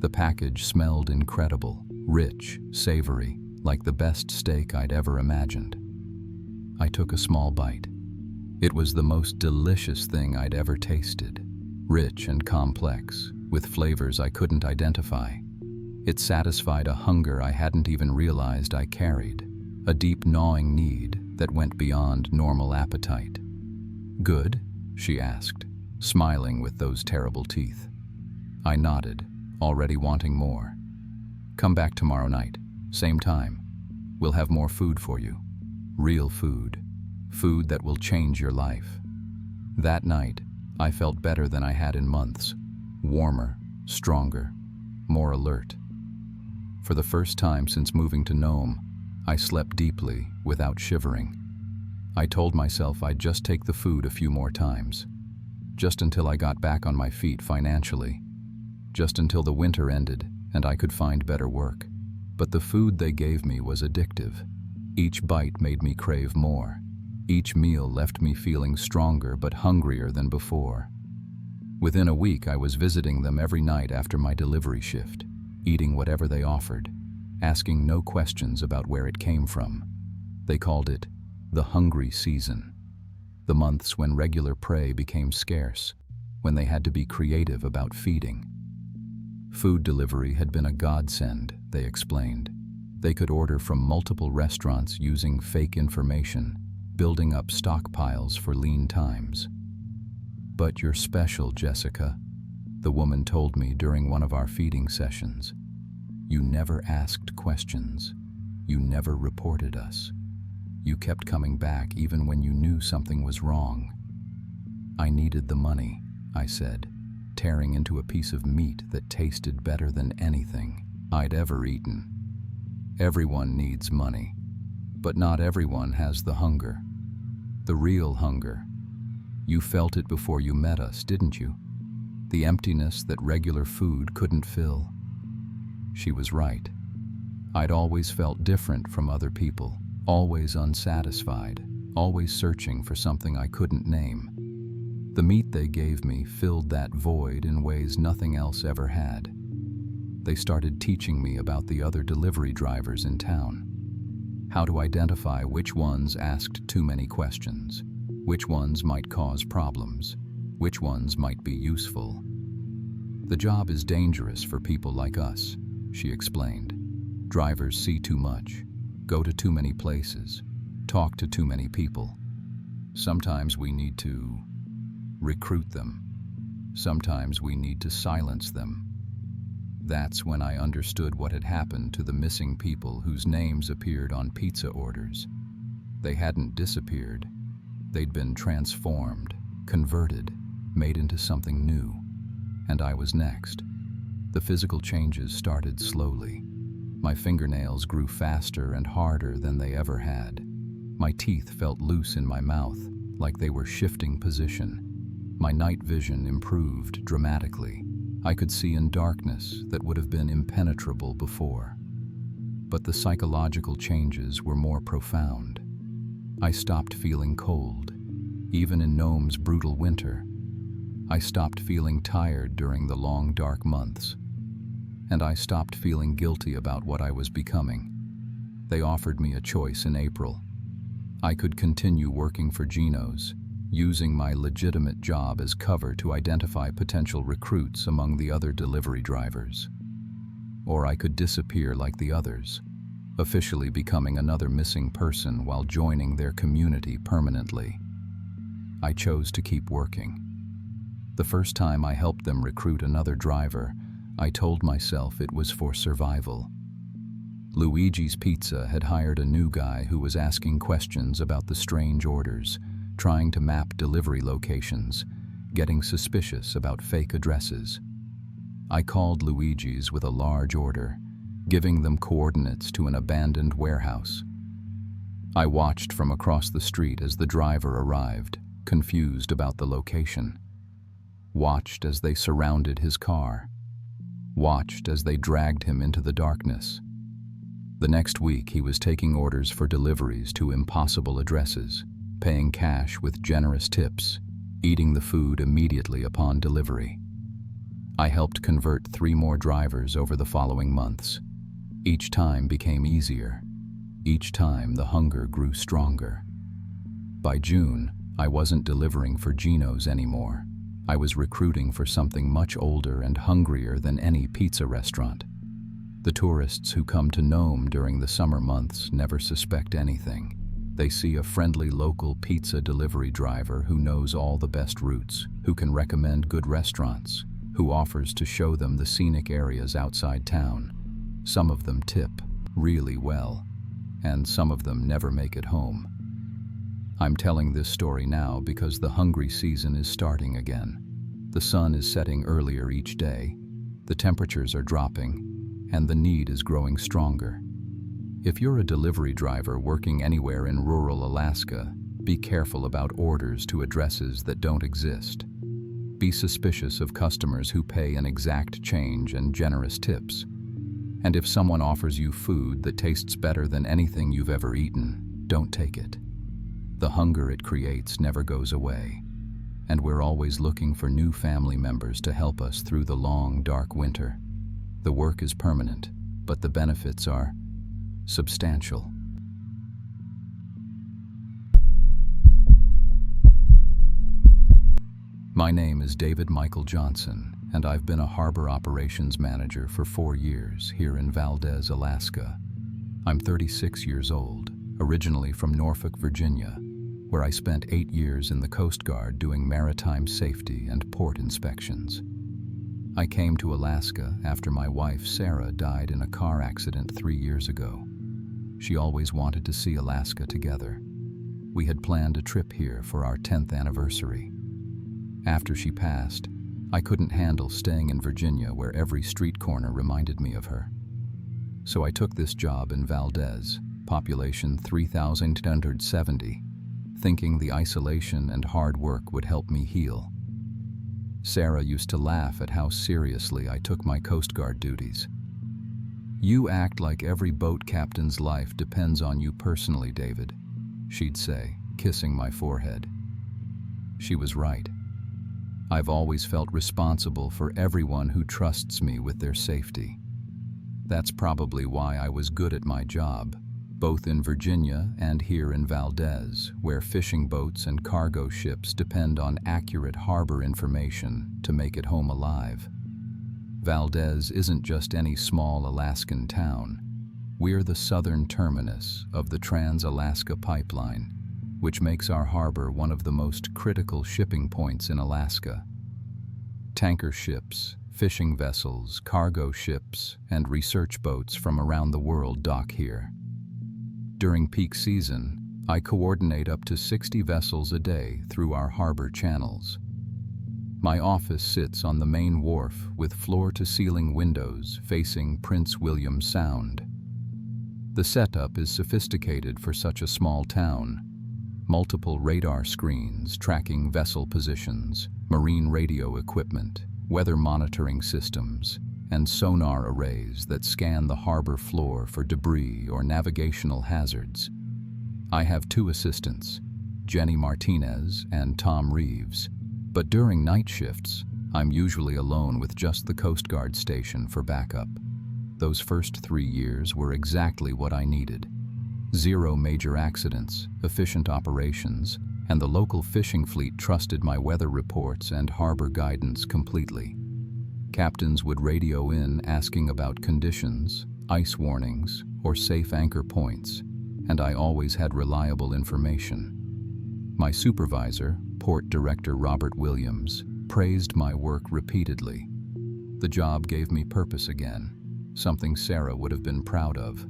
The package smelled incredible, rich, savory, like the best steak I'd ever imagined. I took a small bite. It was the most delicious thing I'd ever tasted, rich and complex, with flavors I couldn't identify. It satisfied a hunger I hadn't even realized I carried, a deep gnawing need that went beyond normal appetite. "Good?" she asked, smiling with those terrible teeth. I nodded, already wanting more. "Come back tomorrow night, same time. We'll have more food for you. Real food. Food that will change your life." That night, I felt better than I had in months. Warmer, stronger, more alert. For the first time since moving to Nome, I slept deeply without shivering. I told myself I'd just take the food a few more times. Just until I got back on my feet financially. Just until the winter ended and I could find better work. But the food they gave me was addictive. Each bite made me crave more. Each meal left me feeling stronger but hungrier than before. Within a week, I was visiting them every night after my delivery shift, eating whatever they offered, asking no questions about where it came from. They called it the hungry season, the months when regular prey became scarce, when they had to be creative about feeding. Food delivery had been a godsend, they explained. They could order from multiple restaurants using fake information, building up stockpiles for lean times. "But you're special, Jessica," the woman told me during one of our feeding sessions. "You never asked questions. You never reported us. You kept coming back even when you knew something was wrong." "I needed the money," I said, tearing into a piece of meat that tasted better than anything I'd ever eaten. Everyone needs money, but not everyone has the hunger. The real hunger. You felt it before you met us, didn't you? The emptiness that regular food couldn't fill. She was right. I'd always felt different from other people, always unsatisfied, always searching for something I couldn't name. The meat they gave me filled that void in ways nothing else ever had. They started teaching me about the other delivery drivers in town. How to identify which ones asked too many questions, which ones might cause problems, which ones might be useful. "The job is dangerous for people like us," she explained. "Drivers see too much, go to too many places, talk to too many people. Sometimes we need to recruit them. Sometimes we need to silence them." That's when I understood what had happened to the missing people whose names appeared on pizza orders. They hadn't disappeared. They'd been transformed, converted, made into something new. And I was next. The physical changes started slowly. My fingernails grew faster and harder than they ever had. My teeth felt loose in my mouth, like they were shifting position. My night vision improved dramatically. I could see in darkness that would have been impenetrable before. But the psychological changes were more profound. I stopped feeling cold, even in Nome's brutal winter. I stopped feeling tired during the long, dark months. And I stopped feeling guilty about what I was becoming. They offered me a choice in April. I could continue working for Geno's, using my legitimate job as cover to identify potential recruits among the other delivery drivers. Or I could disappear like the others, officially becoming another missing person while joining their community permanently. I chose to keep working. The first time I helped them recruit another driver, I told myself it was for survival. Luigi's Pizza had hired a new guy who was asking questions about the strange orders, trying to map delivery locations, getting suspicious about fake addresses. I called Luigi's with a large order, giving them coordinates to an abandoned warehouse. I watched from across the street as the driver arrived, confused about the location. Watched as they surrounded his car. Watched as they dragged him into the darkness. The next week, he was taking orders for deliveries to impossible addresses, paying cash with generous tips, eating the food immediately upon delivery. I helped convert 3 more drivers over the following months. Each time became easier. Each time the hunger grew stronger. By June, I wasn't delivering for Gino's anymore. I was recruiting for something much older and hungrier than any pizza restaurant. The tourists who come to Nome during the summer months never suspect anything. They see a friendly local pizza delivery driver who knows all the best routes, who can recommend good restaurants, who offers to show them the scenic areas outside town. Some of them tip really well, and some of them never make it home. I'm telling this story now because the hungry season is starting again. The sun is setting earlier each day, the temperatures are dropping, and the need is growing stronger. If you're a delivery driver working anywhere in rural Alaska, be careful about orders to addresses that don't exist. Be suspicious of customers who pay an exact change and generous tips. And if someone offers you food that tastes better than anything you've ever eaten, don't take it. The hunger it creates never goes away, and we're always looking for new family members to help us through the long, dark winter. The work is permanent, but the benefits are substantial. My name is David Michael Johnson, and I've been a harbor operations manager for 4 years here in Valdez, Alaska. I'm 36 years old, originally from Norfolk, Virginia, where I spent 8 years in the Coast Guard doing maritime safety and port inspections. I came to Alaska after my wife, Sarah, died in a car accident 3 years ago. She always wanted to see Alaska together. We had planned a trip here for our 10th anniversary. After she passed, I couldn't handle staying in Virginia where every street corner reminded me of her. So I took this job in Valdez, population 3,870, thinking the isolation and hard work would help me heal. Sarah used to laugh at how seriously I took my Coast Guard duties. "You act like every boat captain's life depends on you personally, David," she'd say, kissing my forehead. She was right. I've always felt responsible for everyone who trusts me with their safety. That's probably why I was good at my job, both in Virginia and here in Valdez, where fishing boats and cargo ships depend on accurate harbor information to make it home alive. Valdez isn't just any small Alaskan town. We're the southern terminus of the Trans-Alaska Pipeline, which makes our harbor one of the most critical shipping points in Alaska. Tanker ships, fishing vessels, cargo ships, and research boats from around the world dock here. During peak season, I coordinate up to 60 vessels a day through our harbor channels. My office sits on the main wharf with floor-to-ceiling windows facing Prince William Sound. The setup is sophisticated for such a small town. Multiple radar screens tracking vessel positions, marine radio equipment, weather monitoring systems, and sonar arrays that scan the harbor floor for debris or navigational hazards. I have 2 assistants, Jenny Martinez and Tom Reeves, but during night shifts, I'm usually alone with just the Coast Guard station for backup. Those first 3 years were exactly what I needed. 0 major accidents, efficient operations, and the local fishing fleet trusted my weather reports and harbor guidance completely. Captains would radio in asking about conditions, ice warnings, or safe anchor points, and I always had reliable information. My supervisor, Port Director Robert Williams, praised my work repeatedly. The job gave me purpose again, something Sarah would have been proud of.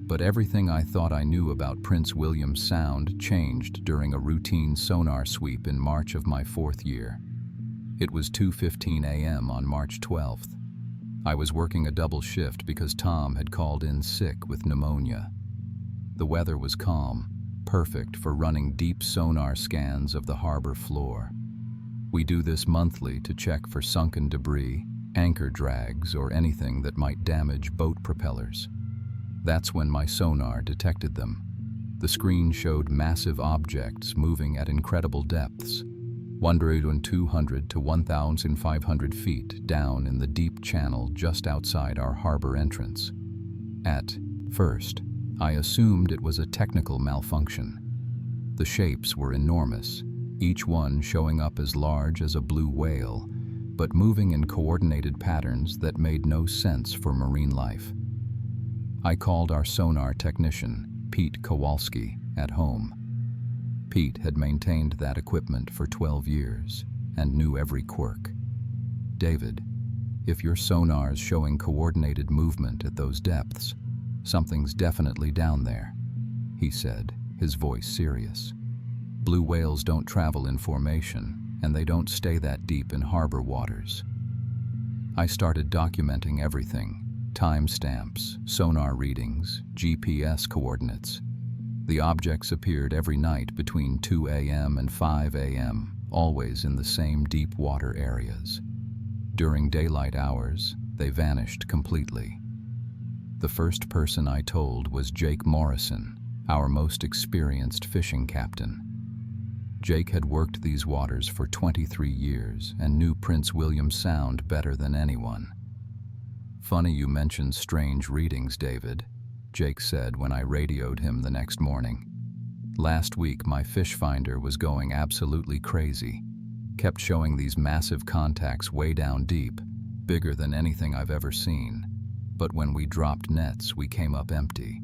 But everything I thought I knew about Prince William Sound changed during a routine sonar sweep in March of my 4th year. It was 2:15 a.m. on March 12th. I was working a double shift because Tom had called in sick with pneumonia. The weather was calm, perfect for running deep sonar scans of the harbor floor. We do this monthly to check for sunken debris, anchor drags, or anything that might damage boat propellers. That's when my sonar detected them. The screen showed massive objects moving at incredible depths, 1,200 to 1,500 feet down in the deep channel just outside our harbor entrance. At first, I assumed it was a technical malfunction. The shapes were enormous, each one showing up as large as a blue whale, but moving in coordinated patterns that made no sense for marine life. I called our sonar technician, Pete Kowalski, at home. Pete had maintained that equipment for 12 years and knew every quirk. "David, if your sonar's showing coordinated movement at those depths, something's definitely down there," he said, his voice serious. "Blue whales don't travel in formation, and they don't stay that deep in harbor waters." I started documenting everything: timestamps, sonar readings, GPS coordinates. The objects appeared every night between 2 a.m. and 5 a.m., always in the same deep water areas. During daylight hours, they vanished completely. The first person I told was Jake Morrison, our most experienced fishing captain. Jake had worked these waters for 23 years and knew Prince William Sound better than anyone. "Funny you mentioned strange readings, David," Jake said when I radioed him the next morning. "Last week my fish finder was going absolutely crazy. Kept showing these massive contacts way down deep, bigger than anything I've ever seen. But when we dropped nets, we came up empty,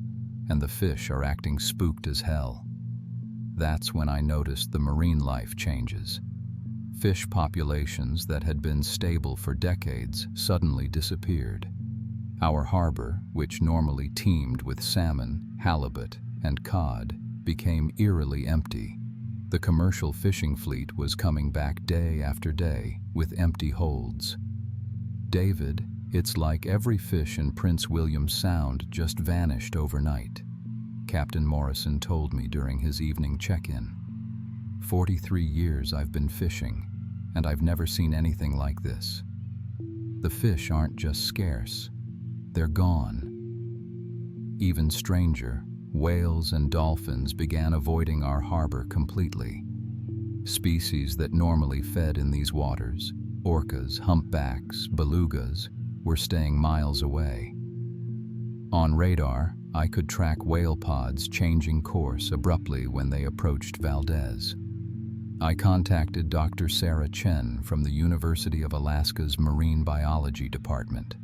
and the fish are acting spooked as hell." That's when I noticed the marine life changes. Fish populations that had been stable for decades suddenly disappeared. Our harbor, which normally teemed with salmon, halibut, and cod, became eerily empty. The commercial fishing fleet was coming back day after day with empty holds. "David, it's like every fish in Prince William Sound just vanished overnight," Captain Morrison told me during his evening check-in. 43 years I've been fishing, and I've never seen anything like this. The fish aren't just scarce, they're gone. Even stranger, whales and dolphins began avoiding our harbor completely. Species that normally fed in these waters, orcas, humpbacks, belugas, were staying miles away. On radar, I could track whale pods changing course abruptly when they approached Valdez. I contacted Dr. Sarah Chen from the University of Alaska's Marine Biology Department.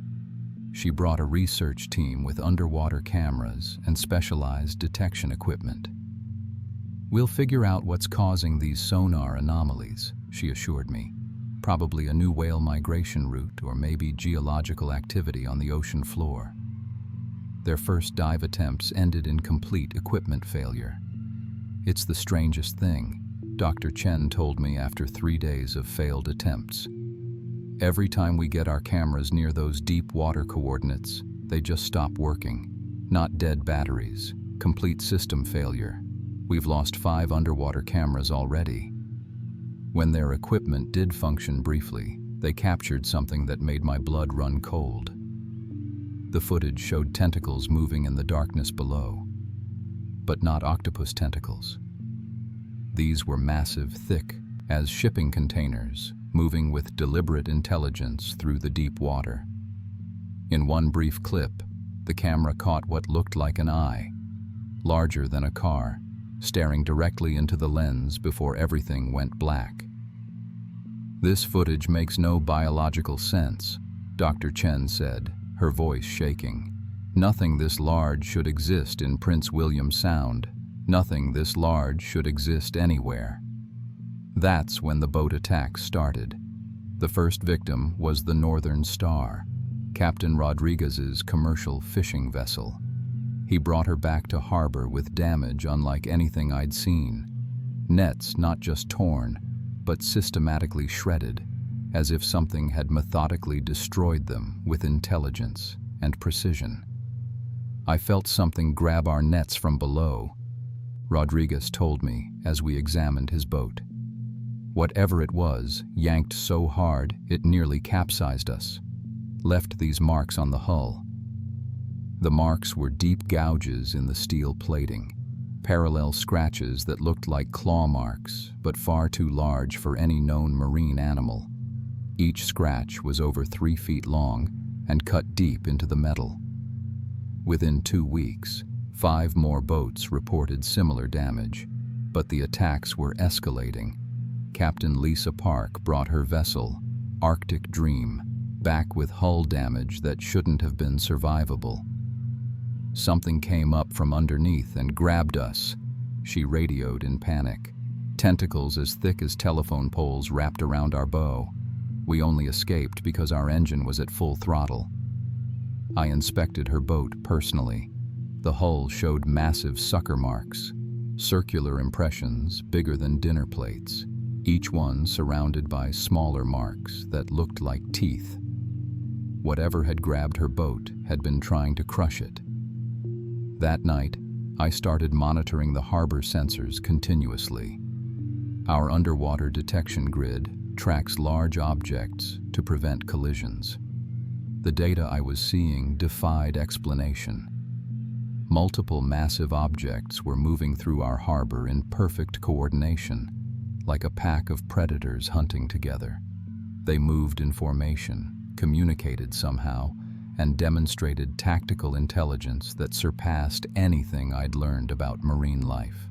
She brought a research team with underwater cameras and specialized detection equipment. "We'll figure out what's causing these sonar anomalies," she assured me. "Probably a new whale migration route or maybe geological activity on the ocean floor." Their first dive attempts ended in complete equipment failure. "It's the strangest thing," Dr. Chen told me after 3 days of failed attempts. "Every time we get our cameras near those deep water coordinates, they just stop working. Not dead batteries, complete system failure. We've lost 5 underwater cameras already." When their equipment did function briefly, they captured something that made my blood run cold. The footage showed tentacles moving in the darkness below, but not octopus tentacles. These were massive, thick, as shipping containers, moving with deliberate intelligence through the deep water. In one brief clip, the camera caught what looked like an eye, larger than a car, staring directly into the lens before everything went black. "This footage makes no biological sense," Dr. Chen said, her voice shaking. Nothing this large should exist in Prince William Sound. Nothing this large should exist anywhere. That's when the boat attack started. The first victim was the Northern Star, Captain Rodriguez's commercial fishing vessel. He brought her back to harbor with damage unlike anything I'd seen. Nets not just torn, but systematically shredded, as if something had methodically destroyed them with intelligence and precision. I felt something grab our nets from below, Rodriguez told me as we examined his boat. Whatever it was yanked so hard it nearly capsized us, left these marks on the hull. The marks were deep gouges in the steel plating, parallel scratches that looked like claw marks, but far too large for any known marine animal. Each scratch was over 3 feet long and cut deep into the metal. Within 2 weeks, 5 more boats reported similar damage, but the attacks were escalating. Captain Lisa Park brought her vessel, Arctic Dream, back with hull damage that shouldn't have been survivable. "Something came up from underneath and grabbed us," she radioed in panic. "Tentacles as thick as telephone poles wrapped around our bow. We only escaped because our engine was at full throttle." I inspected her boat personally. The hull showed massive sucker marks, circular impressions bigger than dinner plates, each one surrounded by smaller marks that looked like teeth. Whatever had grabbed her boat had been trying to crush it. That night, I started monitoring the harbor sensors continuously. Our underwater detection grid tracks large objects to prevent collisions. The data I was seeing defied explanation. Multiple massive objects were moving through our harbor in perfect coordination, like a pack of predators hunting together. They moved in formation, communicated somehow, and demonstrated tactical intelligence that surpassed anything I'd learned about marine life.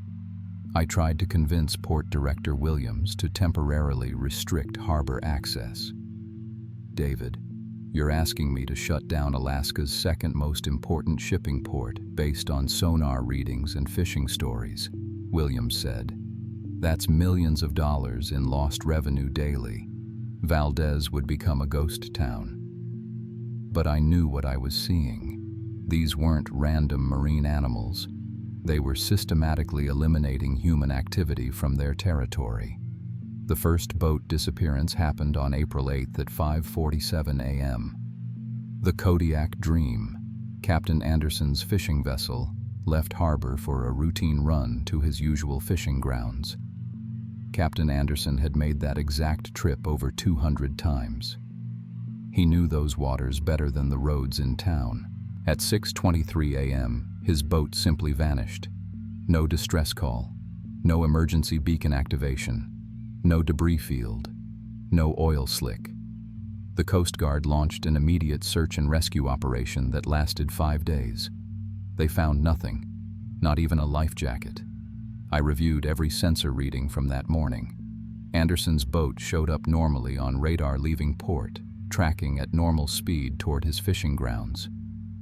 I tried to convince Port Director Williams to temporarily restrict harbor access. "David, you're asking me to shut down Alaska's second most important shipping port based on sonar readings and fishing stories," Williams said. "That's millions of dollars in lost revenue daily. Valdez would become a ghost town." But I knew what I was seeing. These weren't random marine animals. They were systematically eliminating human activity from their territory. The first boat disappearance happened on April 8th at 5:47 a.m. The Kodiak Dream, Captain Anderson's fishing vessel, left harbor for a routine run to his usual fishing grounds. Captain Anderson had made that exact trip over 200 times. He knew those waters better than the roads in town. At 6:23 a.m., his boat simply vanished. No distress call, no emergency beacon activation, no debris field, no oil slick. The Coast Guard launched an immediate search and rescue operation that lasted 5 days. They found nothing, not even a life jacket. I reviewed every sensor reading from that morning. Anderson's boat showed up normally on radar leaving port, tracking at normal speed toward his fishing grounds.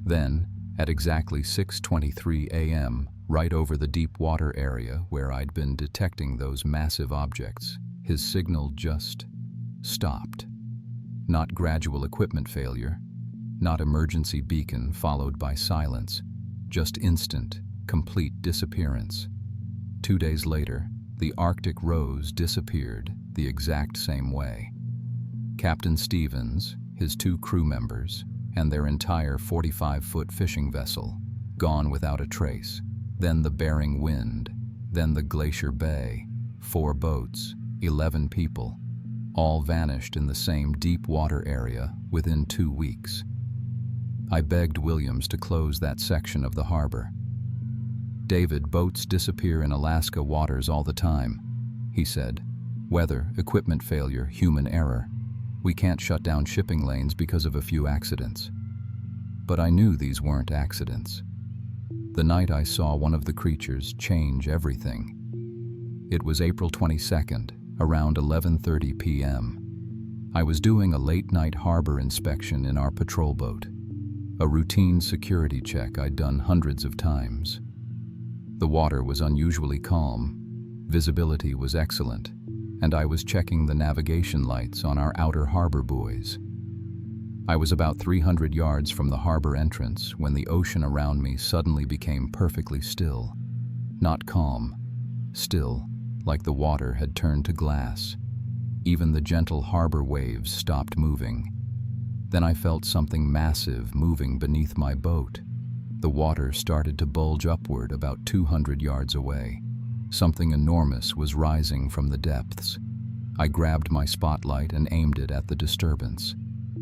Then, at exactly 6:23 a.m., right over the deep water area where I'd been detecting those massive objects, his signal just stopped. Not gradual equipment failure, not emergency beacon followed by silence, just instant, complete disappearance. 2 days later, the Arctic Rose disappeared the exact same way. Captain Stevens, his 2 crew members, and their entire 45-foot fishing vessel, gone without a trace. Then the Bering Wind, then the Glacier Bay, 4 boats, 11 people, all vanished in the same deep water area within 2 weeks. I begged Williams to close that section of the harbor. "David, boats disappear in Alaska waters all the time," he said. "Weather, equipment failure, human error. We can't shut down shipping lanes because of a few accidents." But I knew these weren't accidents. The night I saw one of the creatures change everything. It was April 22nd, around 11:30 p.m. I was doing a late-night harbor inspection in our patrol boat. a routine security check I'd done hundreds of times. The water was unusually calm, visibility was excellent, and I was checking the navigation lights on our outer harbor buoys. I was about 300 yards from the harbor entrance when the ocean around me suddenly became perfectly still. Not calm, still, like the water had turned to glass. Even the gentle harbor waves stopped moving. Then I felt something massive moving beneath my boat. The water started to bulge upward about 200 yards away. Something enormous was rising from the depths. I grabbed my spotlight and aimed it at the disturbance.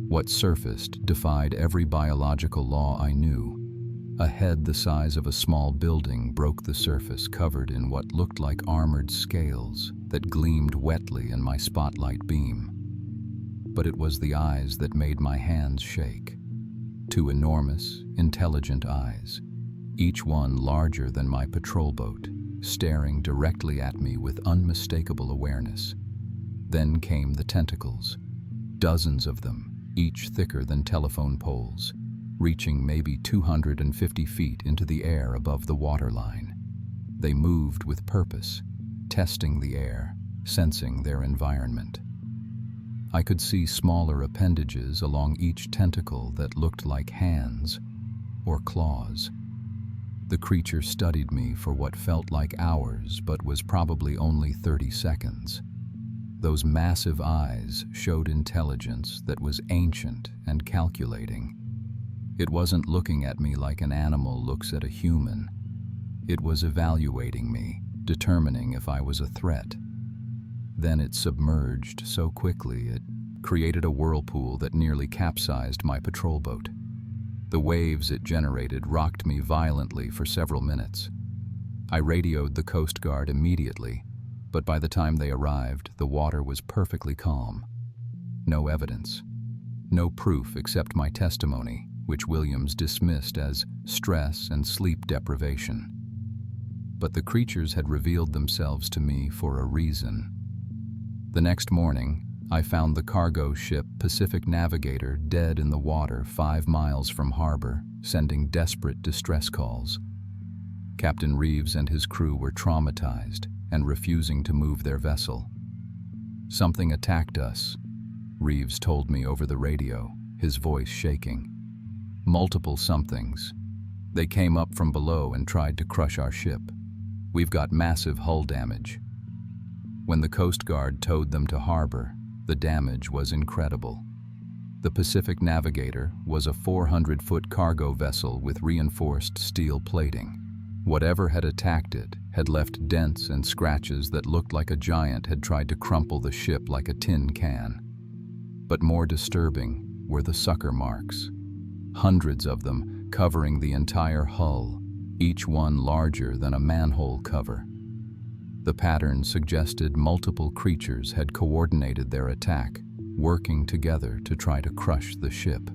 What surfaced defied every biological law I knew. A head the size of a small building broke the surface, covered in what looked like armored scales that gleamed wetly in my spotlight beam. But it was the eyes that made my hands shake. Two enormous, intelligent eyes, each one larger than my patrol boat, staring directly at me with unmistakable awareness. Then came the tentacles, dozens of them, each thicker than telephone poles, reaching maybe 250 feet into the air above the waterline. They moved with purpose, testing the air, sensing their environment. I could see smaller appendages along each tentacle that looked like hands or claws. The creature studied me for what felt like hours but was probably only 30 seconds. Those massive eyes showed intelligence that was ancient and calculating. It wasn't looking at me like an animal looks at a human. It was evaluating me, determining if I was a threat. Then it submerged so quickly it created a whirlpool that nearly capsized my patrol boat. The waves it generated rocked me violently for several minutes. I radioed the Coast Guard immediately, but by the time they arrived, the water was perfectly calm. No evidence. No proof except my testimony, which Williams dismissed as stress and sleep deprivation. But the creatures had revealed themselves to me for a reason. The next morning, I found the cargo ship Pacific Navigator dead in the water 5 miles from harbor, sending desperate distress calls. Captain Reeves and his crew were traumatized and refusing to move their vessel. "Something attacked us," Reeves told me over the radio, his voice shaking. "Multiple somethings. They came up from below and tried to crush our ship. We've got massive hull damage." When the Coast Guard towed them to harbor, the damage was incredible. The Pacific Navigator was a 400-foot cargo vessel with reinforced steel plating. Whatever had attacked it had left dents and scratches that looked like a giant had tried to crumple the ship like a tin can. But more disturbing were the sucker marks. Hundreds of them covering the entire hull, each one larger than a manhole cover. The pattern suggested multiple creatures had coordinated their attack, working together to try to crush the ship.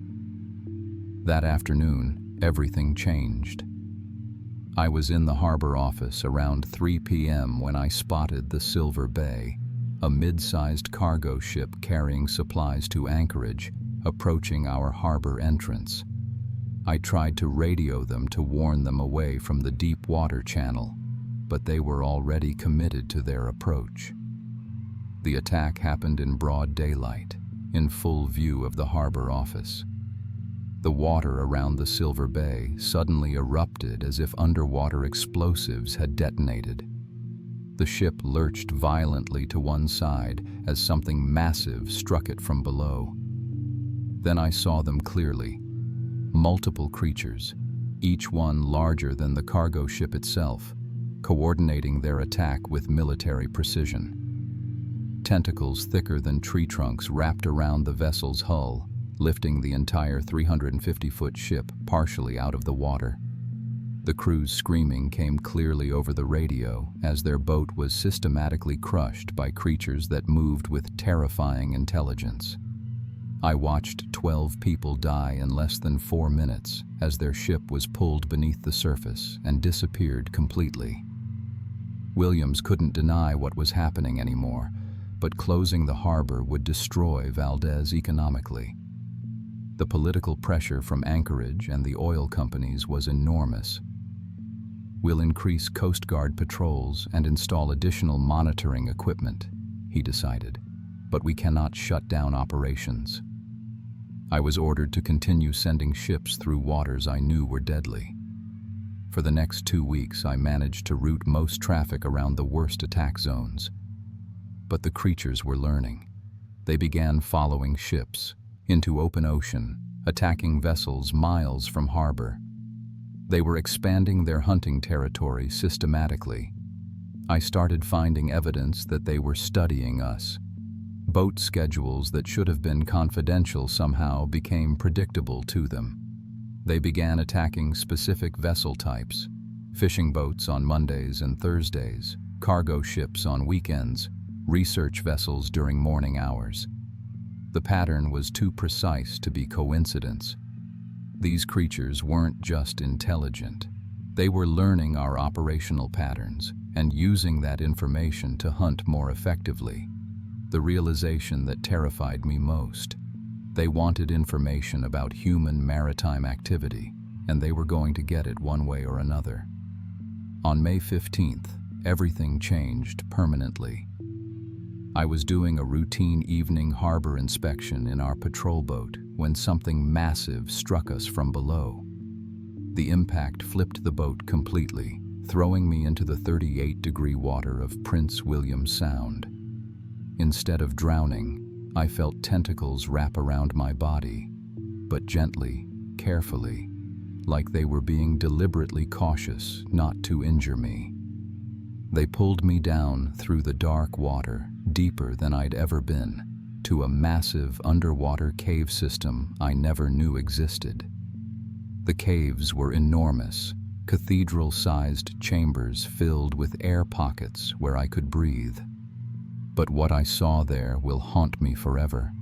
That afternoon, everything changed. I was in the harbor office around 3 p.m. when I spotted the Silver Bay, a mid-sized cargo ship carrying supplies to Anchorage, approaching our harbor entrance. I tried to radio them to warn them away from the deep water channel, but they were already committed to their approach. The attack happened in broad daylight, in full view of the harbor office. The water around the Silver Bay suddenly erupted as if underwater explosives had detonated. The ship lurched violently to one side as something massive struck it from below. Then I saw them clearly. Multiple creatures, each one larger than the cargo ship itself, coordinating their attack with military precision. Tentacles thicker than tree trunks wrapped around the vessel's hull, lifting the entire 350-foot ship partially out of the water. The crew's screaming came clearly over the radio as their boat was systematically crushed by creatures that moved with terrifying intelligence. I watched 12 people die in less than 4 minutes as their ship was pulled beneath the surface and disappeared completely. Williams couldn't deny what was happening anymore, but closing the harbor would destroy Valdez economically. The political pressure from Anchorage and the oil companies was enormous. "We'll increase Coast Guard patrols and install additional monitoring equipment," he decided, "but we cannot shut down operations." I was ordered to continue sending ships through waters I knew were deadly. For the next 2 weeks, I managed to route most traffic around the worst attack zones. But the creatures were learning. They began following ships into open ocean, attacking vessels miles from harbor. They were expanding their hunting territory systematically. I started finding evidence that they were studying us. Boat schedules that should have been confidential somehow became predictable to them. They began attacking specific vessel types: fishing boats on Mondays and Thursdays, cargo ships on weekends, research vessels during morning hours. The pattern was too precise to be coincidence. These creatures weren't just intelligent. They were learning our operational patterns and using that information to hunt more effectively. The realization that terrified me most: they wanted information about human maritime activity, and they were going to get it one way or another. On May 15th, everything changed permanently. I was doing a routine evening harbor inspection in our patrol boat when something massive struck us from below. The impact flipped the boat completely, throwing me into the 38-degree water of Prince William Sound. Instead of drowning, I felt tentacles wrap around my body, but gently, carefully, like they were being deliberately cautious not to injure me. They pulled me down through the dark water, deeper than I'd ever been, to a massive underwater cave system I never knew existed. The caves were enormous, cathedral-sized chambers filled with air pockets where I could breathe. But what I saw there will haunt me forever.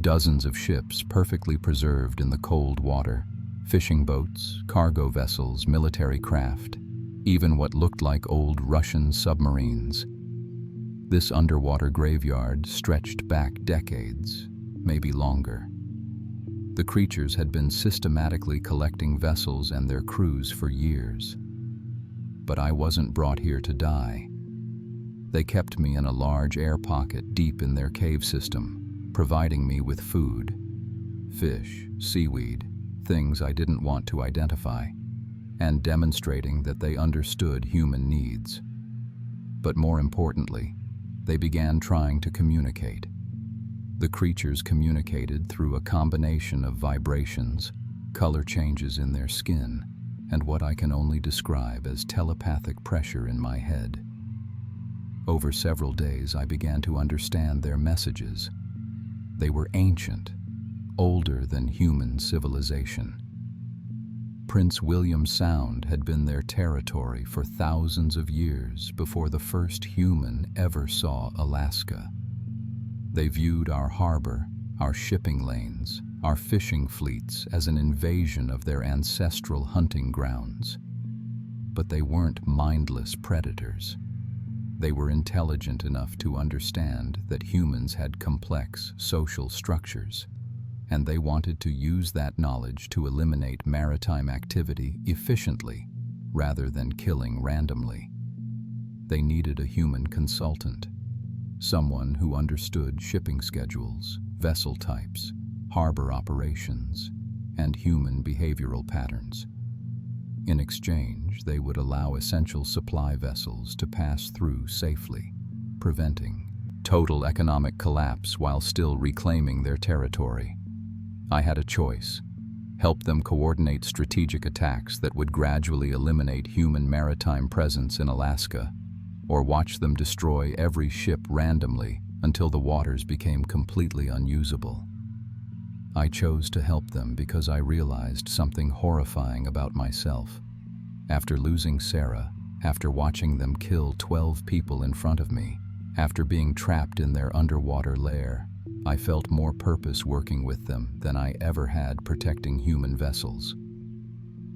Dozens of ships perfectly preserved in the cold water, fishing boats, cargo vessels, military craft, even what looked like old Russian submarines. This underwater graveyard stretched back decades, maybe longer. The creatures had been systematically collecting vessels and their crews for years. But I wasn't brought here to die. They kept me in a large air pocket deep in their cave system, providing me with food, fish, seaweed, things I didn't want to identify, and demonstrating that they understood human needs. But more importantly, they began trying to communicate. The creatures communicated through a combination of vibrations, color changes in their skin, and what I can only describe as telepathic pressure in my head. Over several days, I began to understand their messages. They were ancient, older than human civilization. Prince William Sound had been their territory for thousands of years before the first human ever saw Alaska. They viewed our harbor, our shipping lanes, our fishing fleets as an invasion of their ancestral hunting grounds. But they weren't mindless predators. They were intelligent enough to understand that humans had complex social structures, and they wanted to use that knowledge to eliminate maritime activity efficiently rather than killing randomly. They needed a human consultant, someone who understood shipping schedules, vessel types, harbor operations, and human behavioral patterns. In exchange, they would allow essential supply vessels to pass through safely, preventing total economic collapse while still reclaiming their territory. I had a choice: help them coordinate strategic attacks that would gradually eliminate human maritime presence in Alaska, or watch them destroy every ship randomly until the waters became completely unusable. I chose to help them because I realized something horrifying about myself. After losing Sarah, after watching them kill 12 people in front of me, after being trapped in their underwater lair, I felt more purpose working with them than I ever had protecting human vessels.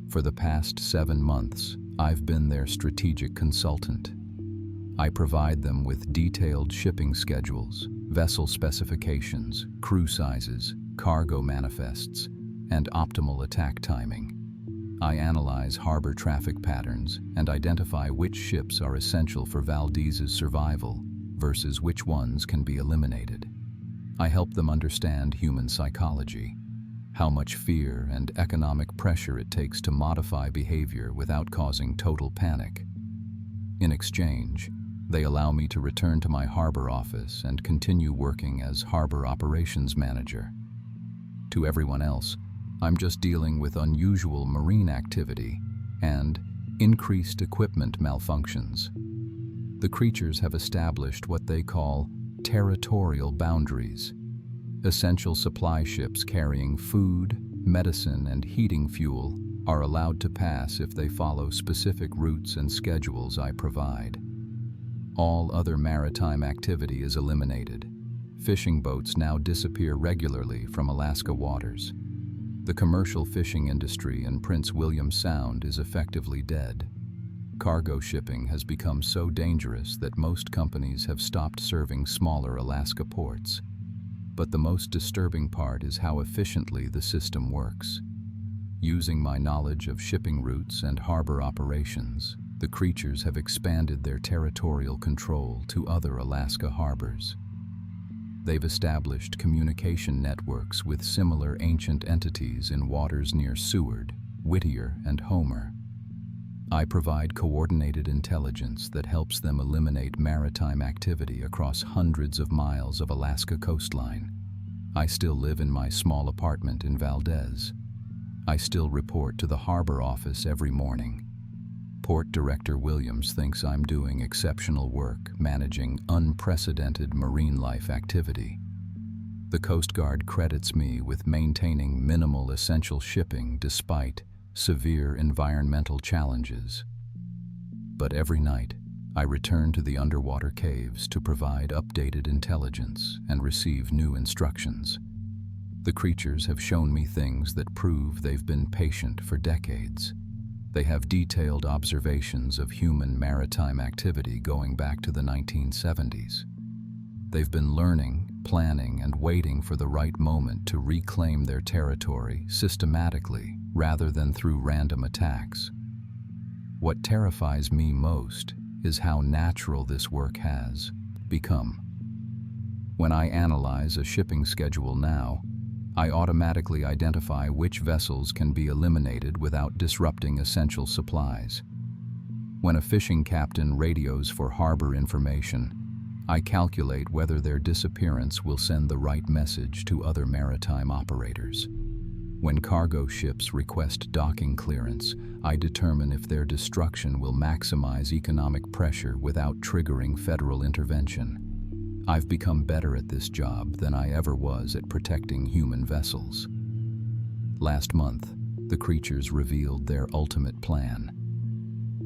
For the past 7 months, I've been their strategic consultant. I provide them with detailed shipping schedules, vessel specifications, crew sizes, cargo manifests, and optimal attack timing. I analyze harbor traffic patterns and identify which ships are essential for Valdez's survival versus which ones can be eliminated. I help them understand human psychology, how much fear and economic pressure it takes to modify behavior without causing total panic. In exchange, they allow me to return to my harbor office and continue working as harbor operations manager. To everyone else, I'm just dealing with unusual marine activity and increased equipment malfunctions. The creatures have established what they call territorial boundaries. Essential supply ships carrying food, medicine, and heating fuel are allowed to pass if they follow specific routes and schedules I provide. All other maritime activity is eliminated. Fishing boats now disappear regularly from Alaska waters. The commercial fishing industry in Prince William Sound is effectively dead. Cargo shipping has become so dangerous that most companies have stopped serving smaller Alaska ports. But the most disturbing part is how efficiently the system works. Using my knowledge of shipping routes and harbor operations, the creatures have expanded their territorial control to other Alaska harbors. They've established communication networks with similar ancient entities in waters near Seward, Whittier, and Homer. I provide coordinated intelligence that helps them eliminate maritime activity across hundreds of miles of Alaska coastline. I still live in my small apartment in Valdez. I still report to the harbor office every morning. Port Director Williams thinks I'm doing exceptional work managing unprecedented marine life activity. The Coast Guard credits me with maintaining minimal essential shipping despite severe environmental challenges. But every night, I return to the underwater caves to provide updated intelligence and receive new instructions. The creatures have shown me things that prove they've been patient for decades. They have detailed observations of human maritime activity going back to the 1970s. They've been learning, planning, and waiting for the right moment to reclaim their territory systematically rather than through random attacks. What terrifies me most is how natural this work has become. When I analyze a shipping schedule now, I automatically identify which vessels can be eliminated without disrupting essential supplies. When a fishing captain radios for harbor information, I calculate whether their disappearance will send the right message to other maritime operators. When cargo ships request docking clearance, I determine if their destruction will maximize economic pressure without triggering federal intervention. I've become better at this job than I ever was at protecting human vessels. Last month, the creatures revealed their ultimate plan.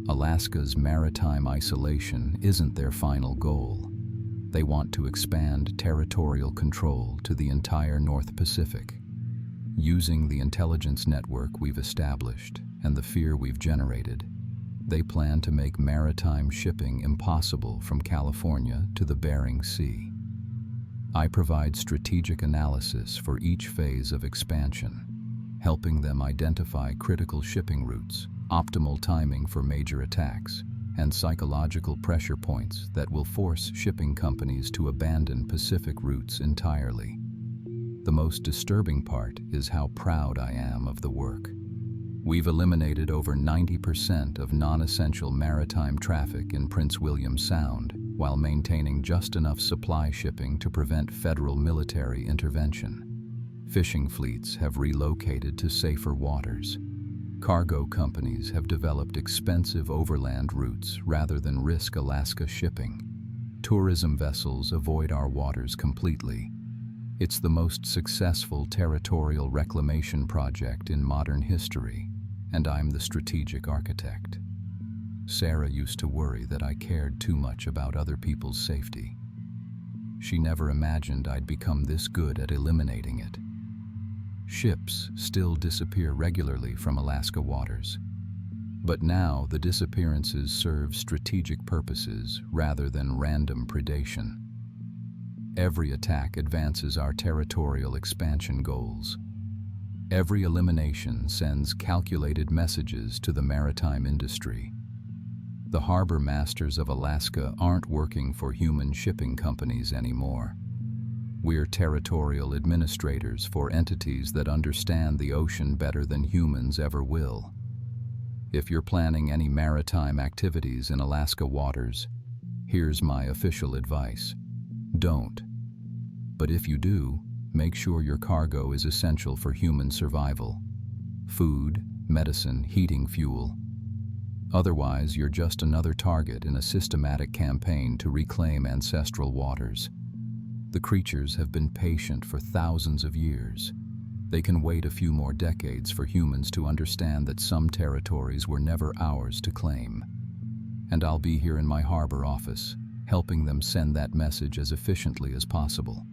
Alaska's maritime isolation isn't their final goal. They want to expand territorial control to the entire North Pacific. Using the intelligence network we've established and the fear we've generated, they plan to make maritime shipping impossible from California to the Bering Sea. I provide strategic analysis for each phase of expansion, helping them identify critical shipping routes, optimal timing for major attacks, and psychological pressure points that will force shipping companies to abandon Pacific routes entirely. The most disturbing part is how proud I am of the work. We've eliminated over 90% of non-essential maritime traffic in Prince William Sound while maintaining just enough supply shipping to prevent federal military intervention. Fishing fleets have relocated to safer waters. Cargo companies have developed expensive overland routes rather than risk Alaska shipping. Tourism vessels avoid our waters completely. It's the most successful territorial reclamation project in modern history, and I'm the strategic architect. Sarah used to worry that I cared too much about other people's safety. She never imagined I'd become this good at eliminating it. Ships still disappear regularly from Alaska waters, but now the disappearances serve strategic purposes rather than random predation. Every attack advances our territorial expansion goals. Every elimination sends calculated messages to the maritime industry. The harbor masters of Alaska aren't working for human shipping companies anymore. We're territorial administrators for entities that understand the ocean better than humans ever will. If you're planning any maritime activities in Alaska waters, here's my official advice. Don't. But if you do, make sure your cargo is essential for human survival. Food, medicine, heating fuel. Otherwise, you're just another target in a systematic campaign to reclaim ancestral waters. The creatures have been patient for thousands of years. They can wait a few more decades for humans to understand that some territories were never ours to claim. And I'll be here in my harbor office, helping them send that message as efficiently as possible.